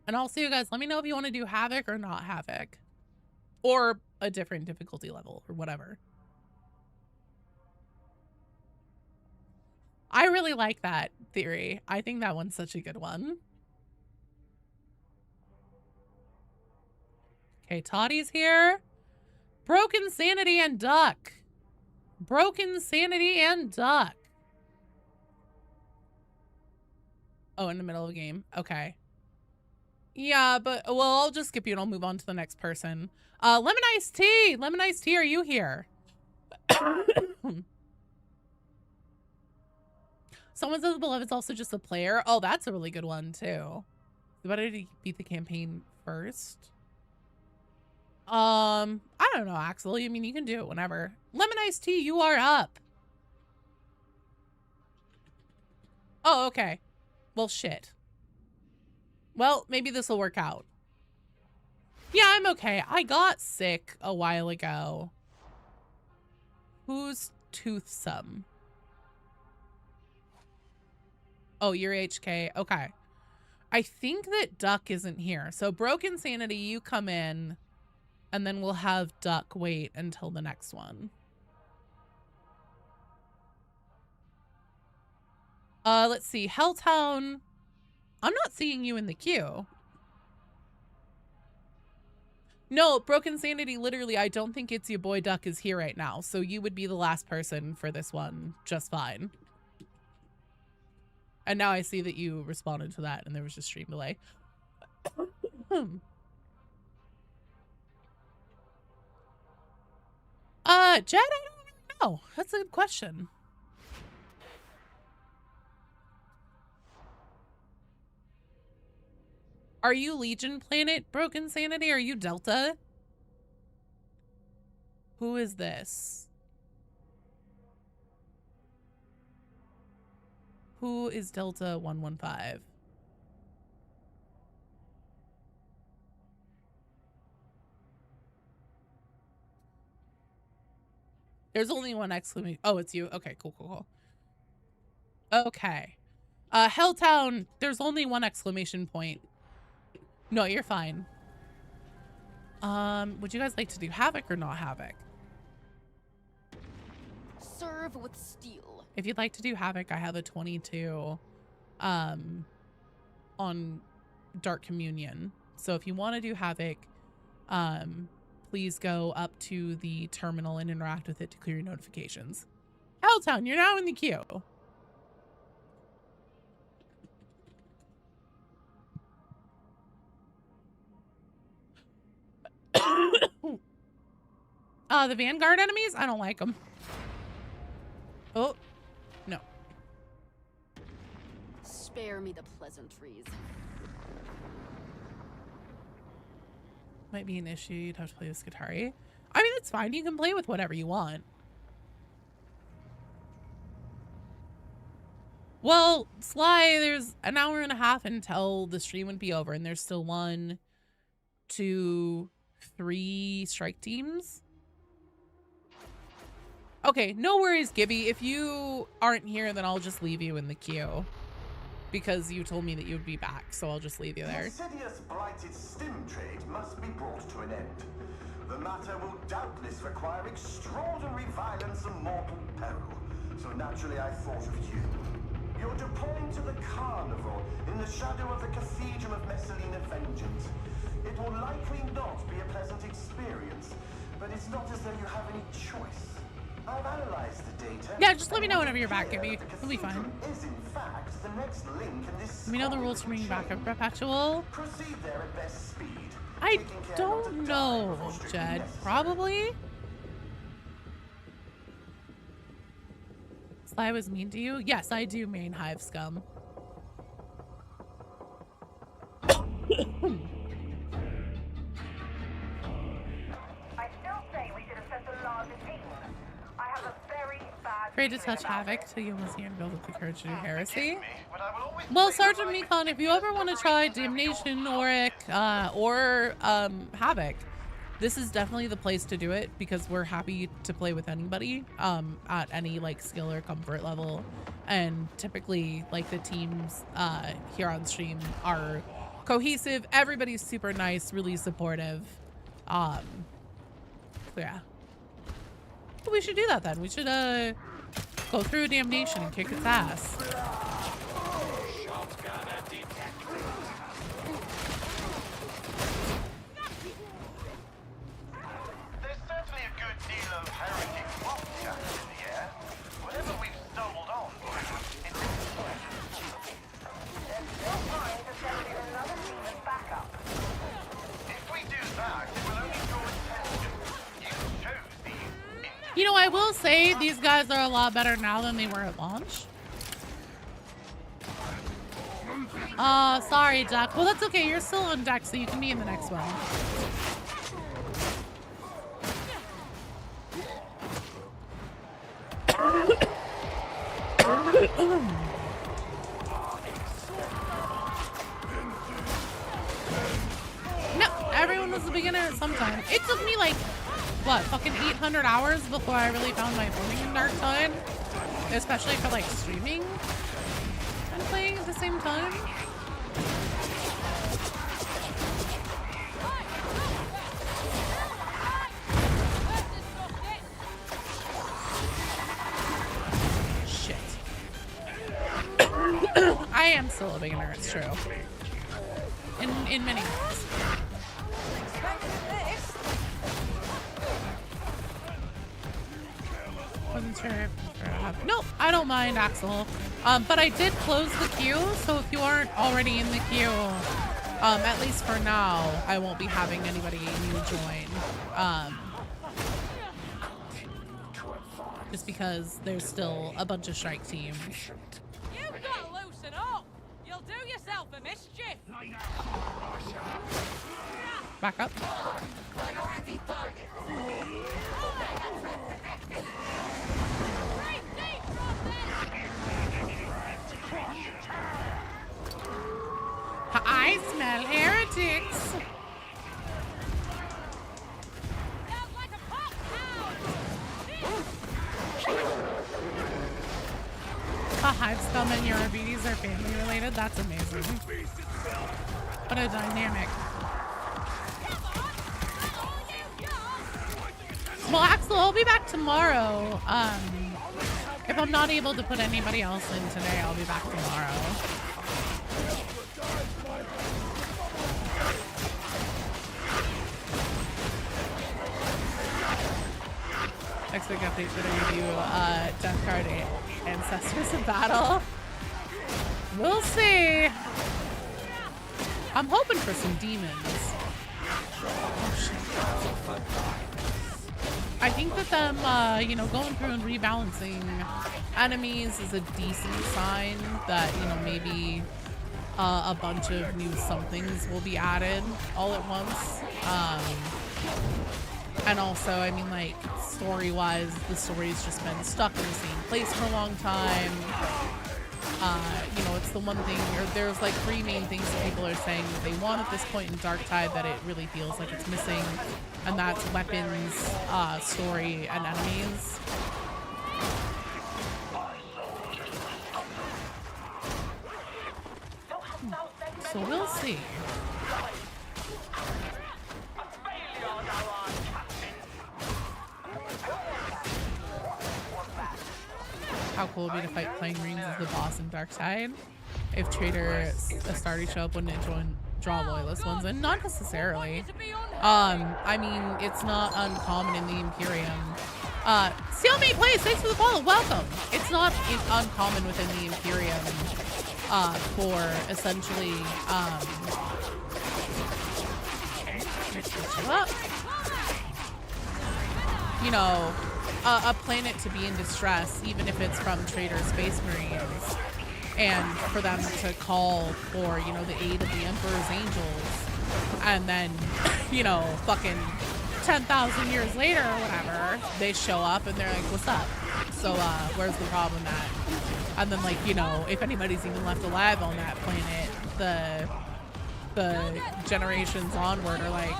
And also, you guys, let me know if you want to do Havoc or not Havoc. Or a different difficulty level or whatever. I really like that theory. I think that one's such a good one. Okay, Toddy's here. Broken Sanity and Duck. Broken Sanity and Duck. Oh, in the middle of a game. Okay. Yeah, but well, I'll just skip you and I'll move on to the next person. Lemon iced tea. Lemon iced tea, are you here? Someone says Beloved's also just a player. Oh, that's a really good one too. Better to beat the campaign first. I don't know, Axel. I mean, you can do it whenever. Lemon iced tea, you are up. Oh, okay. Well, shit. Well, maybe this will work out. Yeah, I'm okay. I got sick a while ago. Who's toothsome? Oh, you're HK. Okay. I think that Duck isn't here. So Broken Sanity, you come in, and then we'll have Duck wait until the next one. Let's see. Helltown. I'm not seeing you in the queue. No, Broken Sanity, literally, I don't think It's Your Boy Duck is here right now. So you would be the last person for this one just fine. And now I see that you responded to that and there was just stream delay. Jed, I don't really know. That's a good question. Are you Legion Planet, Broken Sanity? Are you Delta? Who is this? Who is Delta 115? There's only one exclamation. Oh, it's you. Okay, cool, cool, cool. Okay. Helltown, there's only one exclamation point. No, you're fine. Would you guys like to do Havoc or not Havoc? Serve with steel. If you'd like to do Havoc, I have a 22 on Dark Communion. So if you want to do Havoc, please go up to the terminal and interact with it to clear your notifications. Helltown, you're now in the queue. The Vanguard enemies? I don't like them. Oh, no. Spare me the pleasantries. Might be an issue. You'd have to play with Skitari. I mean, it's fine. You can play with whatever you want. Well, Sly, there's an hour and a half until the stream would be over, and there's still 1, 2, 3 strike teams. Okay, no worries, Gibby. If you aren't here, then I'll just leave you in the queue. Because you told me that you would be back, so I'll just leave you there. The insidious blighted stim trade must be brought to an end. The matter will doubtless require extraordinary violence and mortal peril. So naturally I thought of you. You're deploying to the carnival in the shadow of the Cathedral of Messalina Vengeance. It will likely not be a pleasant experience, but it's not as though you have any choice. I've analyzed the data. Yeah, just let me know whenever you're back, Gibby. It'll be fine. Is in fact the next link in this. Let me know the rules for bringing back a perpetual. Proceed there at best speed. I don't know, Jed. Probably. Sly was mean to you? Yes, I do main hive scum. I still say we should have set the laws in England. I have a very bad Afraid to feeling touch about Havoc it. till you almost can't build up the courage to do heresy. But I will always Well, Sergeant Mekon, if you ever want to try Damnation, Oric, or Havoc, this is definitely the place to do it because we're happy to play with anybody at any like skill or comfort level. And typically like the teams here on stream are cohesive. Everybody's super nice, really supportive. So yeah. Well, we should do that then. We should go through Damnation and kick its ass. There's certainly a good deal of heretic propaganda in the air. Whatever we've stumbled on, will say these guys are a lot better now than they were at launch. Sorry, Jack. Well, that's okay. You're still on deck, so you can be in the next one. No, everyone was a beginner at some time. It took me like, what, fucking 800 hours before I really found my footing in Dark Tide. Especially for like streaming and playing at the same time. Shit. I am still a beginner, it's true. In many ways. Wasn't sure if nope, I don't mind, Axel. But I did close the queue, so if you aren't already in the queue, at least for now, I won't be having anybody new join. Just because there's still a bunch of strike teams. You've got to loosen up. You'll do yourself a mischief. Back up. I smell heretics. The hive scum and your diabetes are family related. That's amazing. What a dynamic. Well, Axel, I'll be back tomorrow. If I'm not able to put anybody else in today, I'll be back tomorrow. Next week update for the review, Death Card Ancestors in Battle. We'll see. I'm hoping for some demons. Oh, shit. I think that them, you know, going through and rebalancing enemies is a decent sign that, you know, maybe a bunch of new somethings will be added all at once. And also, I mean, like, story-wise, the story's just been stuck in the same place for a long time. You know, it's the one thing, or there's like 3 main things that people are saying that they want at this point in Dark Tide that it really feels like it's missing, and that's weapons, story, and enemies. So we'll see. How cool would it be to fight Playing Greens as the boss in Dark Tide? If Trader Astarte show up, wouldn't it draw loyalist ones in? Not necessarily. I mean, it's not uncommon in the Imperium. Stalemate Plays, thanks for the follow, welcome! It's not uncommon within the Imperium for essentially, you know, a planet to be in distress, even if it's from Trader Space Marines, and for them to call for, you know, the aid of the Emperor's Angels, and then, you know, fucking 10,000 years later or whatever, they show up and they're like, what's up? So, where's the problem at? And then, like, you know, if anybody's even left alive on that planet, the generations onward are like,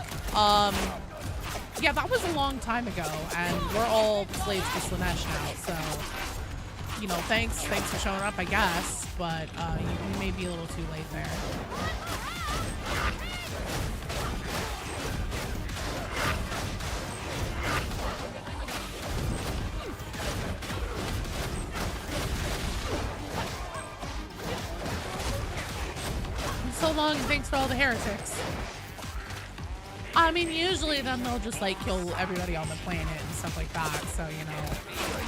yeah, that was a long time ago, and we're all slaves to Slanesh now, so, you know, thanks for showing up, I guess, but you may be a little too late there. So long, and thanks for all the heretics. I mean, usually then they'll just like kill everybody on the planet and stuff like that. So, you know,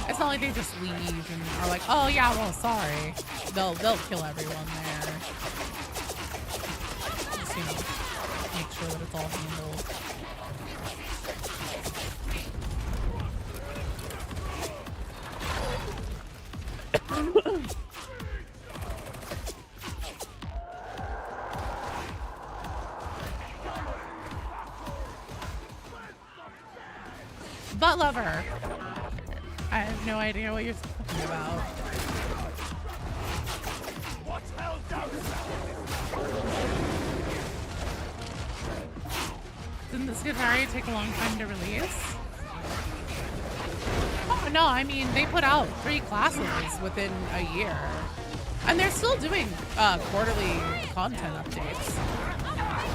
it's not like they just leave and are like, oh yeah, well, sorry. They'll kill everyone there. Just, you know, make sure that it's all handled. love her. I have no idea what you're talking about. Didn't this Guitar take a long time to release? Oh, no, I mean, they put out 3 classes within a year. And they're still doing quarterly content updates.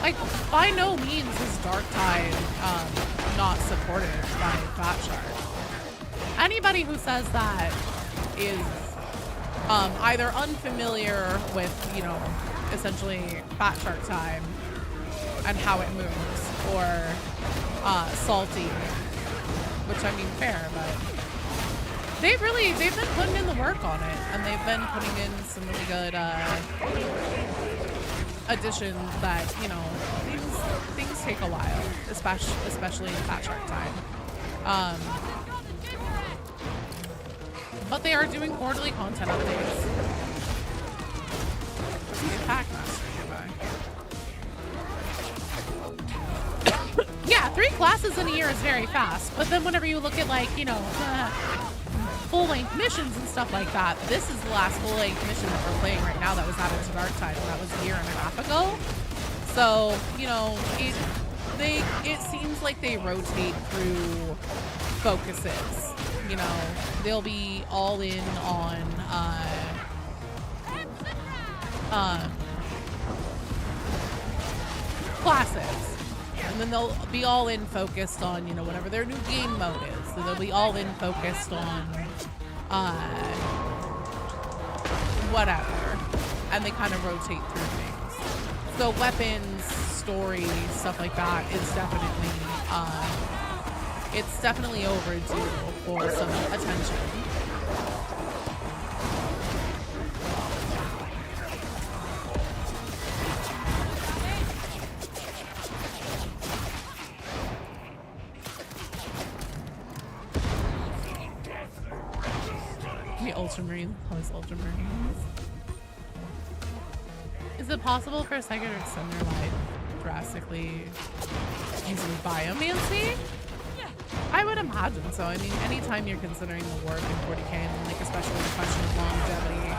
Like, by no means is Dark Tide not supported by Fat Shark. Anybody who says that is either unfamiliar with, you know, essentially Fat Shark time and how it moves, or salty, which I mean fair, but they've been putting in the work on it, and they've been putting in some really good additions that, you know, things take a while, especially in Fat Shark time. But they are doing quarterly content updates. Packmaster nearby. Yeah, 3 classes in a year is very fast, but then whenever you look at, like, you know, full-length missions and stuff like that, this is the last full-length mission that we're playing right now that was added to Dark Tide, and that was a year and a half ago. So, you know, it seems like they rotate through focuses. You know, they'll be all in on classes, and then they'll be all in focused on, you know, whatever their new game mode is. So they'll be all in focused on whatever, and they kind of rotate through things. So weapons, story, stuff like that is definitely it's definitely overdue for some attention. The Ultramarine, always Ultramarines. Is it possible for a Sega to extend their life drastically using biomancy? I would imagine so. I mean, anytime you're considering the work in 40K, and like especially the question of longevity,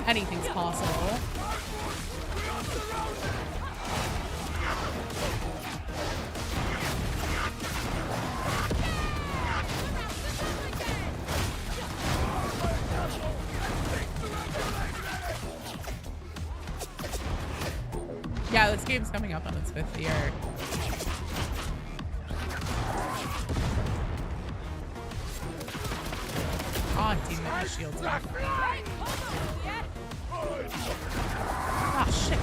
anything's possible. Yeah, this game's coming up on its 5th year. Oh, damn it, my shield's back. Oh, shit.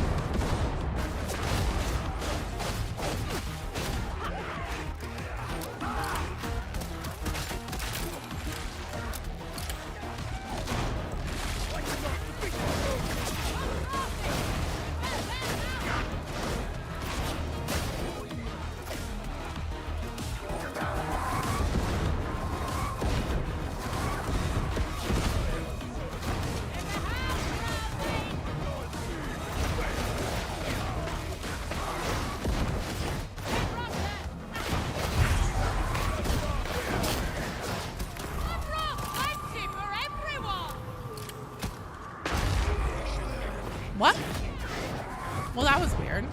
What? Well, that was weird.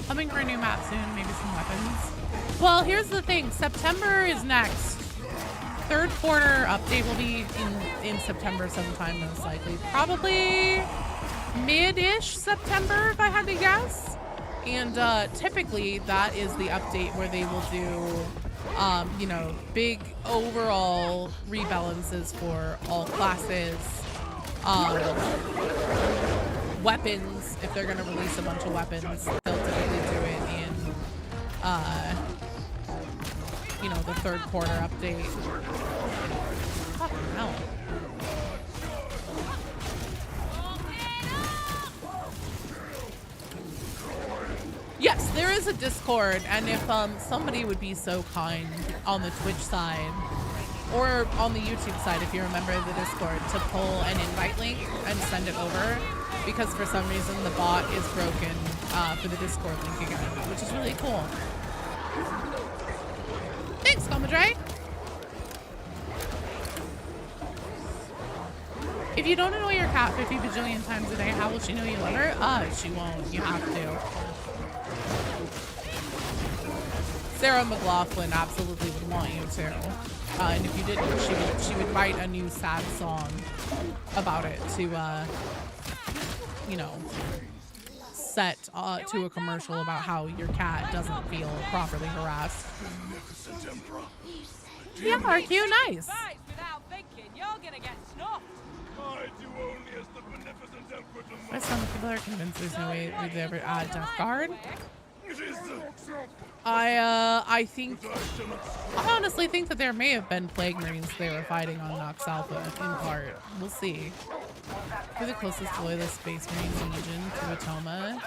Coming for a new map soon, maybe some weapons. Well, here's the thing. September is next. 3rd quarter update will be in September sometime, most likely. Probably mid-ish September, if I had to guess. And typically, that is the update where they will do you know, big overall rebalances for all classes, weapons. If they're gonna release a bunch of weapons, they'll typically do it in, you know, the 3rd quarter update. Fucking hell. Yes, there is a Discord, and if somebody would be so kind on the Twitch side or on the YouTube side, if you remember the Discord, to pull an invite link and send it over, because for some reason the bot is broken for the Discord link again, which is really cool. Thanks, Comadre. If you don't annoy your cat 50 bajillion times a day, how will she know you love her? She won't. You have to. Sarah McLaughlin absolutely would want you to. And if you didn't, she would write a new sad song about it to, you know, set to a commercial about how your cat doesn't feel properly harassed. Yeah, RQ, nice. Without thinking, you're gonna get snuffed. My son, people are convinced there's no way we'd ever add Death Guard. I honestly think that there may have been Plague Marines they were fighting on Nox Alpha in part. We'll see. Who's the closest loyalist Space Marine Legion to Atoma?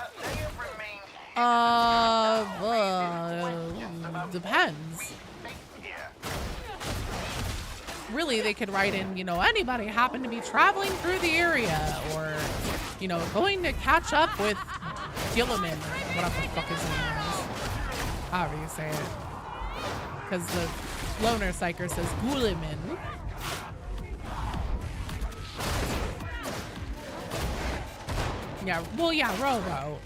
Depends. Really, they could write in, you know, anybody happen to be traveling through the area, or, you know, going to catch up with Gilliman, or whatever the fuck his name is. However you say it. Because the loner psyker says Gulliman. Yeah, well, yeah, Robo.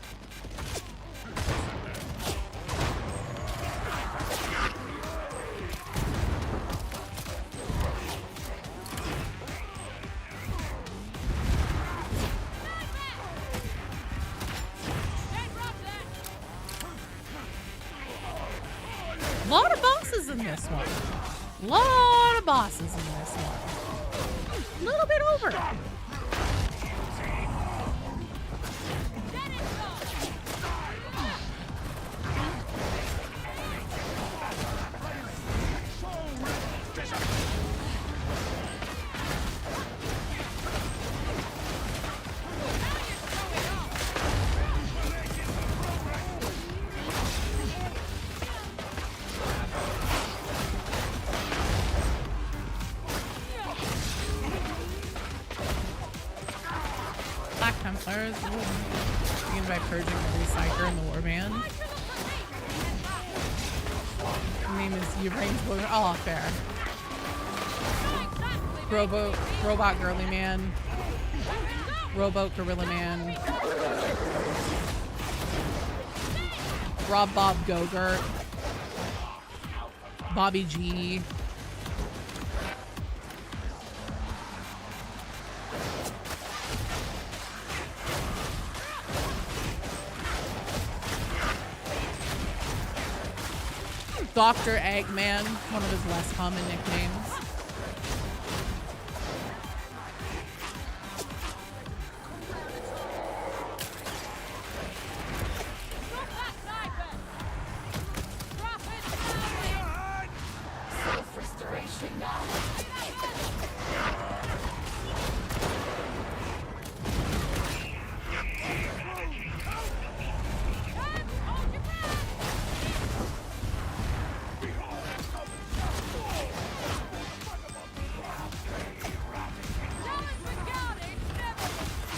A lot of bosses in this one. A lot of bosses in this one. A little bit over. Templars. Begin by purging the Recycler and the Warband. Her name is Ukraine's Warband. Oh, fair. Robot Girly Man. Robo Gorilla Man. Rob Bob Gogurt. Bobby G. Dr. Eggman, one of his less common nicknames. Self-restoration now.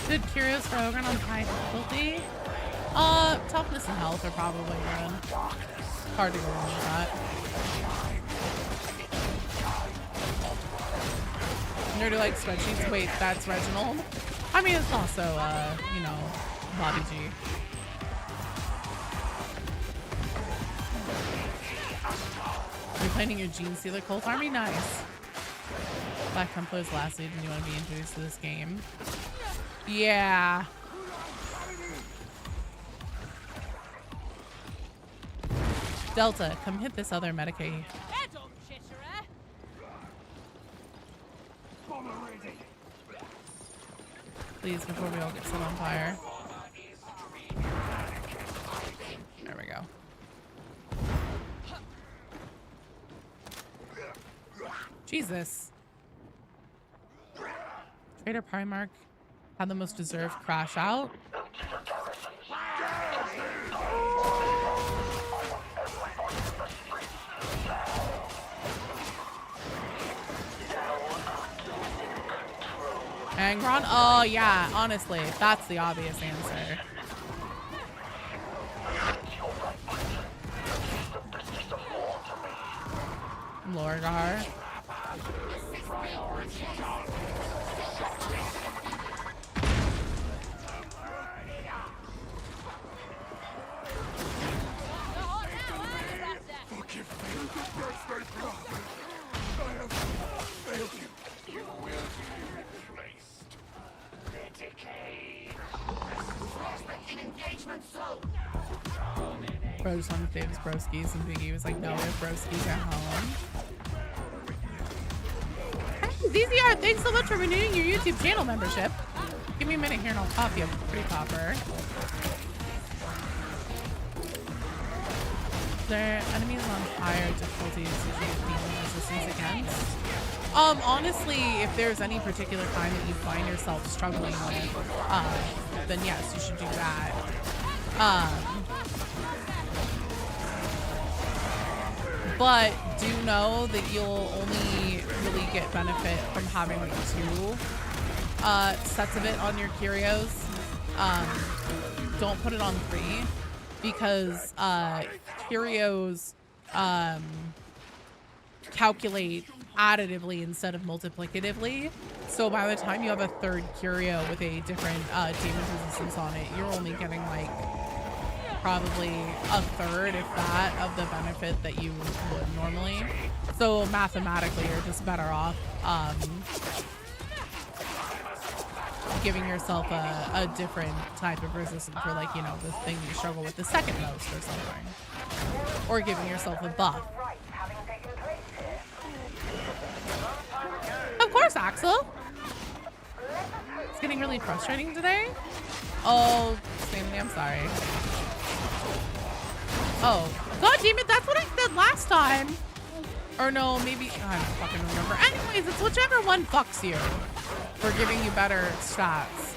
Good Curious Rogan on high difficulty. Toughness and health are probably good. Hard to go wrong with that. Nerdy like spreadsheets. Wait, that's Reginald? I mean, it's also, you know, Bobby G. You're planning your Gene Stealer Cult Army? Nice. Black Templar's last lead, and you want to be introduced to this game? Yeah. Delta, come hit this other Medicaid. Please, before we all get set on fire. There we go. Jesus. Trader Primarch had the most deserved crash out. Angron? Oh, yeah, honestly, that's the obvious answer. Lorgar. Bro just wanted to save his broskies, and Biggie was like, no, we have broskies at home. Hey, ZZR, thanks so much for renewing your YouTube channel membership. Give me a minute here and I'll pop you a pretty popper. There enemies on higher difficulties demon resistance against. Honestly, if there's any particular kind that you find yourself struggling with, then yes, you should do that. But do know that you'll only really get benefit from having like 2 sets of it on your curios. Don't put it on 3 because curios calculate additively instead of multiplicatively. So by the time you have a 3rd curio with a different damage resistance on it, you're only getting like probably a 1/3, if that, of the benefit that you would normally. So mathematically, you're just better off giving yourself a different type of resistance for, like, you know, the thing you struggle with the second most or something. Or giving yourself a buff. Of course, Axel. It's getting really frustrating today. Oh, Stanley, I'm sorry. Oh, god damn it, that's what I said last time. Or no, maybe, I don't fucking remember. Anyways, it's whichever one fucks you for giving you better stats.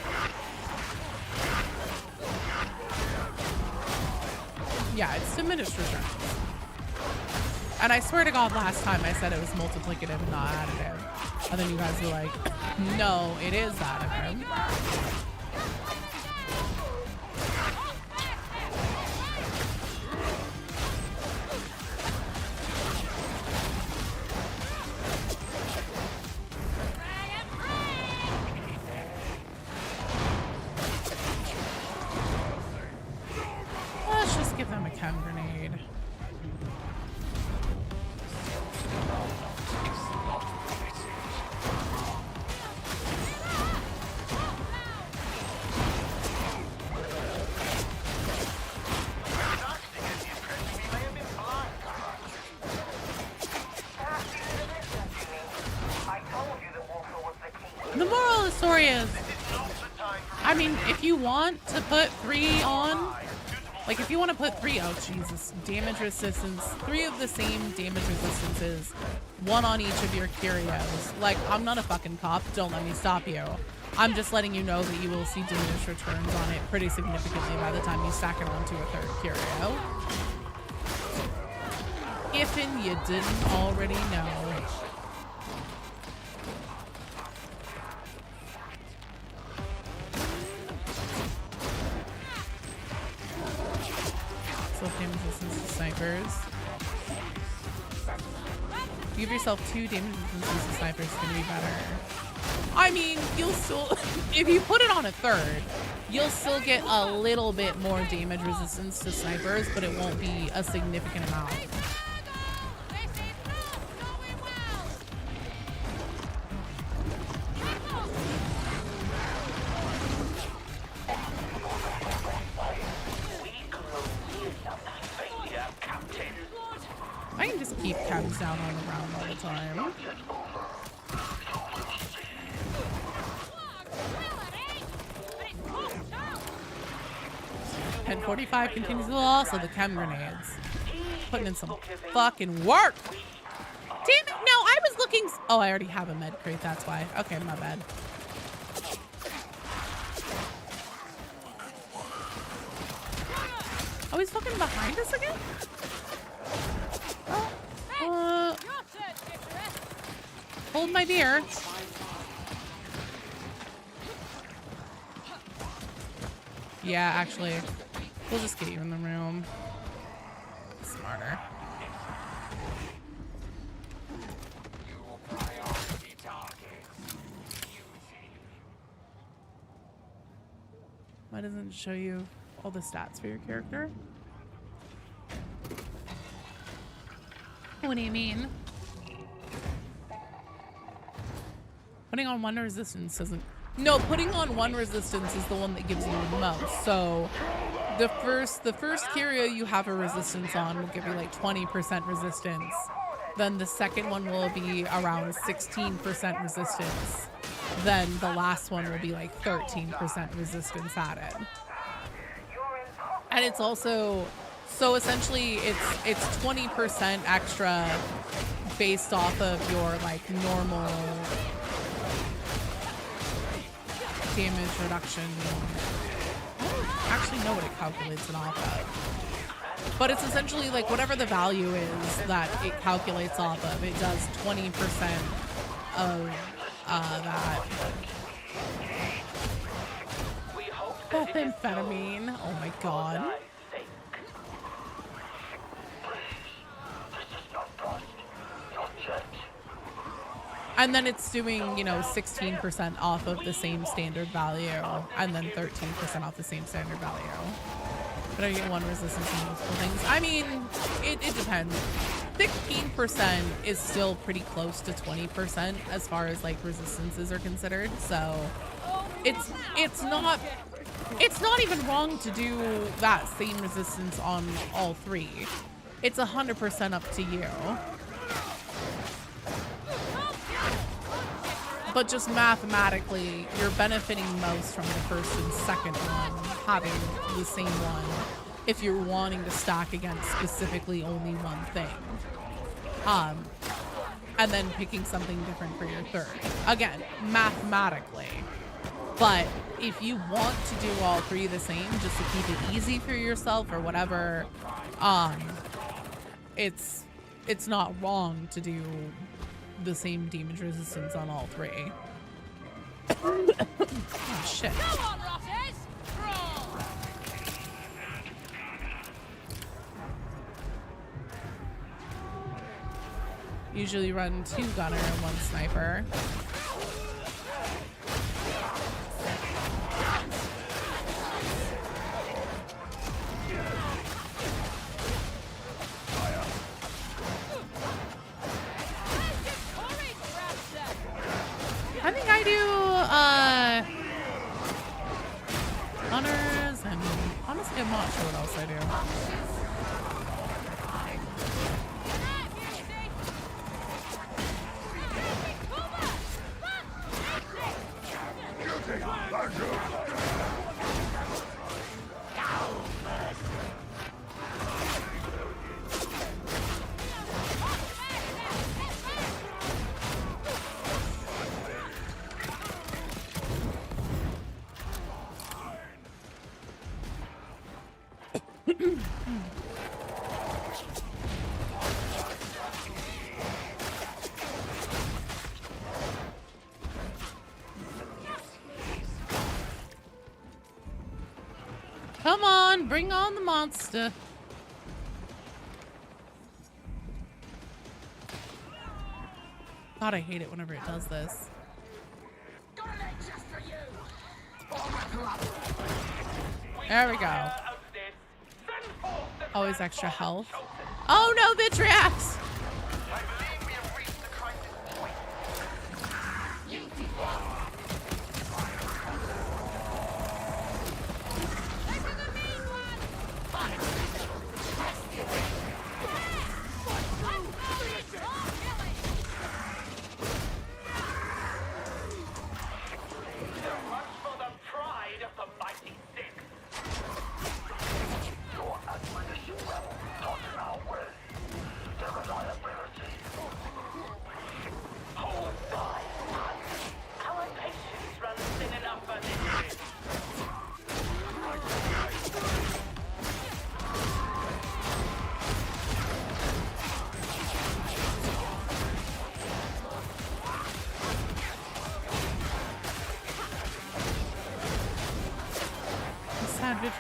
Yeah, it's diminished returns. And I swear to god, last time I said it was multiplicative and not additive. And then you guys were like, no, it is additive. Let's just give them a chem grenade. The moral of the story is, I mean, if you want to put 3 on, like if you want to put 3, oh Jesus, damage resistance, 3 of the same damage resistances, 1 on each of your curios. Like, I'm not a fucking cop, don't let me stop you. I'm just letting you know that you will see diminished returns on it pretty significantly by the time you stack it onto a 3rd curio. If you didn't already know. Damage resistance to snipers. Give yourself 2 damage resistance to snipers, it's gonna be better. I mean, you'll still, if you put it on a 3rd, you'll still get a little bit more damage resistance to snipers, but it won't be a significant amount. I can just keep cabs down on the ground all the time. And 45 continues to also the chem grenades. Putting in some fucking work. Damn it, no, I was looking. Oh, I already have a med crate, that's why. Okay, my bad. Oh, he's fucking behind us again? Hold my beer. Yeah, actually, we'll just get you in the room. Smarter. Why doesn't it show you all the stats for your character? What do you mean? Putting on 1 resistance doesn't... No, putting on 1 resistance is the one that gives you the most. So the first Kyria you have a resistance on will give you like 20% resistance. Then the second one will be around 16% resistance. Then the last one will be like 13% resistance added. And it's also, so essentially it's 20% extra based off of your like normal damage reduction. I don't actually know what it calculates it off of. But it's essentially like whatever the value is that it calculates off of, it does 20% of that. Methamphetamine. Oh my god. And then it's doing, you know, 16% off of the same standard value, and then 13% off the same standard value. But I get 1 resistance on multiple things. I mean, it depends. 16% is still pretty close to 20% as far as like resistances are considered. So it's not even wrong to do that same resistance on all 3. It's 100% up to you. But just mathematically, you're benefiting most from the first and second one having the same one if you're wanting to stack against specifically only one thing. And then picking something different for your third. Again, mathematically. But if you want to do all 3 the same just to keep it easy for yourself or whatever, it's not wrong to do the same damage resistance on all 3. Oh shit. Come on, Rotters! Roll! Usually run 2 gunner and 1 sniper. I think I do hunters, and honestly I'm not sure what else I do. Come on, bring on the monster. God, I hate it whenever it does this. There we go. Always extra health. Oh no, Vitriax!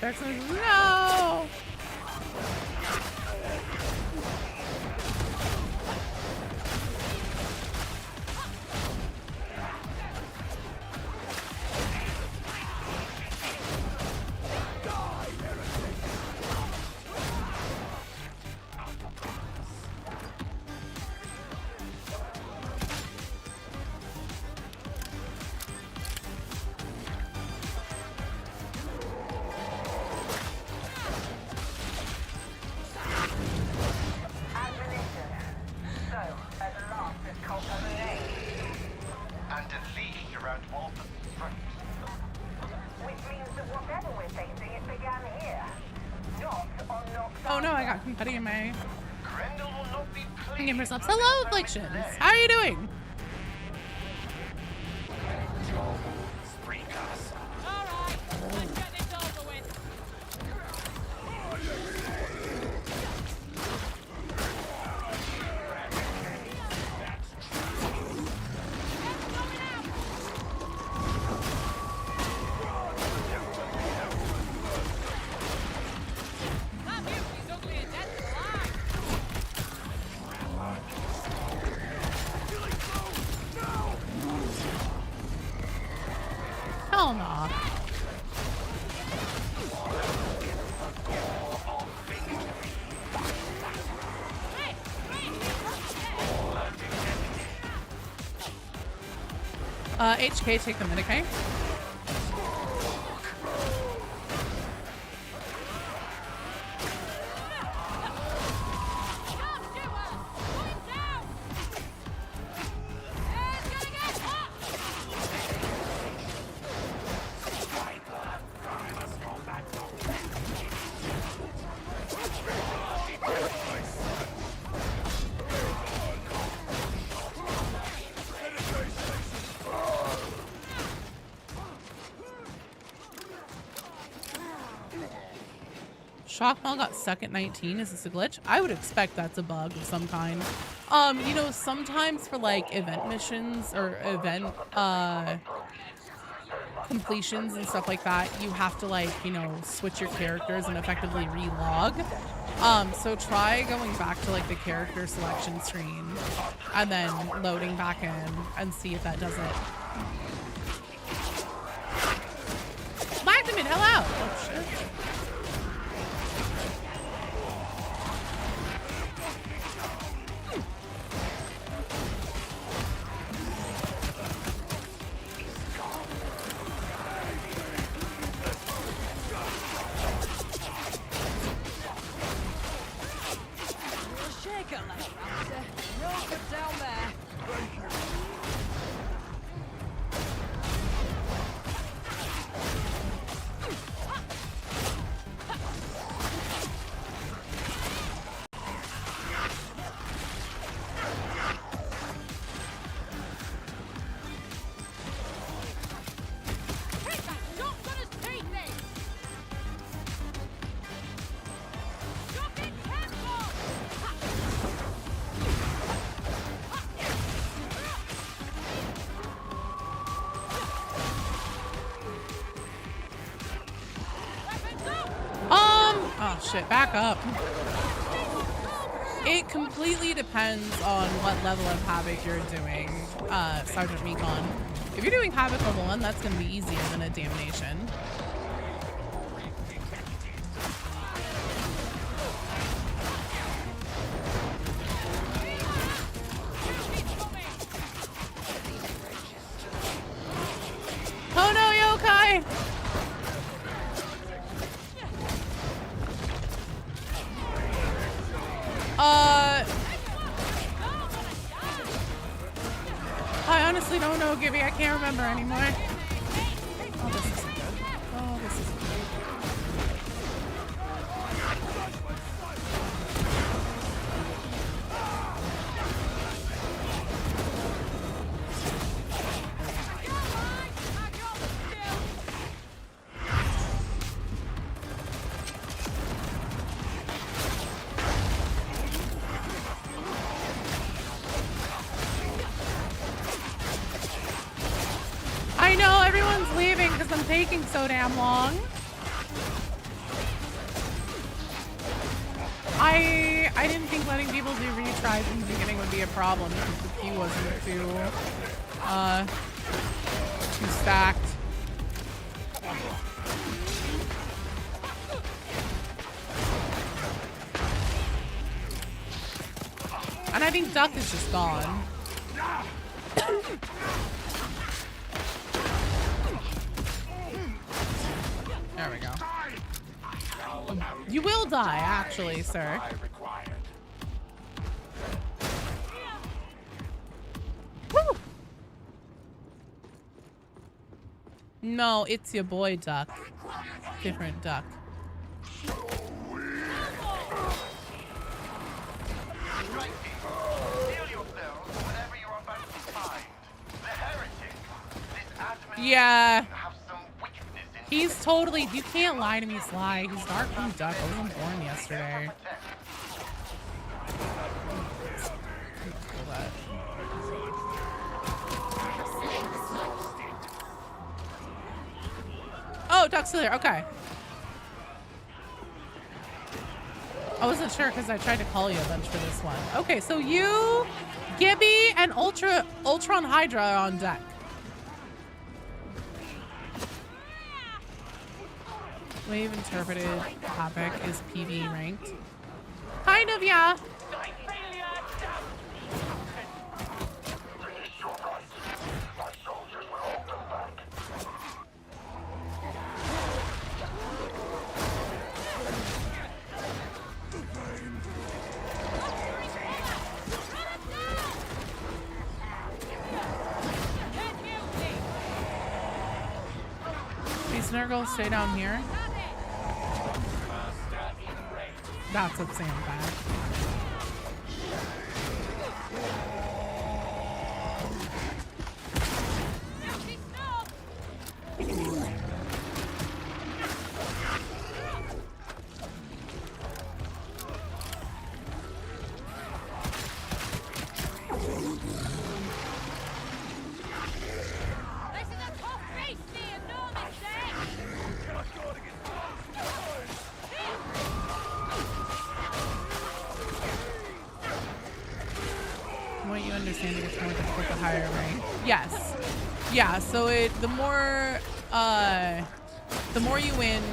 No! And a lead around Walton's front. Which means that whatever we're facing, it began here. Not on Nox. Oh no, I got confetti in my Grendel will not be pleased. gamers up. Hello, Afflictions. How are you doing? Alright, let's get this over with. That mutiny's ugly and dead to alive. Hell no. HK, take the minute, okay? Shockmail got stuck at 19. Is this a glitch? I would expect that's a bug of some kind. You know, sometimes for like event missions or event completions and stuff like that, you have to like, you know, switch your characters and effectively relog. So try going back to like the character selection screen and then loading back in and see if that does it. Magdamin, hello! Oh shit. Shake it, like Raptor. No good down there. Hit that shotgunner's teeth in! Drop it, tempo! Oh shit, back up. It completely depends on what level of Havoc you're doing, Sergeant Mekon. If you're doing Havoc level 1, that's gonna be easier than a Damnation. Oh no, yokai! I honestly don't know, Gibby. I can't remember anymore. Oh, this isn't good. Oh, this isn't good. I know everyone's leaving because I'm taking so damn long. I didn't think letting people do retries in the beginning would be a problem because the queue wasn't too stacked. And I think Duck is just gone. There we go. You will die, actually, sir. Woo! No, it's your boy, Duck. Different Duck. Yeah. He's totally, you can't lie to me, Sly. He's Darkwing Duck. I wasn't born yesterday. Oh, Duck's still there. Okay. I wasn't sure because I tried to call you a bunch for this one. Okay, so you, Gibby, and Ultron Hydra are on deck. Wave interpreted Havoc is PV ranked. Kind of, yeah. These Nurgles stay down here. That's what's saying back. Yes. Yeah, so the more you win,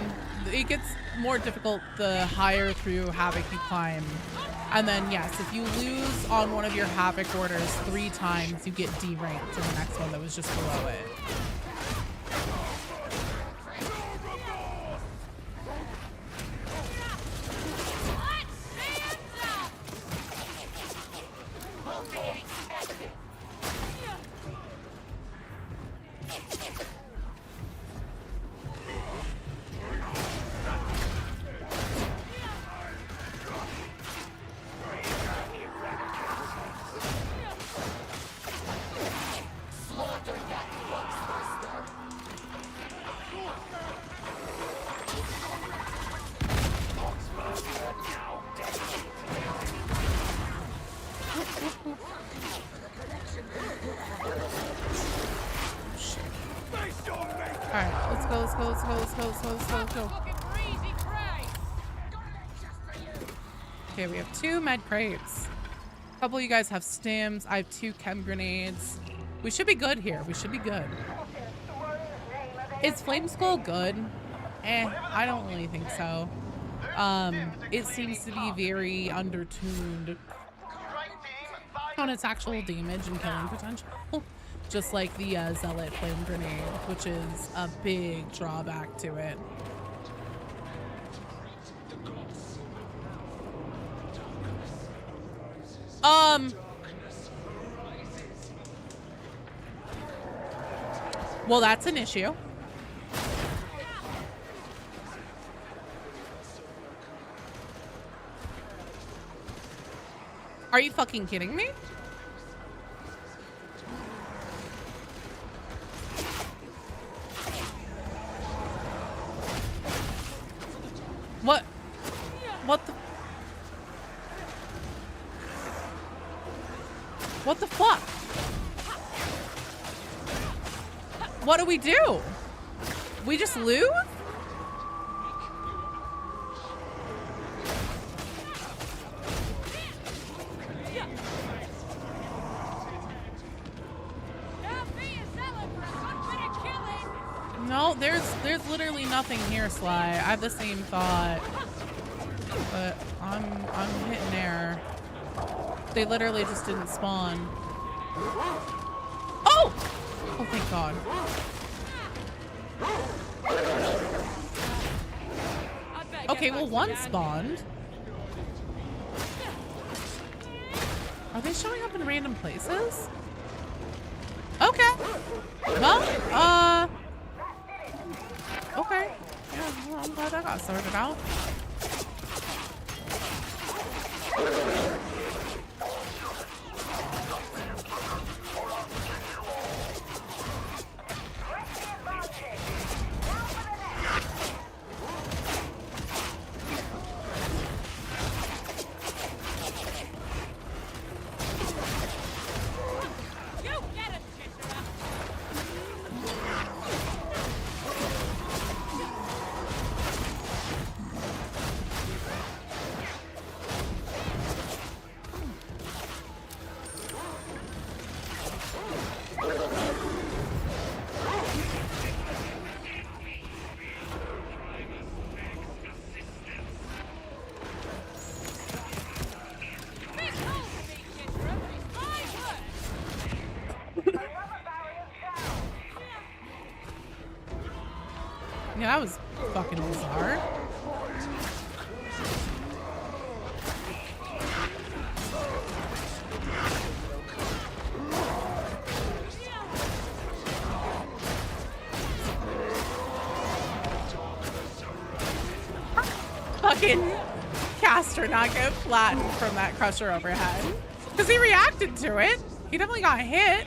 it gets more difficult the higher through Havoc you climb. And then yes, if you lose on one of your Havoc orders 3 times, you get deranked to the next one that was just below it. Let's go. Okay, we have 2 med crates. A couple of you guys have stims. I have 2 chem grenades. We should be good here. We should be good. Is Flame Skull good? I don't really think so. It seems to be very undertuned on its actual damage and killing potential. Just like the Zealot Flame Grenade, which is a big drawback to it. Well, that's an issue. Are you fucking kidding me? What? What the? What the fuck? What do we do? We just lose? there's literally nothing here, Sly. I have the same thought, but I'm hitting there. They literally just didn't spawn. Oh! Oh, thank God. Okay, well, one spawned. Are they showing up in random places? Okay. Well, okay. Yeah, well, I'm glad that got sorted out. Yeah, that was fucking bizarre. Fucking caster not get flattened from that crusher overhead. Because he reacted to it. He definitely got hit.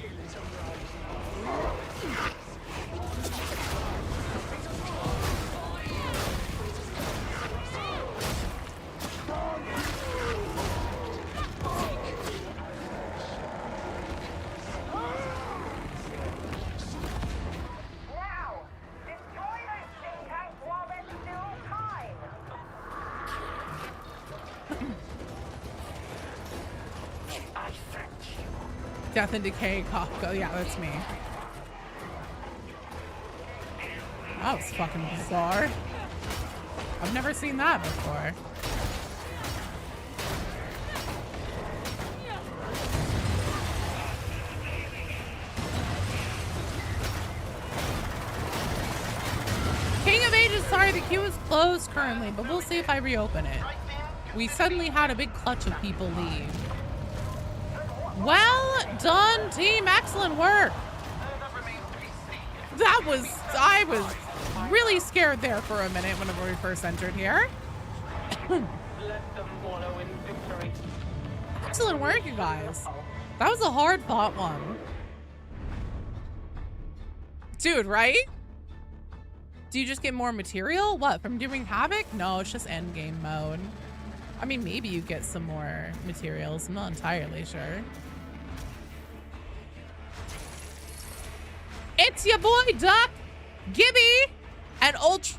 Death and Decay Kafka. Yeah, that's me. That was fucking bizarre. I've never seen that before. King of Ages, sorry, the queue is closed currently, but we'll see if I reopen it. We suddenly had a big clutch of people leave. Well done, team. Excellent work. I was really scared there for a minute whenever we first entered here. Excellent work, you guys. That was a hard fought one. Dude, right? Do you just get more material? What, from doing Havoc? No, it's just endgame mode. I mean, maybe you get some more materials. I'm not entirely sure. It's your boy, Duck, Gibby, and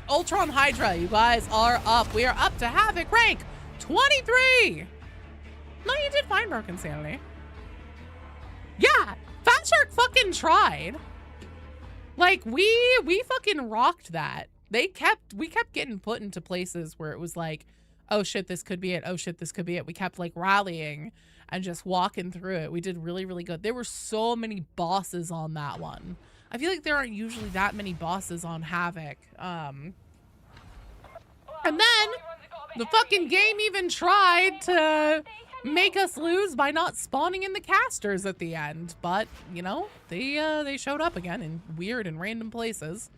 Ultron Hydra. You guys are up. We are up to Havoc rank 23. No, you did fine, Broken Sanity. Yeah, Fat Shark fucking tried. Like, we fucking rocked that. We kept getting put into places where it was like, oh shit, this could be it. Oh shit, this could be it. We kept like rallying and just walking through it. We did really, really good. There were so many bosses on that one. I feel like there aren't usually that many bosses on Havoc. And then the fucking game even tried to make us lose by not spawning in the casters at the end. But, you know, they showed up again in weird and random places.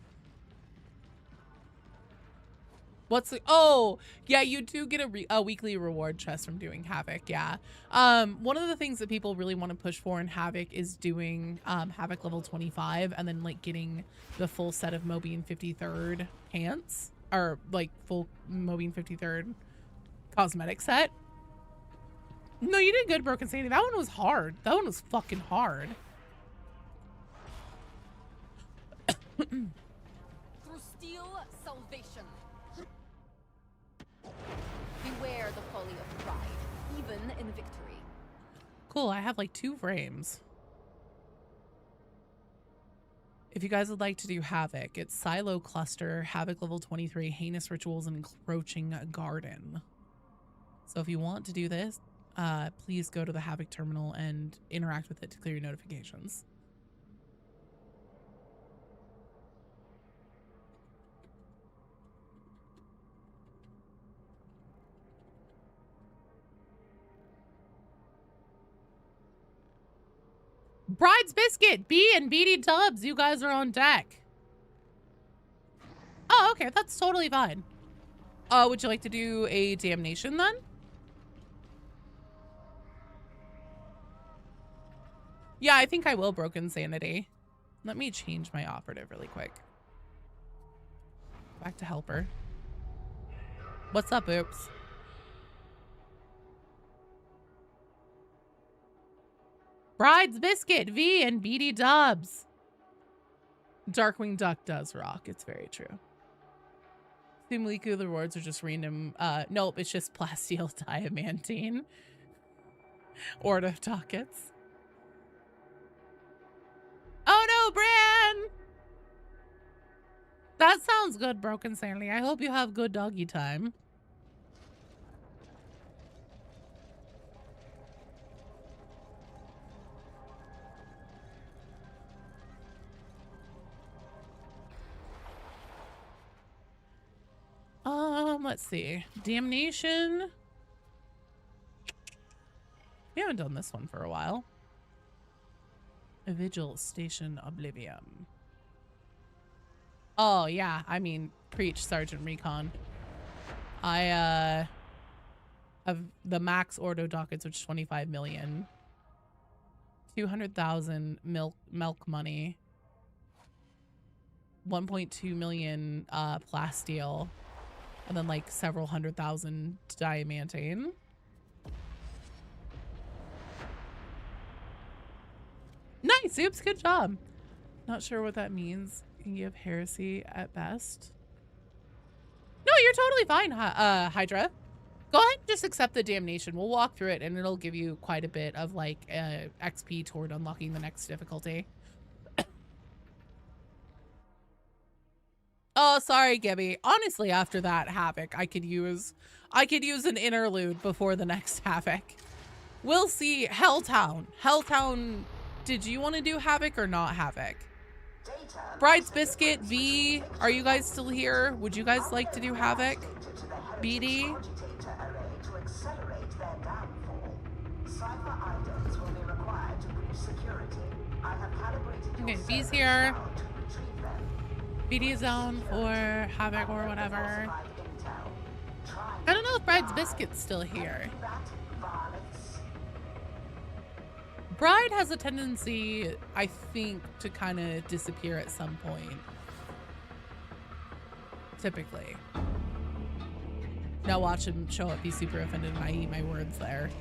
What's the, oh, yeah, you do get a weekly reward chest from doing Havoc, yeah. One of the things that people really want to push for in Havoc is doing Havoc level 25 and then like getting the full set of Mobian 53rd pants, or like full Mobian 53rd cosmetic set. No, you did good, Broken Sandy. That one was hard. That one was fucking hard. Through steel, salvation. Beware the folly of pride, even in victory. Cool, I have like 2 frames. If you guys would like to do Havoc, it's Silo Cluster, Havoc level 23, Heinous Rituals, and Encroaching Garden. So if you want to do this, please go to the Havoc terminal and interact with it to clear your notifications. Bride's Biscuit, B and BD Dubs, you guys are on deck. Oh, okay, that's totally fine. Would you like to do a damnation then? Yeah, I think I will Broken Sanity. Let me change my operative really quick. Back to helper. What's up, Oops? Bride's Biscuit, V and BD Dubs. Darkwing Duck does rock. It's very true. Thumliku, the rewards are just random. Nope, it's just plasteel diamantine. Order dockets. Oh no, Bran! That sounds good, Broken Sandy. I hope you have good doggy time. Let's see. Damnation. We haven't done this one for a while. A Vigil Station Oblivion. Oh, yeah. I mean, preach, Sergeant Recon. I, have the max Ordo dockets, which is 25 million. 200,000 milk money. 1.2 million, plasteel. And then like several 100,000 diamantine. Nice, Oops, good job. Not sure what that means. Can you give heresy at best? No, you're totally fine, Hydra. Go ahead and just accept the damnation. We'll walk through it and it'll give you quite a bit of like XP toward unlocking the next difficulty. Oh, sorry, Gibby. Honestly, after that Havoc, I could use an interlude before the next Havoc. We'll see. Helltown. Helltown, did you want to do Havoc or not Havoc? Bride's Biscuit, V, are you guys still here? Would you guys like to do Havoc? BD? Okay, V's here. BD zone for Havoc or whatever. I don't know if Bride's Biscuit's still here. Bride has a tendency, I think, to kind of disappear at some point. Typically. Now watch him show up, he's super offended and I eat my words there.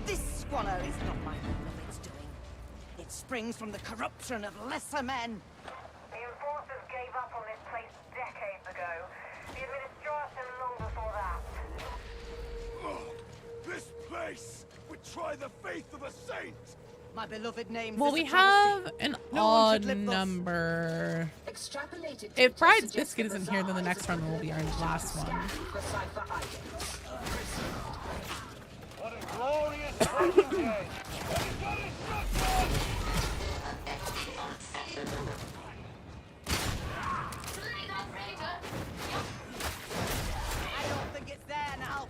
This squalor is not my beloved's doing. It springs from the corruption of lesser men. The enforcers gave up on this place decades ago. The administration long before that. Oh, this place would try the faith of a saint. My beloved name. Well, we have an odd number. If Bride's Biscuit isn't here, then the next run will be our last one. What a glorious day. I don't think it's there now.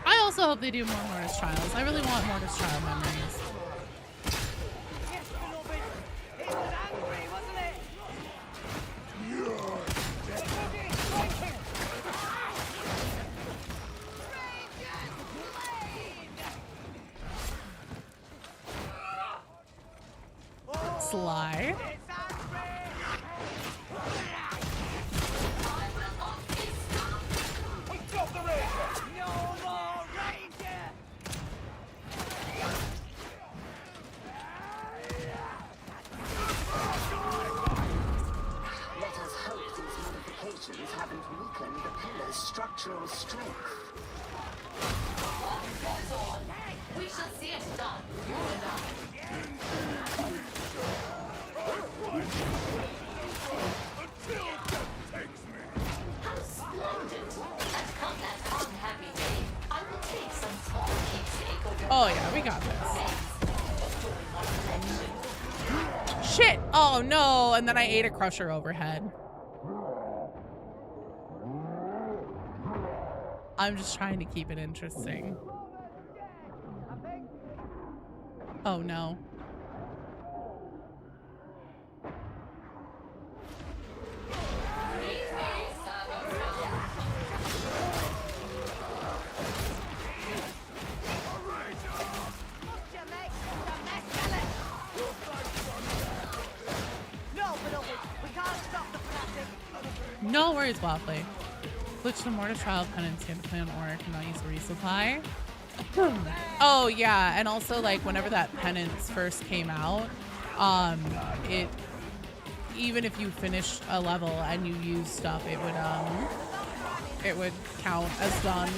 I also hope they do more Mortis Trials. I really want Mortis Trial memories. Yes, beloved. It was angry, wasn't it? Sly. Haven't weakened the pillar's structural strength. We shall see it done, you and I. Until death takes me! How splendid! And come that unhappy day, I will take some small keepsake of your Oh yeah, we got this. Shit! Oh no! And then I ate a crusher overhead. I'm just trying to keep it interesting. Oh no. No worries, Waffly. Switch to mortar trial penance, you have to play on Auric and not use a resupply. Oh yeah, and also like whenever that penance first came out, it even if you finished a level and you used stuff, it would count as done.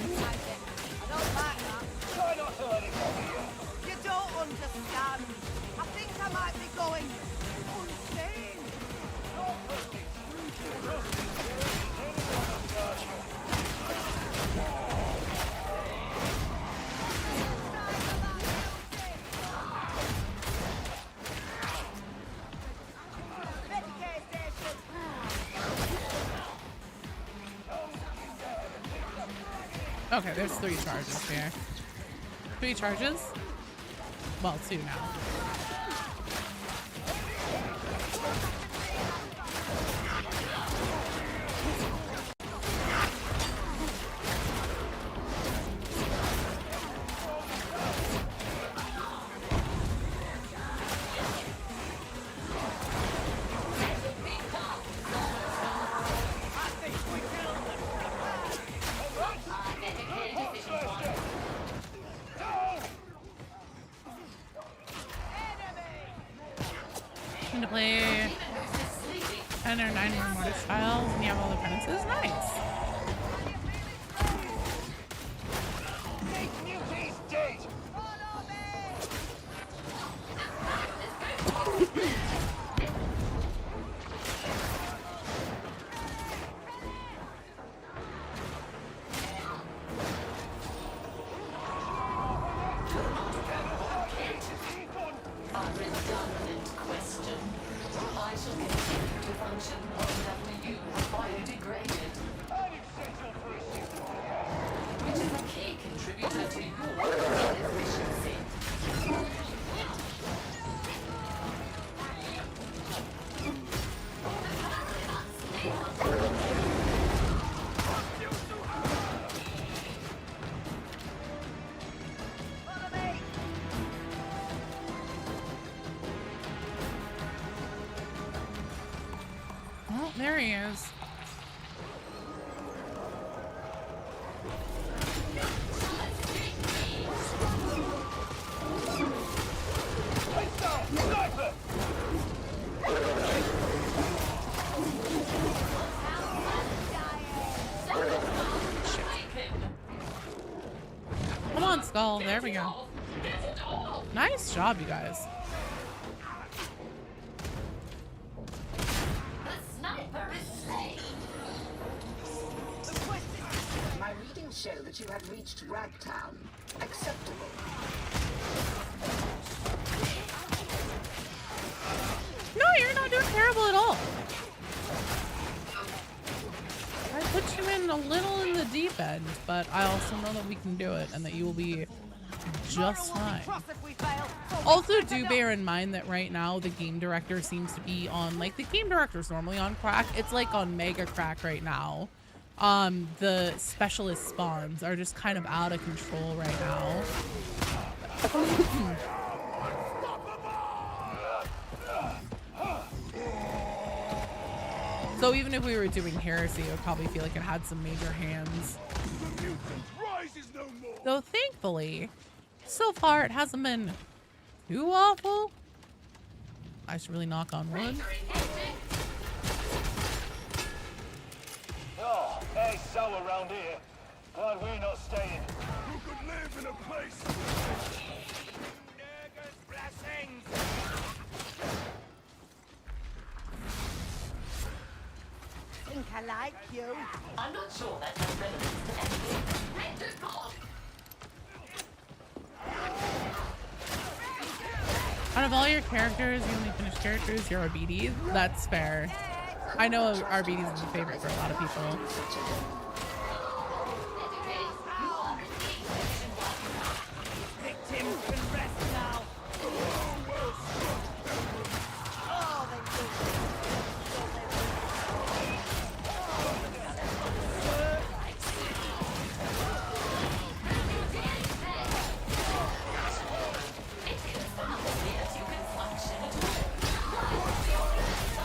You don't understand. I think I might be going insane. Okay, there's 3 charges here. 3 charges? Well, 2 now. To play 10 or 9 more mortar trials and you have all the penances. Nice. Oh, there he is. Come on, Skull. There we go. Nice job, you guys. My readings show that you have reached Ragtown. Acceptable. No, you're not doing terrible at all. I put you in a little in the deep end, but I also know that we can do it and that you will be just fine. Also, do bear in mind that right now the game director seems to be on, like, the game director's normally on crack. It's like on mega crack right now. The specialist spawns are just kind of out of control right now. So even if we were doing Heresy, it would probably feel like it had some major hands. Though thankfully, so far it hasn't been too awful. I should really knock on wood. Oh, hey, so around here. Glad we're not staying. live in a place. Blessings. Think I like you. I'm not sure that has relevance to anything. Render God! Out of all your characters, you only finished characters, you're RBD. That's fair. I know RBD is a favorite for a lot of people. Victims can rest now. Oh, they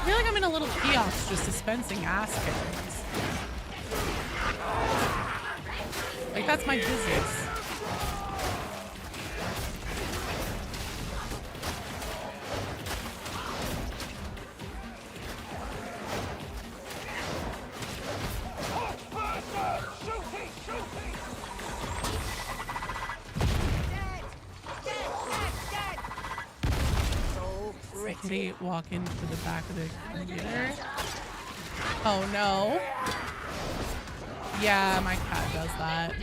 I feel like I'm in a little kiosk just dispensing ass kickings. Like, that's my business. Kitty walk into the back of the computer. Oh no. Yeah, my cat does that.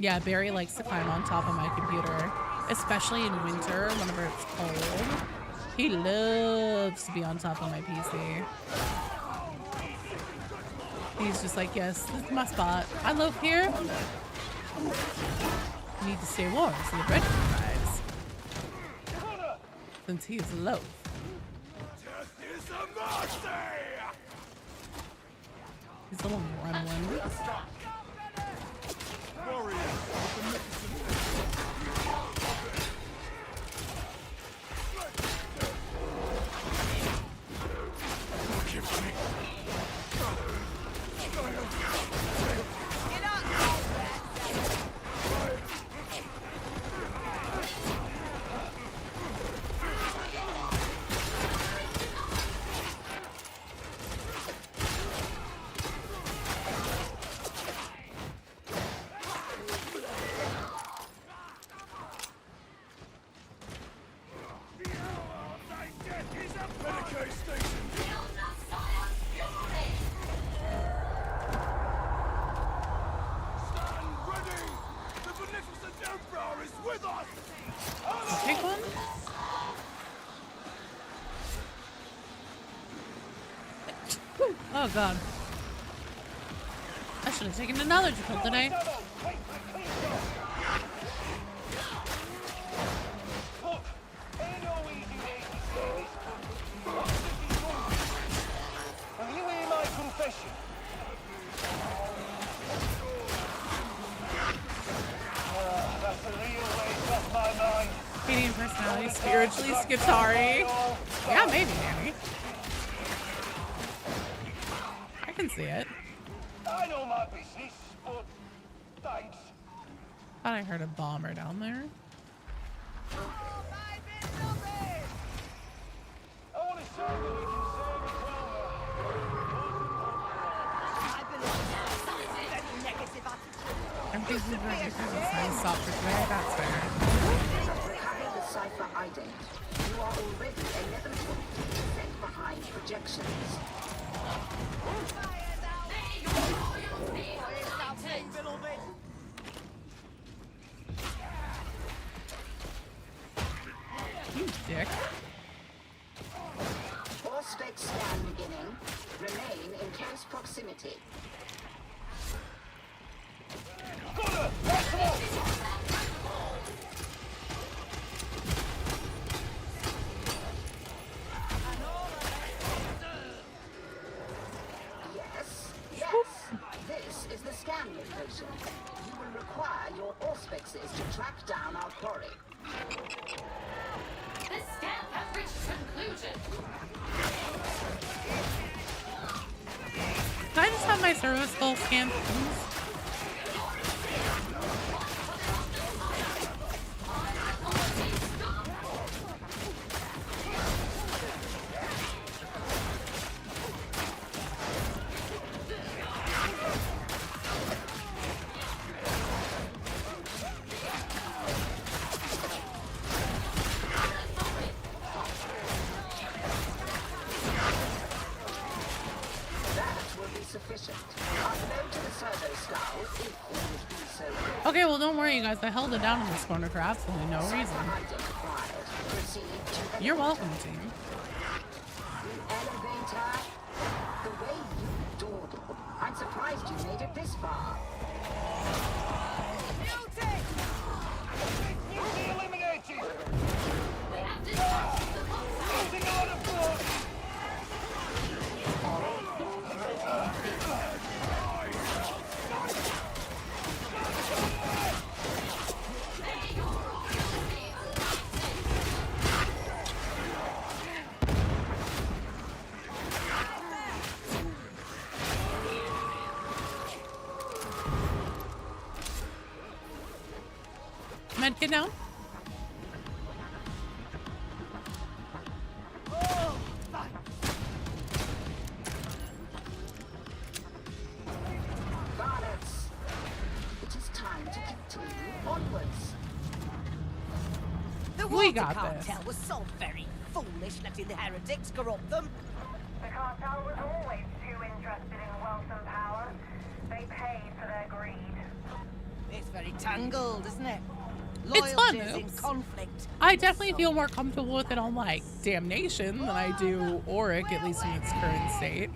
Yeah, Barry likes to climb on top of my computer, especially in winter whenever it's cold. He loves to be on top of my PC. He's just like, yes, this is my spot. I love here. Need to stay warm so the bread can rise. Since he's low. He's a little gremlin. Oh god. I should have taken another Chipotle today. Will you hear my confession? That's the real way off my mind. Medium personality, spiritually Skitari. Yeah, maybe, Danny. I can see it. I know my business, but thanks. Thought I heard a bomber down there. I want to show that we can save a I'm thinking of a stop for today. That's fair. Recover the cipher ident. You are already a level 20% behind projections. You dick. Auspex scan beginning. Remain in close proximity. Yes. This is the scan location. You will require your auspexes to track down our quarry. This scan has reached conclusion. service they'll scan things. Okay, well, don't worry, you guys. I held it down in this corner for absolutely no reason. You're welcome, team. The way you dawdle, I'm surprised you made it this far. Eliminated! Losing order for... Medkit now? Varlets, it is time to continue onwards. The We water got cartel this. was so very foolish letting the heretics corrupt them. The cartel was always too interested in wealth and power. They paid for their greed. It's very tangled, isn't it? It's fun, Loyalties in Oops. conflict. I definitely feel more comfortable with it on, like, Damnation than I do Auric, at least in its current state.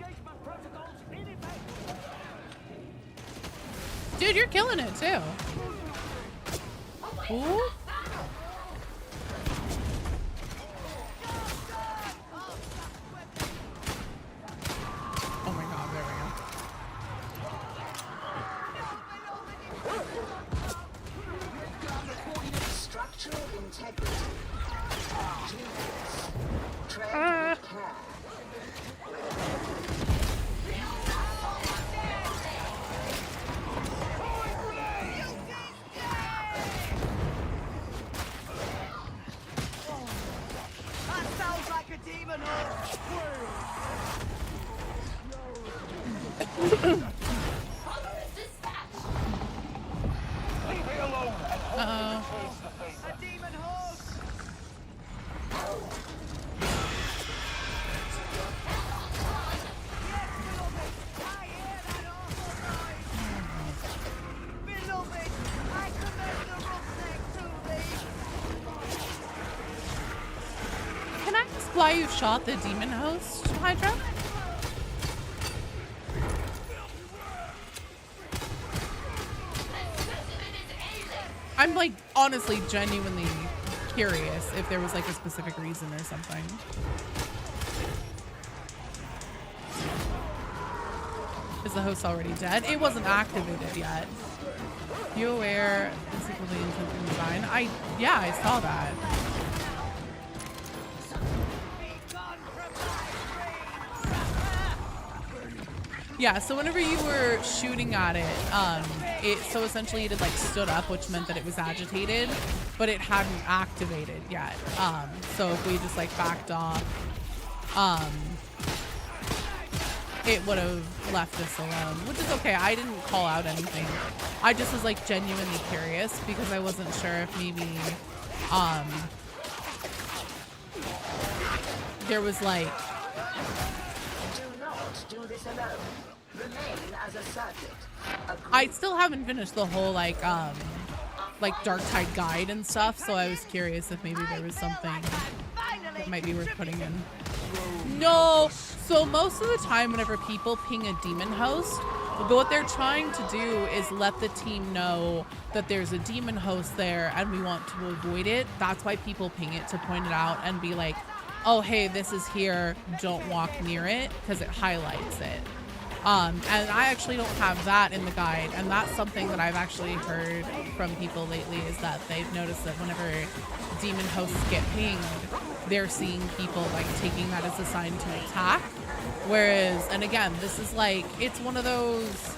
Dude, you're killing it, too. Ooh. Oh my god, there we go. Structural integrity. Genius. Tread with care. That sounds like a demon horse. Leave me alone! Uh-oh. A demon horse. Beloved, I commend the roughneck to thee. Can I ask why you shot the demon host, Hydra? I'm like honestly genuinely curious if there was like a specific reason or something. Is the host already dead? It wasn't activated yet. You aware this is the intent from design? Yeah, I saw that. Yeah, so whenever you were shooting at it, so essentially it had like stood up, which meant that it was agitated, but it hadn't activated yet. So if we just like backed off, it would have left us alone, which is okay. I didn't call out anything. I just was like genuinely curious because I wasn't sure if maybe, there was like, Do not do this alone. Remain as a circuit. I still haven't finished the whole like Dark Tide guide and stuff, so I was curious if maybe there was something that might be worth putting in. No! So most of the time whenever people ping a demon host, what they're trying to do is let the team know that there's a demon host there and we want to avoid it. That's why people ping it, to point it out and be like, oh hey, this is here, don't walk near it, because it highlights it. And I actually don't have that in the guide, and that's something that I've actually heard from people lately, is that they've noticed that whenever demon hosts get pinged, they're seeing people like taking that as a sign to attack. Whereas, and again, this is like, it's one of those,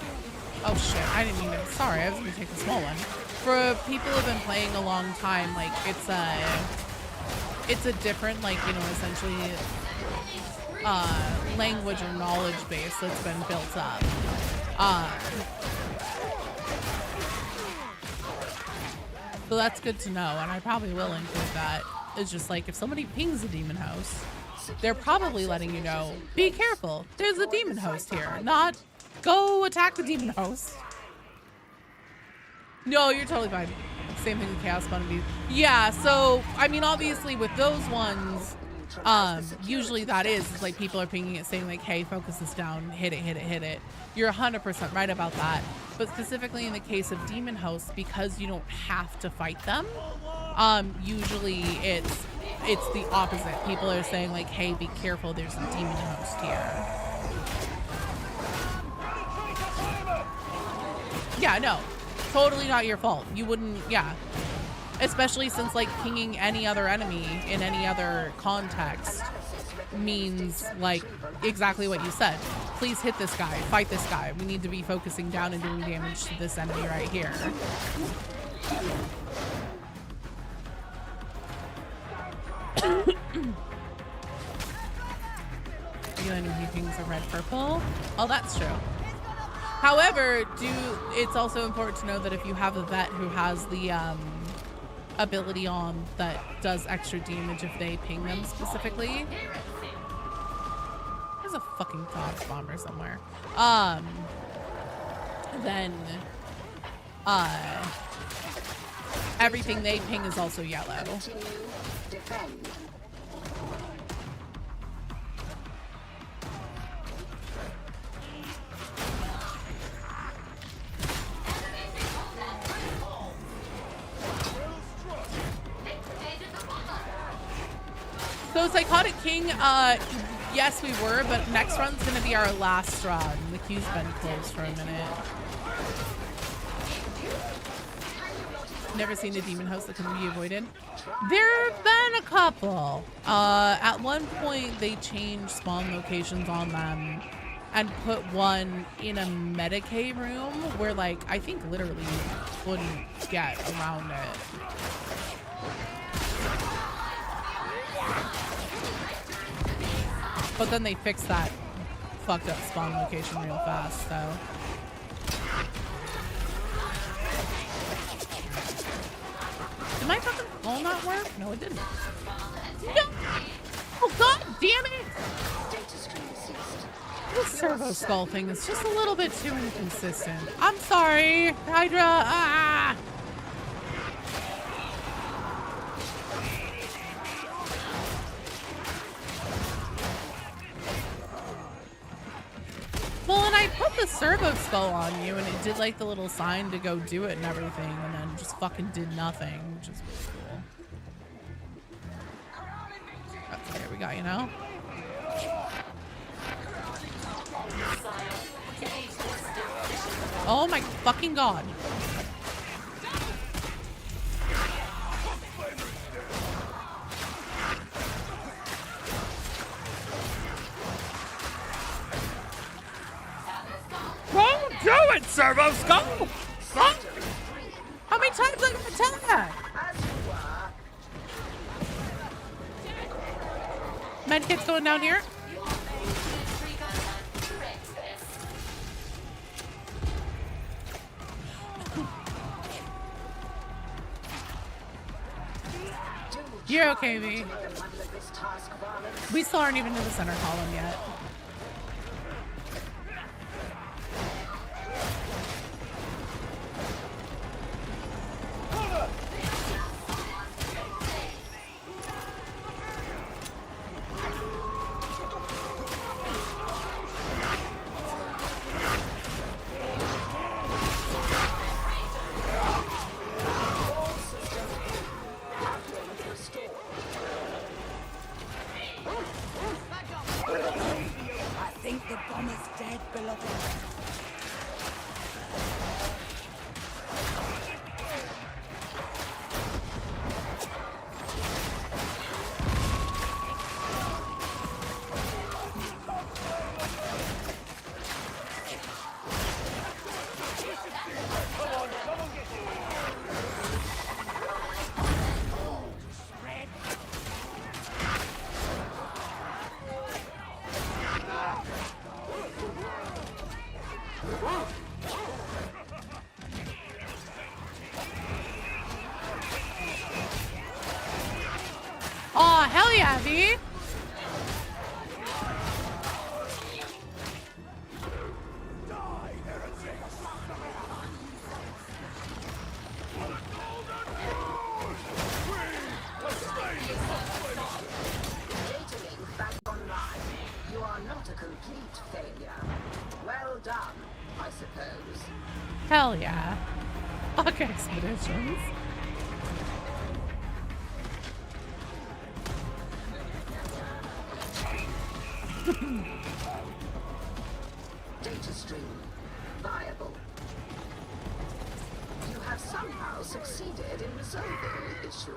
oh shit, I didn't mean to, sorry, I was gonna take the small one. For people who have been playing a long time, like, it's a different, like, you know, essentially, language or knowledge base that's been built up. So that's good to know, and I probably will include that. It's just like, if somebody pings a demon host, they're probably letting you know, be careful, there's a demon host here, not go attack the demon host. No, you're totally fine. Same thing with Chaos Spawn and Beast. Yeah, so, I mean, obviously with those ones, usually that is like people are pinging it saying like, hey, focus this down, hit it, hit it, hit it. You're 100% right about that. But specifically in the case of demon hosts, because you don't have to fight them, usually it's the opposite. People are saying like, hey, be careful, there's a demon host here. Yeah, no, totally not your fault. You wouldn't, yeah. Especially since like pinging any other enemy in any other context means like exactly what you said. Please hit this guy, fight this guy. We need to be focusing down and doing damage to this enemy right here. Enemy pings are red purple. Oh, that's true. However, it's also important to know that if you have a vet who has the ability on that does extra damage if they ping them specifically. There's a fucking dog bomber somewhere. Then everything they ping is also yellow. So Psychotic King, yes we were, but next run's gonna be our last run. The queue's been closed for a minute. Never seen a demon house that can be avoided. There have been a couple. At one point they changed spawn locations on them and put one in a Medicaid room where like, I think literally you couldn't get around it. But then they fixed that fucked up spawn location real fast, so. Did my fucking phone not work? No, it didn't. No! Oh, god damn it! This servo skull thing is just a little bit too inconsistent. I'm sorry, Hydra. Ah! Well, and I put the servo skull on you and it did like the little sign to go do it and everything and then just fucking did nothing, which is really cool. That's okay, we got you now. Oh my fucking god. Don't do it, Servo Skull! Fuck! How many times am I gonna tell that? Medkit's going down here. You're okay, V. We still aren't even in the center column yet. yeah, V. You are not a complete failure. Well done, I suppose. Hell yeah. Fuck expeditions. Data stream viable. You have somehow succeeded in resolving the issue.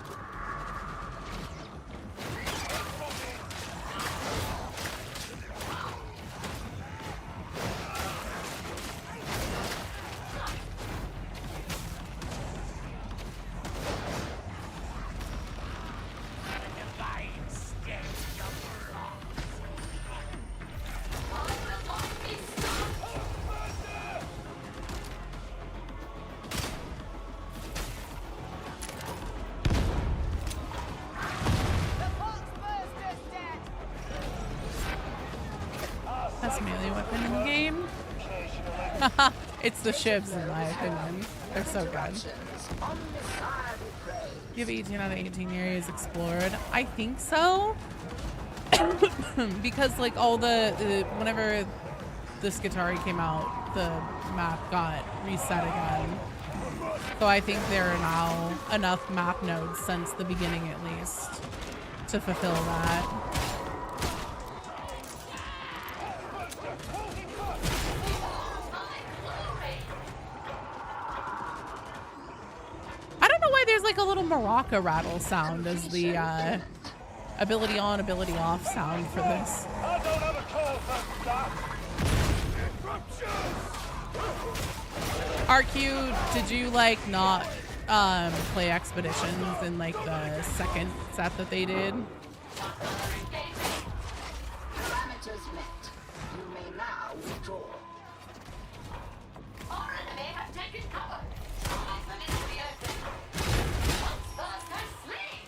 Best melee weapon in the game. It's the shivs, in my opinion. They're so good. You have 18 out of 18 areas explored. I think so. Because like all the whenever this Skitarii came out, the map got reset again. So I think there are now enough map nodes since the beginning at least to fulfill that. I don't know why there's like a little maraca rattle sound as the ability on, ability off sound for this. RQ, did you like not play expeditions in like the second set that they did? Parameters met. You may now withdraw. Our enemy have taken cover. Eyes them into the open. Once first and slain.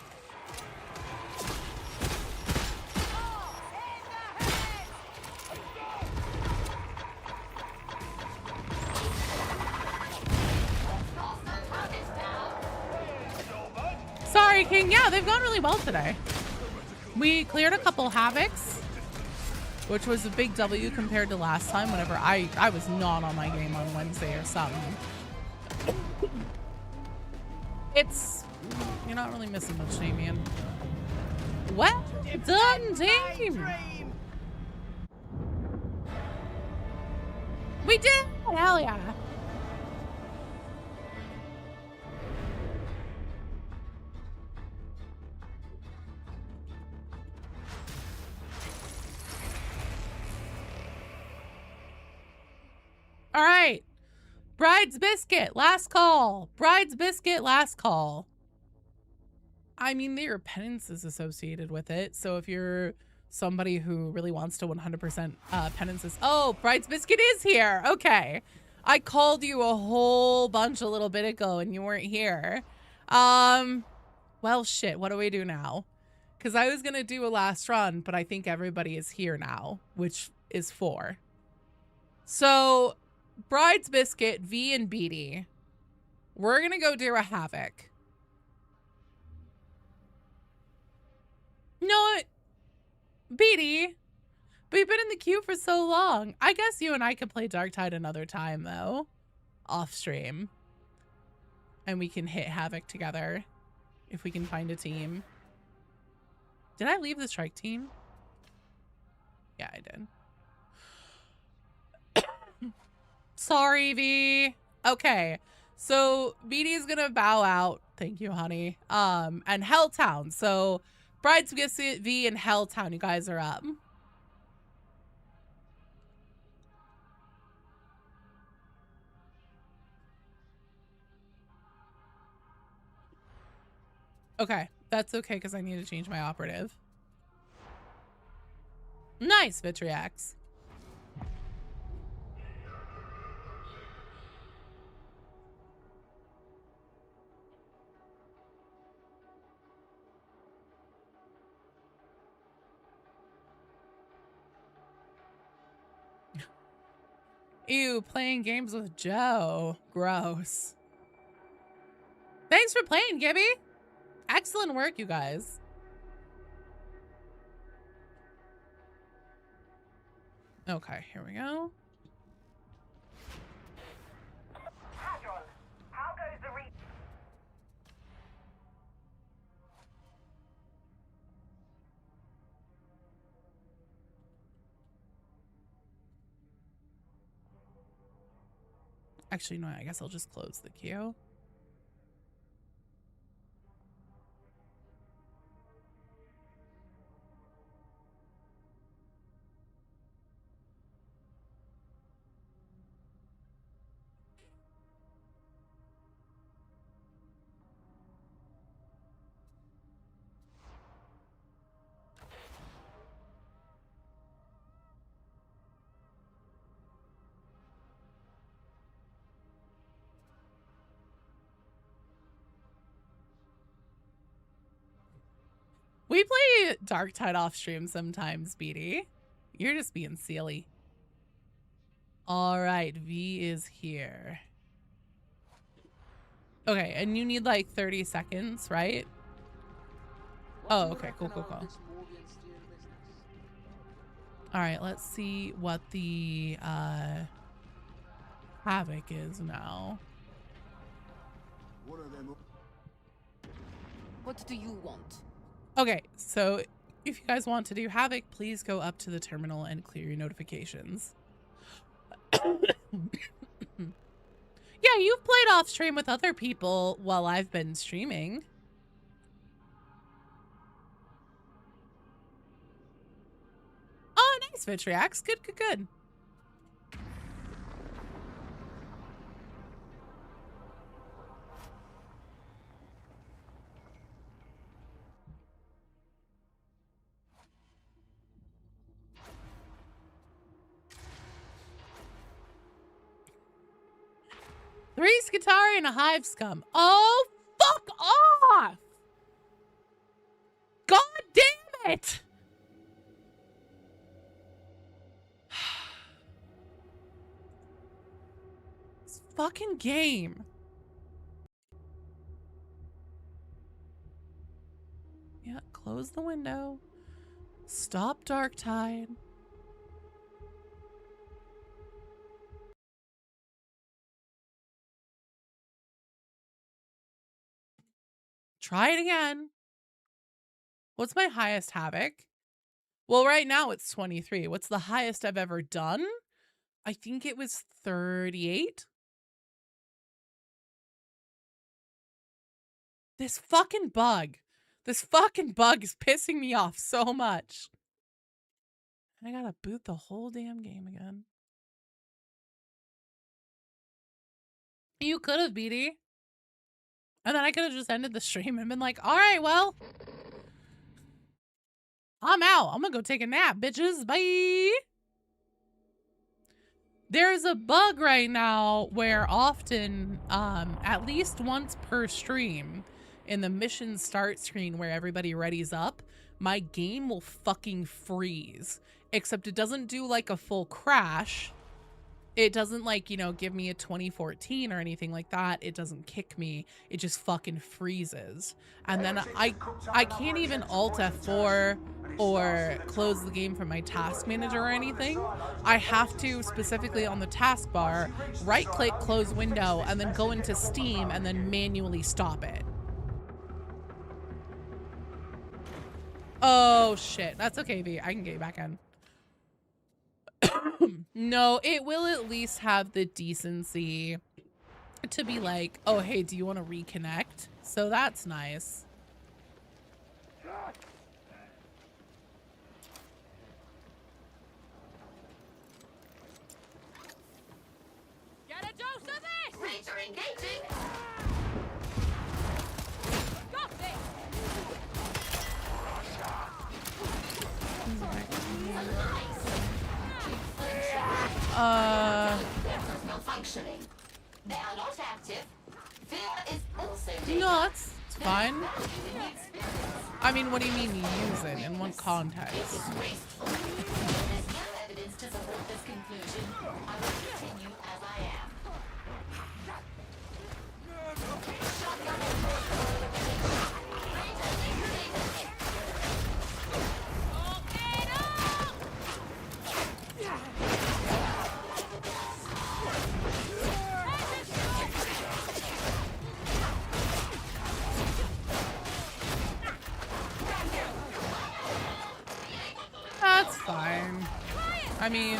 Sorry, King. Yeah, they've gone really well today. We cleared a couple Havocs, which was a big W compared to last time whenever I was not on my game on Wednesday or something. It's... You're not really missing much, Damien. Well done, team! We did! Hell yeah! All right. Bride's Biscuit, last call. Bride's Biscuit, last call. I mean, there are penances associated with it. So if you're somebody who really wants to 100% penances. Oh, Bride's Biscuit is here. Okay. I called you a whole bunch a little bit ago and you weren't here. Well, shit. What do we do now? Because I was going to do a last run, but I think everybody is here now, which is 4. So... Bride's Biscuit, V, and Beatty. We're gonna go do a Havoc. No, Beatty, we've been in the queue for so long. I guess you and I could play Darktide another time, though. Off stream. And we can hit Havoc together. If we can find a team. Did I leave the strike team? Yeah, I did. Sorry, V. Okay. So Beatty is gonna bow out. Thank you, honey. And Helltown. So Bride's Biscuit, V, and Helltown, you guys are up. Okay. That's okay because I need to change my operative. Nice, Vitriax. Ew, playing games with Joe. Gross. Thanks for playing, Gibby. Excellent work, you guys. Okay, here we go. Hadron, how goes the re- Actually, no, I guess I'll just close the queue. We play Dark Tide off stream sometimes, BD. You're just being silly. All right, V is here. Okay, and you need like 30 seconds, right? Oh, okay, cool. All right, let's see what the Havoc is now. What do you want? Okay, so if you guys want to do Havoc, please go up to the terminal and clear your notifications. Yeah, you've played off stream with other people while I've been streaming. Oh, nice, Vitriax. Good. Three Skitari and a Hive Scum. Oh, fuck off! God damn it! This fucking game. Yeah, close the window. Stop Dark Tide. Try it again. What's my highest Havoc? Well, right now it's 23. What's the highest I've ever done? I think it was 38. This fucking bug is pissing me off so much. I gotta boot the whole damn game again. You could have, BD. And then I could have just ended the stream and been like, all right, well, I'm out. I'm gonna go take a nap, bitches. Bye. There's a bug right now where often, at least once per stream, in the mission start screen where everybody readies up, my game will fucking freeze. Except it doesn't do like a full crash. It doesn't like, you know, give me a 2014 or anything like that. It doesn't kick me. It just fucking freezes. And then I can't even Alt F4 or close the game from my task manager or anything. I have to specifically on the taskbar, right click, close window, and then go into Steam and then manually stop it. Oh shit. That's okay, V. I can get you back in. No, it will at least have the decency to be like, oh, hey, do you want to reconnect? So that's nice. Get a dose of this! Ranger engaging! Got it! Malfunctioning. They are not active. Fear is also No, it's fine. I mean, what do you mean use it? In what context? There's no evidence To support this conclusion, I will continue as I am. That's fine. I mean,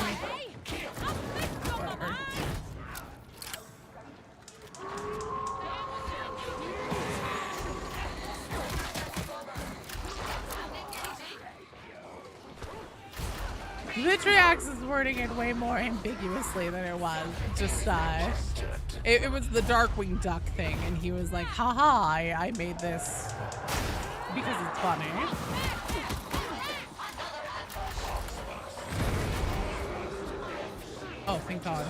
Vitriax is wording it way more ambiguously than it was. Just, it was the Darkwing Duck thing, and he was like, haha, I made this because it's funny. Oh, thank God.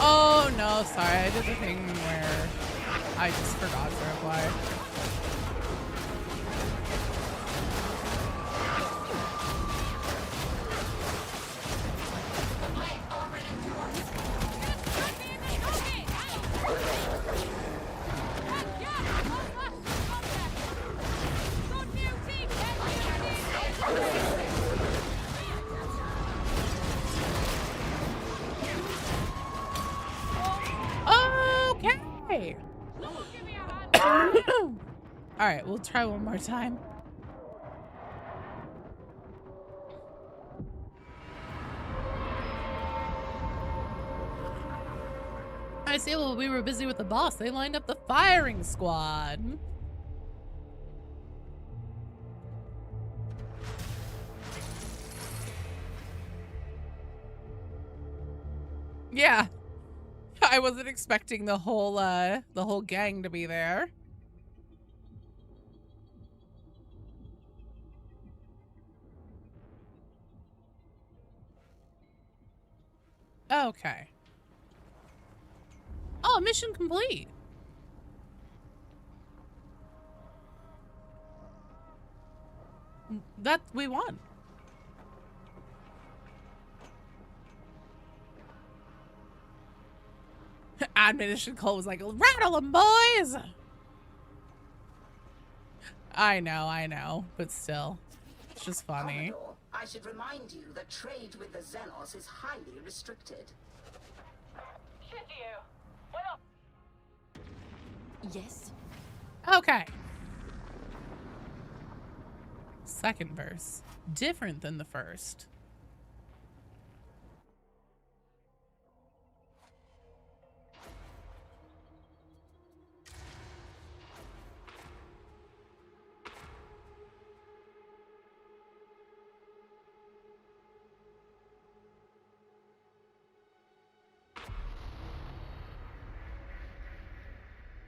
Oh no, sorry, I did the thing where I just forgot to reply. Okay. All right, we'll try one more time. I say, well, we were busy with the boss. They lined up the firing squad. Yeah. I wasn't expecting the whole gang to be there. Okay. Oh, mission complete. That we won. Admonition Cole was like, rattle them, boys. I know, but still, it's just funny. Commodore, I should remind you that trade with the Xenos is highly restricted. Shit you. What up? Yes. Okay. Second verse. Different than the first.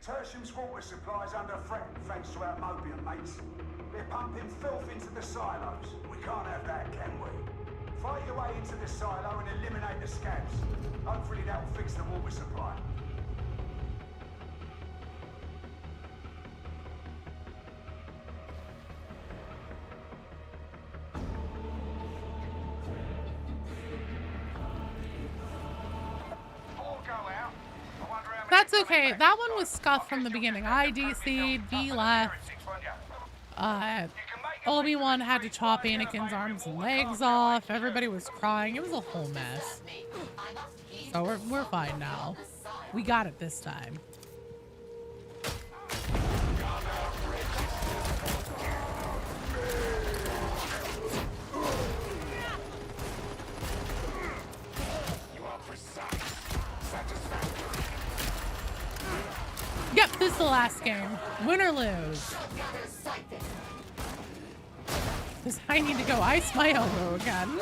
Tertium's water supply is under threat thanks to our Mobian mates. They're pumping filth into the silos. We can't have that, can we? Fight your way into the silo and eliminate the scabs. Hopefully that'll fix the water supply. That's okay. That one was scuffed from the beginning. I DC'd, V left. Obi-Wan had to chop Anakin's arms and legs off. Everybody was crying. It was a whole mess. So we're fine now. We got it this time. Yep, this is the last game. Win or lose. Because I need to go ice my elbow again.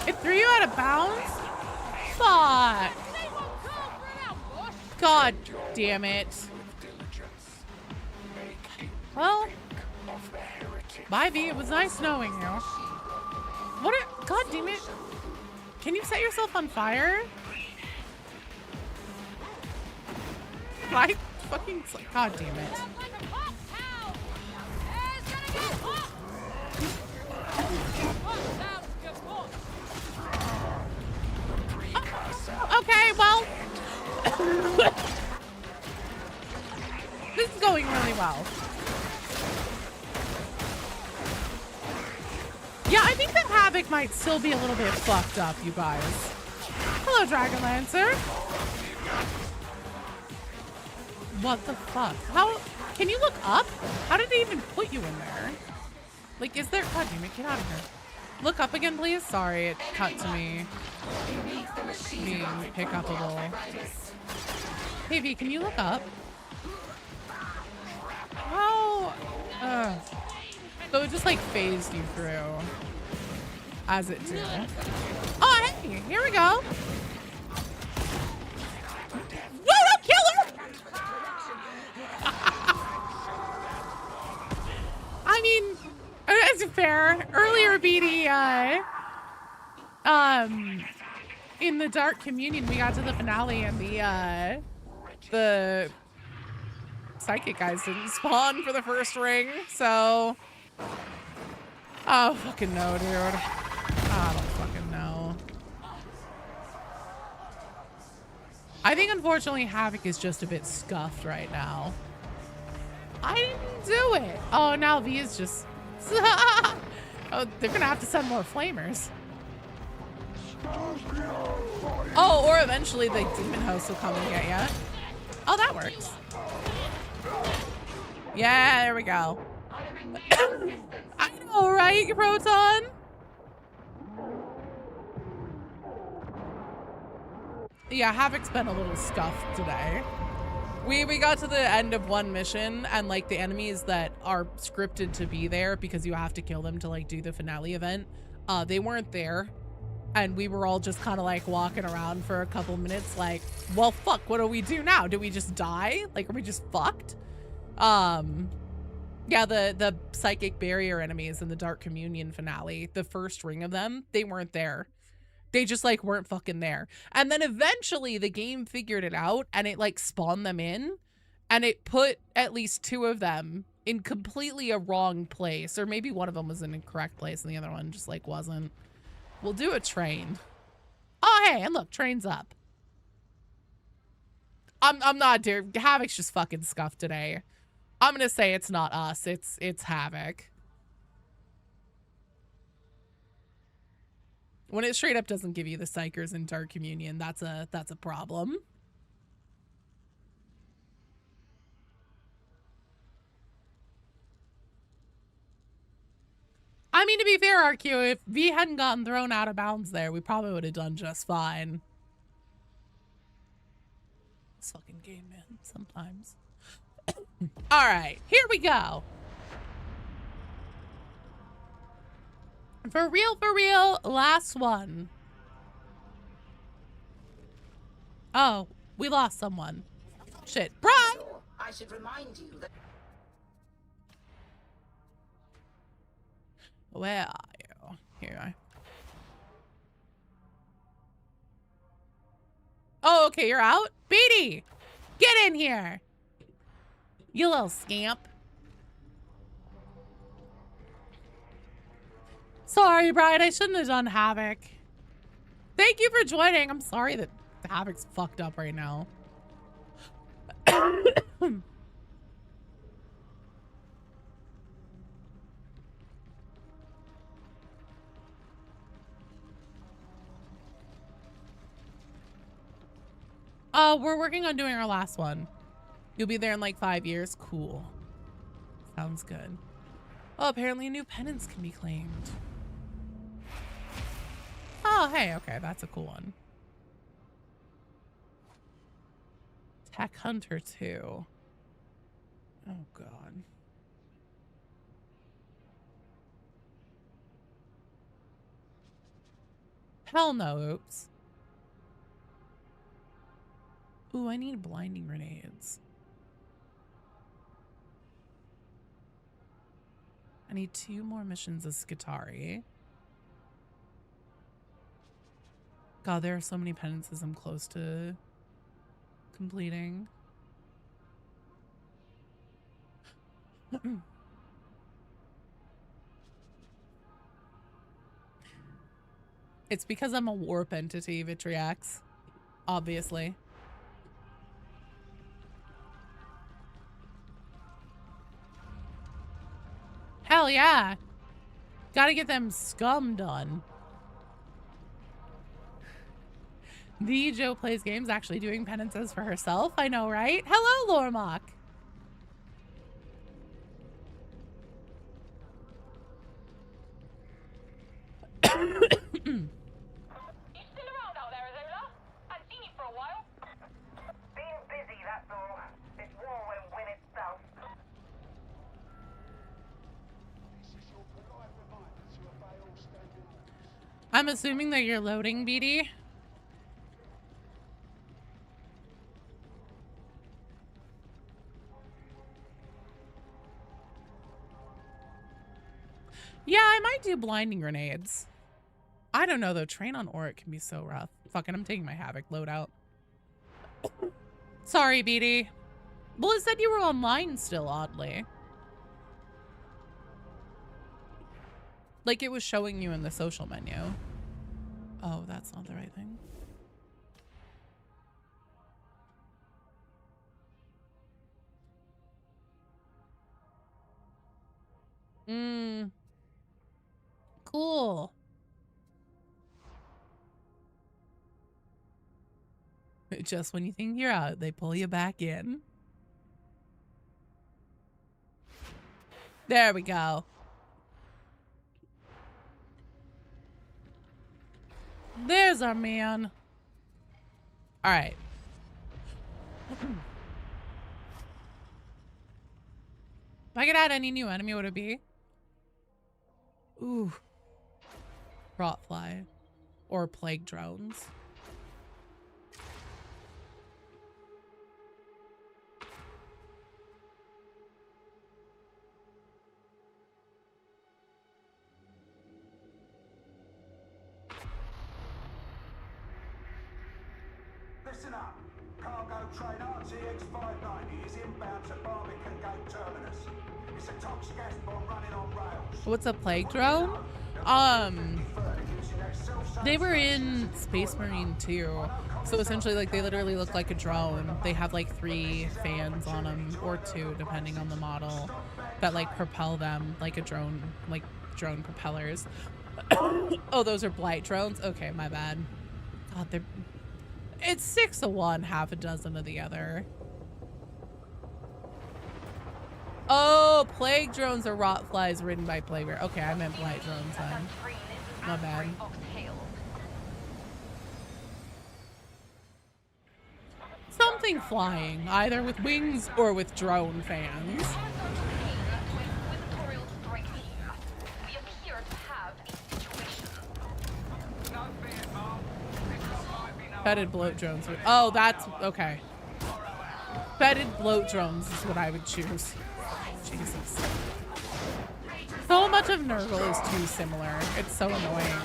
It threw you out of bounds? Fuck. God damn it. Well, bye V, it was nice knowing you. What are, God damn it. Can you set yourself on fire? I fucking, God damn it. Okay, well. This is going really well. Yeah, I think that Havoc might still be a little bit fucked up, you guys. Hello, Dragon Lancer. What the fuck? How? Can you look up? How did they even put you in there? Like, is there? God damn it, get out of here. Look up again, please. Sorry, it cut to me being pick-upable. Hey, V, can you look up? How? So it just like phased you through as it did. Oh, hey, here we go. Whoa, killer! I mean, it's fair. Earlier, BD, in the Dark Communion, we got to the finale and the psychic guys didn't spawn for the first ring, so. Oh, fucking no, dude. I don't fucking know. I think, unfortunately, Havoc is just a bit scuffed right now. I didn't do it. Oh, now V is just... Oh, they're gonna have to send more flamers. Oh, or eventually the demon host will come and get ya. Oh, that works. Yeah, there we go. I know, right, Proton? Yeah, Havoc's been a little scuffed today. We got to the end of one mission, and like the enemies that are scripted to be there because you have to kill them to like do the finale event, they weren't there. And we were all just kind of like walking around for a couple minutes like, well, fuck, what do we do now? Do we just die? Like, are we just fucked? Yeah, the psychic barrier enemies in the Dark Communion finale, the first ring of them, they weren't there. They just like weren't fucking there. And then eventually the game figured it out and it like spawned them in and it put at least two of them in completely a wrong place. Or maybe one of them was in an incorrect place and the other one just like wasn't. We'll do a train. Oh, hey, and look, train's up. I'm not, dude. Havoc's just fucking scuffed today. I'm gonna say it's not us. It's Havoc. When it straight up doesn't give you the psychers in Dark Communion, that's a problem. I mean, to be fair, RQ, if V hadn't gotten thrown out of bounds there, we probably would have done just fine. This fucking game, man, sometimes. All right, here we go. For real, last one. Oh, we lost someone. Shit. Brian! I should remind you that... Where are you? Here you are. Oh, okay, you're out? Beatty! Get in here! You little scamp. Sorry, Brian, I shouldn't have done Havoc. Thank you for joining. I'm sorry that Havoc's fucked up right now. We're working on doing our last one. You'll be there in like 5 years. Cool. Sounds good. Oh, apparently new penance can be claimed. Oh, hey, okay, that's a cool one. Tech Hunter 2. Oh, God. Hell no, oops. Ooh, I need blinding grenades. I need 2 more missions as Skitari. God, there are so many penances I'm close to completing. It's because I'm a warp entity, Vitriax. Obviously. Hell yeah. Gotta get them scum done. The Joe Plays Games actually doing penances for herself. I know, right? Hello, Lormok. You still around out there, Azula? I've seen you for a while. Being busy, that's all. This war won't win itself. I'm assuming that you're loading, BD. Yeah, I might do blinding grenades. I don't know though. Train on Auric can be so rough. Fucking, I'm taking my Havoc loadout. Sorry, BD. Well, it said you were online still, oddly. Like it was showing you in the social menu. Oh, that's not the right thing. Cool. Just when you think you're out, they pull you back in. There we go. There's our man. All right. If I could add any new enemy, what would it be? Ooh. Rotfly. Or plague drones. Listen up. Cargo train RTX-590 is inbound to Barbican Gate Terminus. It's a toxic gas bomb running on rails. What's a plague drone? They were in Space Marine 2. So essentially, like, they literally look like a drone. They have like 3 fans on them, or 2, depending on the model, that like propel them like a drone, like drone propellers. Oh, those are blight drones? Okay, my bad. God, they're... It's 6 of one, half a dozen of the other. Oh, plague drones are rot flies ridden by plague bear. Okay, I meant blight drones then. My bad. Something flying, either with wings or with drone fans. Bedded bloat drones. Oh, that's okay. Bedded bloat drones is what I would choose. Jesus. So much of Nurgle is too similar. It's so annoying.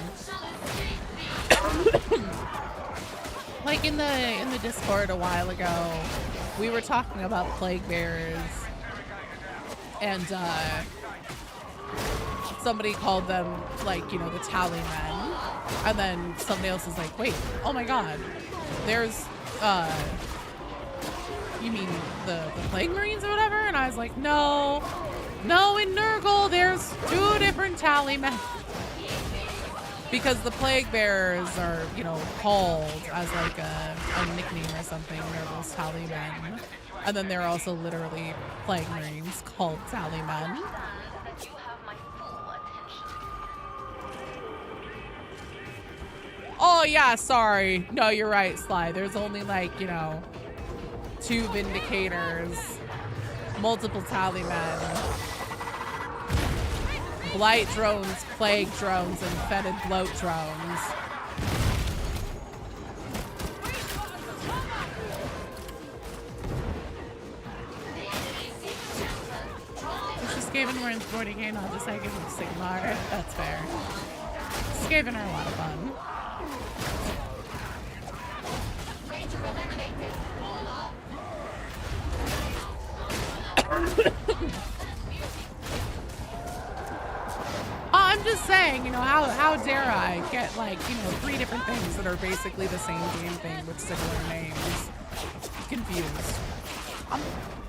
Like in the Discord a while ago, we were talking about plague bearers, and somebody called them, like, you know, the tally men, and then somebody else was like, wait, oh my god, there's you mean the plague marines or whatever? And I was like, no, in Nurgle there's 2 different tally men. Because the plague bearers are, you know, called as like a nickname or something, Nurgle's tally men. And then there are also literally plague marines called tally men. Oh yeah, sorry. No, you're right, Sly. There's only like, you know, 2 Vindicators, multiple tally men, blight drones, plague drones, and fetid bloat drones. Skaven were in 40k, not just like in Sigmar. That's fair. Skaven are a lot of fun. I'm just saying, you know, how dare I get like, you know, 3 different things that are basically the same game thing with similar names. Confused. I'm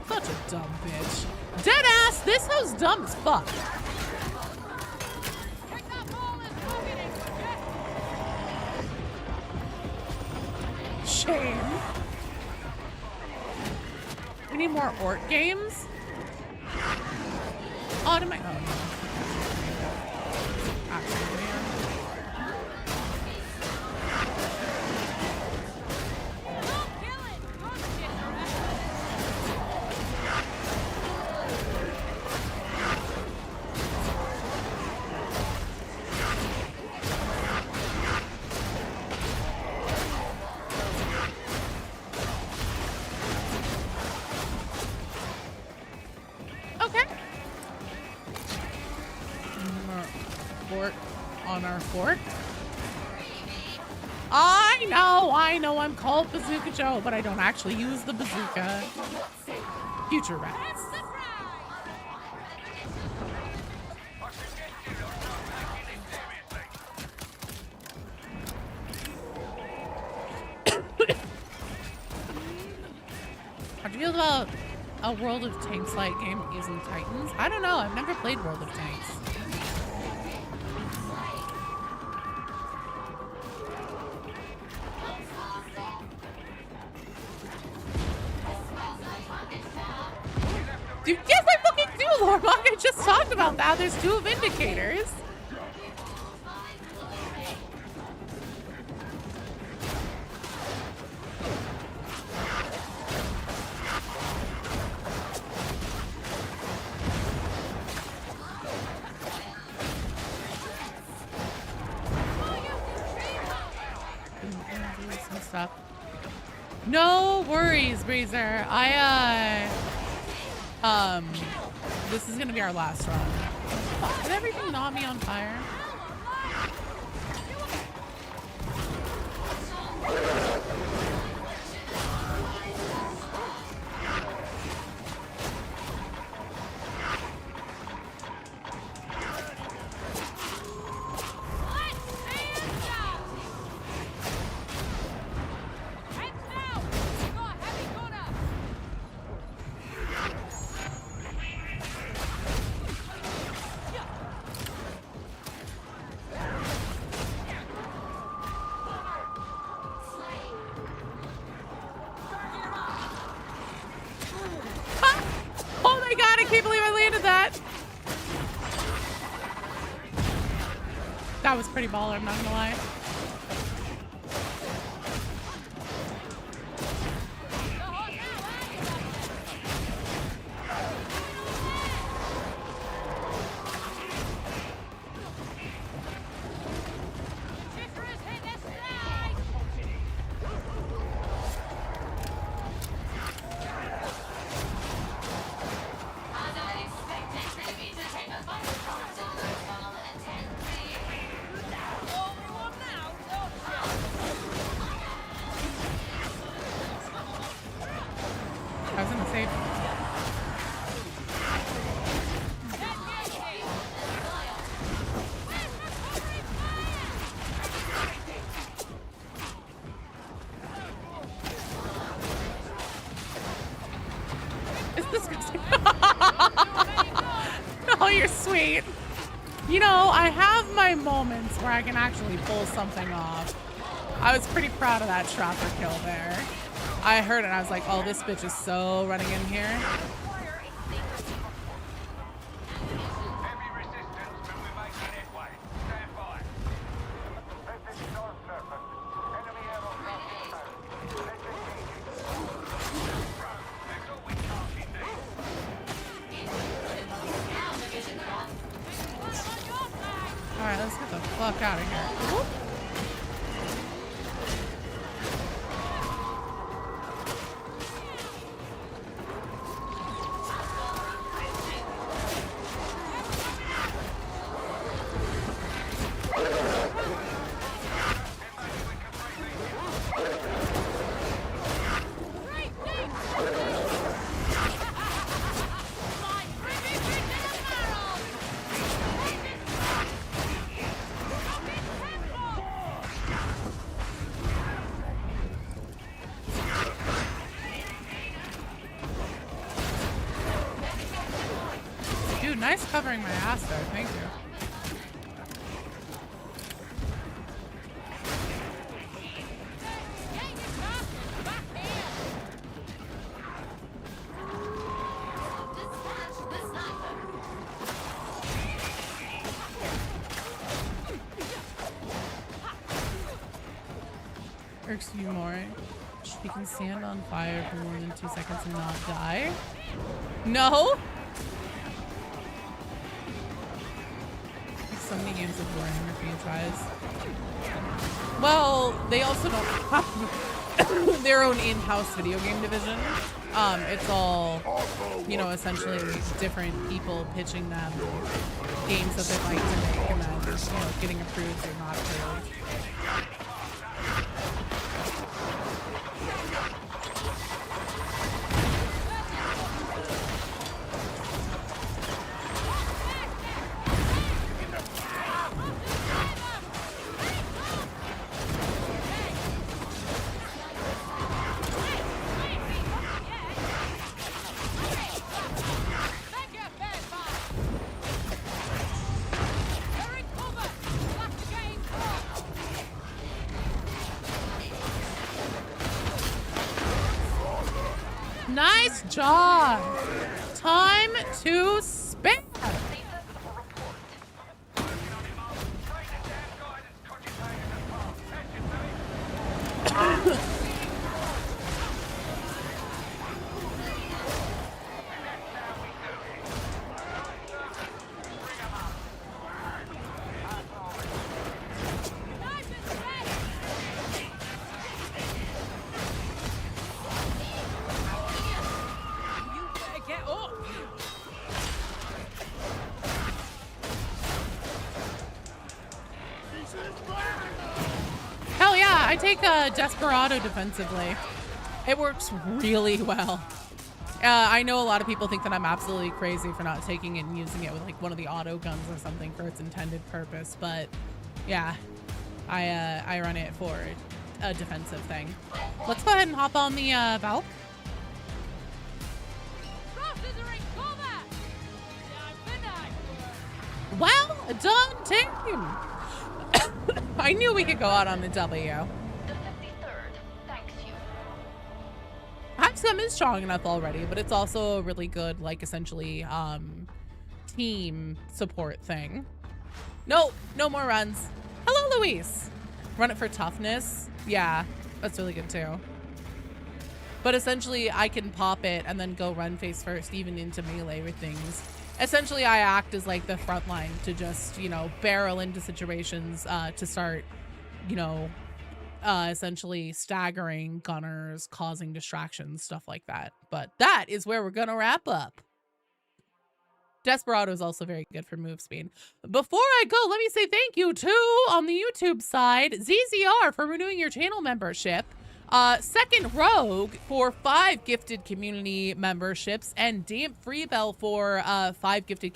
such a dumb bitch. Dead ass, this house dumb as fuck. Shame. We need more Ort games. Oh, to my own. Actually, on our fort. I know I'm called Bazooka Joe, but I don't actually use the bazooka. Future rats. How do you feel about a World of Tanks like game using Titans? I don't know. I've never played World of Tanks. Dude, yes, I fucking do, Lormok. I just talked about that. There's 2 Vindicators. Some stuff. No worries, Breezer. This is gonna be our last run. Fuck, did everything gnaw me on fire? That was pretty baller, I'm not gonna lie. I was gonna say. Is this No, you're sweet. You know, I have my moments where I can actually pull something off. I was pretty proud of that Trapper kill there. I heard it and I was like, oh, this bitch is so running in here. All right, let's get the fuck out of here. Whoop. Nice covering my ass there. Thank you. Irks you more. She can stand on fire for more than 2 seconds and not die. No? So many games of Warhammer franchise. Well, they also don't have their own in-house video game division. It's all, you know, essentially different people pitching them games that they'd like to make and then, you know, getting approved or not approved. Nice job. Time to spare. Hell yeah, I take a Desperado defensively. It works really well. I know a lot of people think that I'm absolutely crazy for not taking it and using it with like one of the auto guns or something for its intended purpose, but yeah, I run it for a defensive thing. Let's go ahead and hop on the Valk. Well done, team. I knew we could go out on the W. The 53rd thanks you. Hapsum is strong enough already, but it's also a really good, like, essentially, team support thing. No, no more runs. Hello, Luis. Run it for toughness. Yeah, that's really good too. But essentially, I can pop it and then go run face first, even into melee with things. Essentially, I act as like the front line to just, you know, barrel into situations to start, you know, essentially staggering gunners, causing distractions, stuff like that. But that is where we're going to wrap up. Desperado is also very good for move speed. Before I go, let me say thank you to, on the YouTube side, ZZR for renewing your channel membership. Second Rogue for 5 gifted community memberships, and Damp Freebell for 5 gifted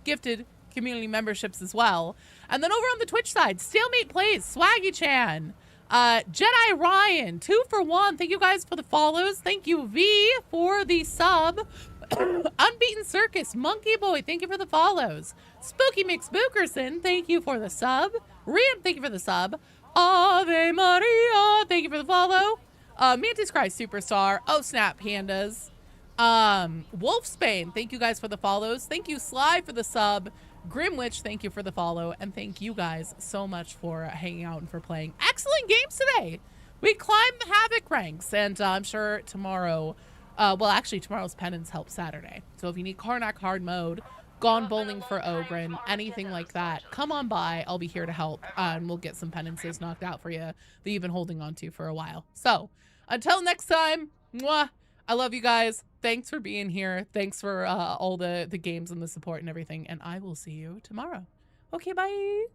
gifted community memberships as well. And then over on the Twitch side, Stalemate Plays, Swaggy Chan, Jedi Ryan, 2 for 1. Thank you guys for the follows. Thank you V for the sub. Unbeaten Circus, Monkey Boy, thank you for the follows. Spooky McSpookerson, thank you for the sub. Rian, thank you for the sub. Ave Maria, thank you for the follow. Mantis Cry Superstar, Oh Snap Pandas. Wolfsbane, thank you guys for the follows. Thank you Sly for the sub. Grimwitch, thank you for the follow. And thank you guys so much for hanging out and for playing excellent games today. We climbed the Havoc ranks, and I'm sure tomorrow, well actually tomorrow's Penance Help Saturday. So if you need Karnak hard mode, Gone Bowling for Ogren, anything like that, come on by. I'll be here to help, and we'll get some penances knocked out for you that you've been holding on to for a while. So until next time, mwah, I love you guys. Thanks for being here. Thanks for all the games and the support and everything, and I will see you tomorrow. Okay, bye.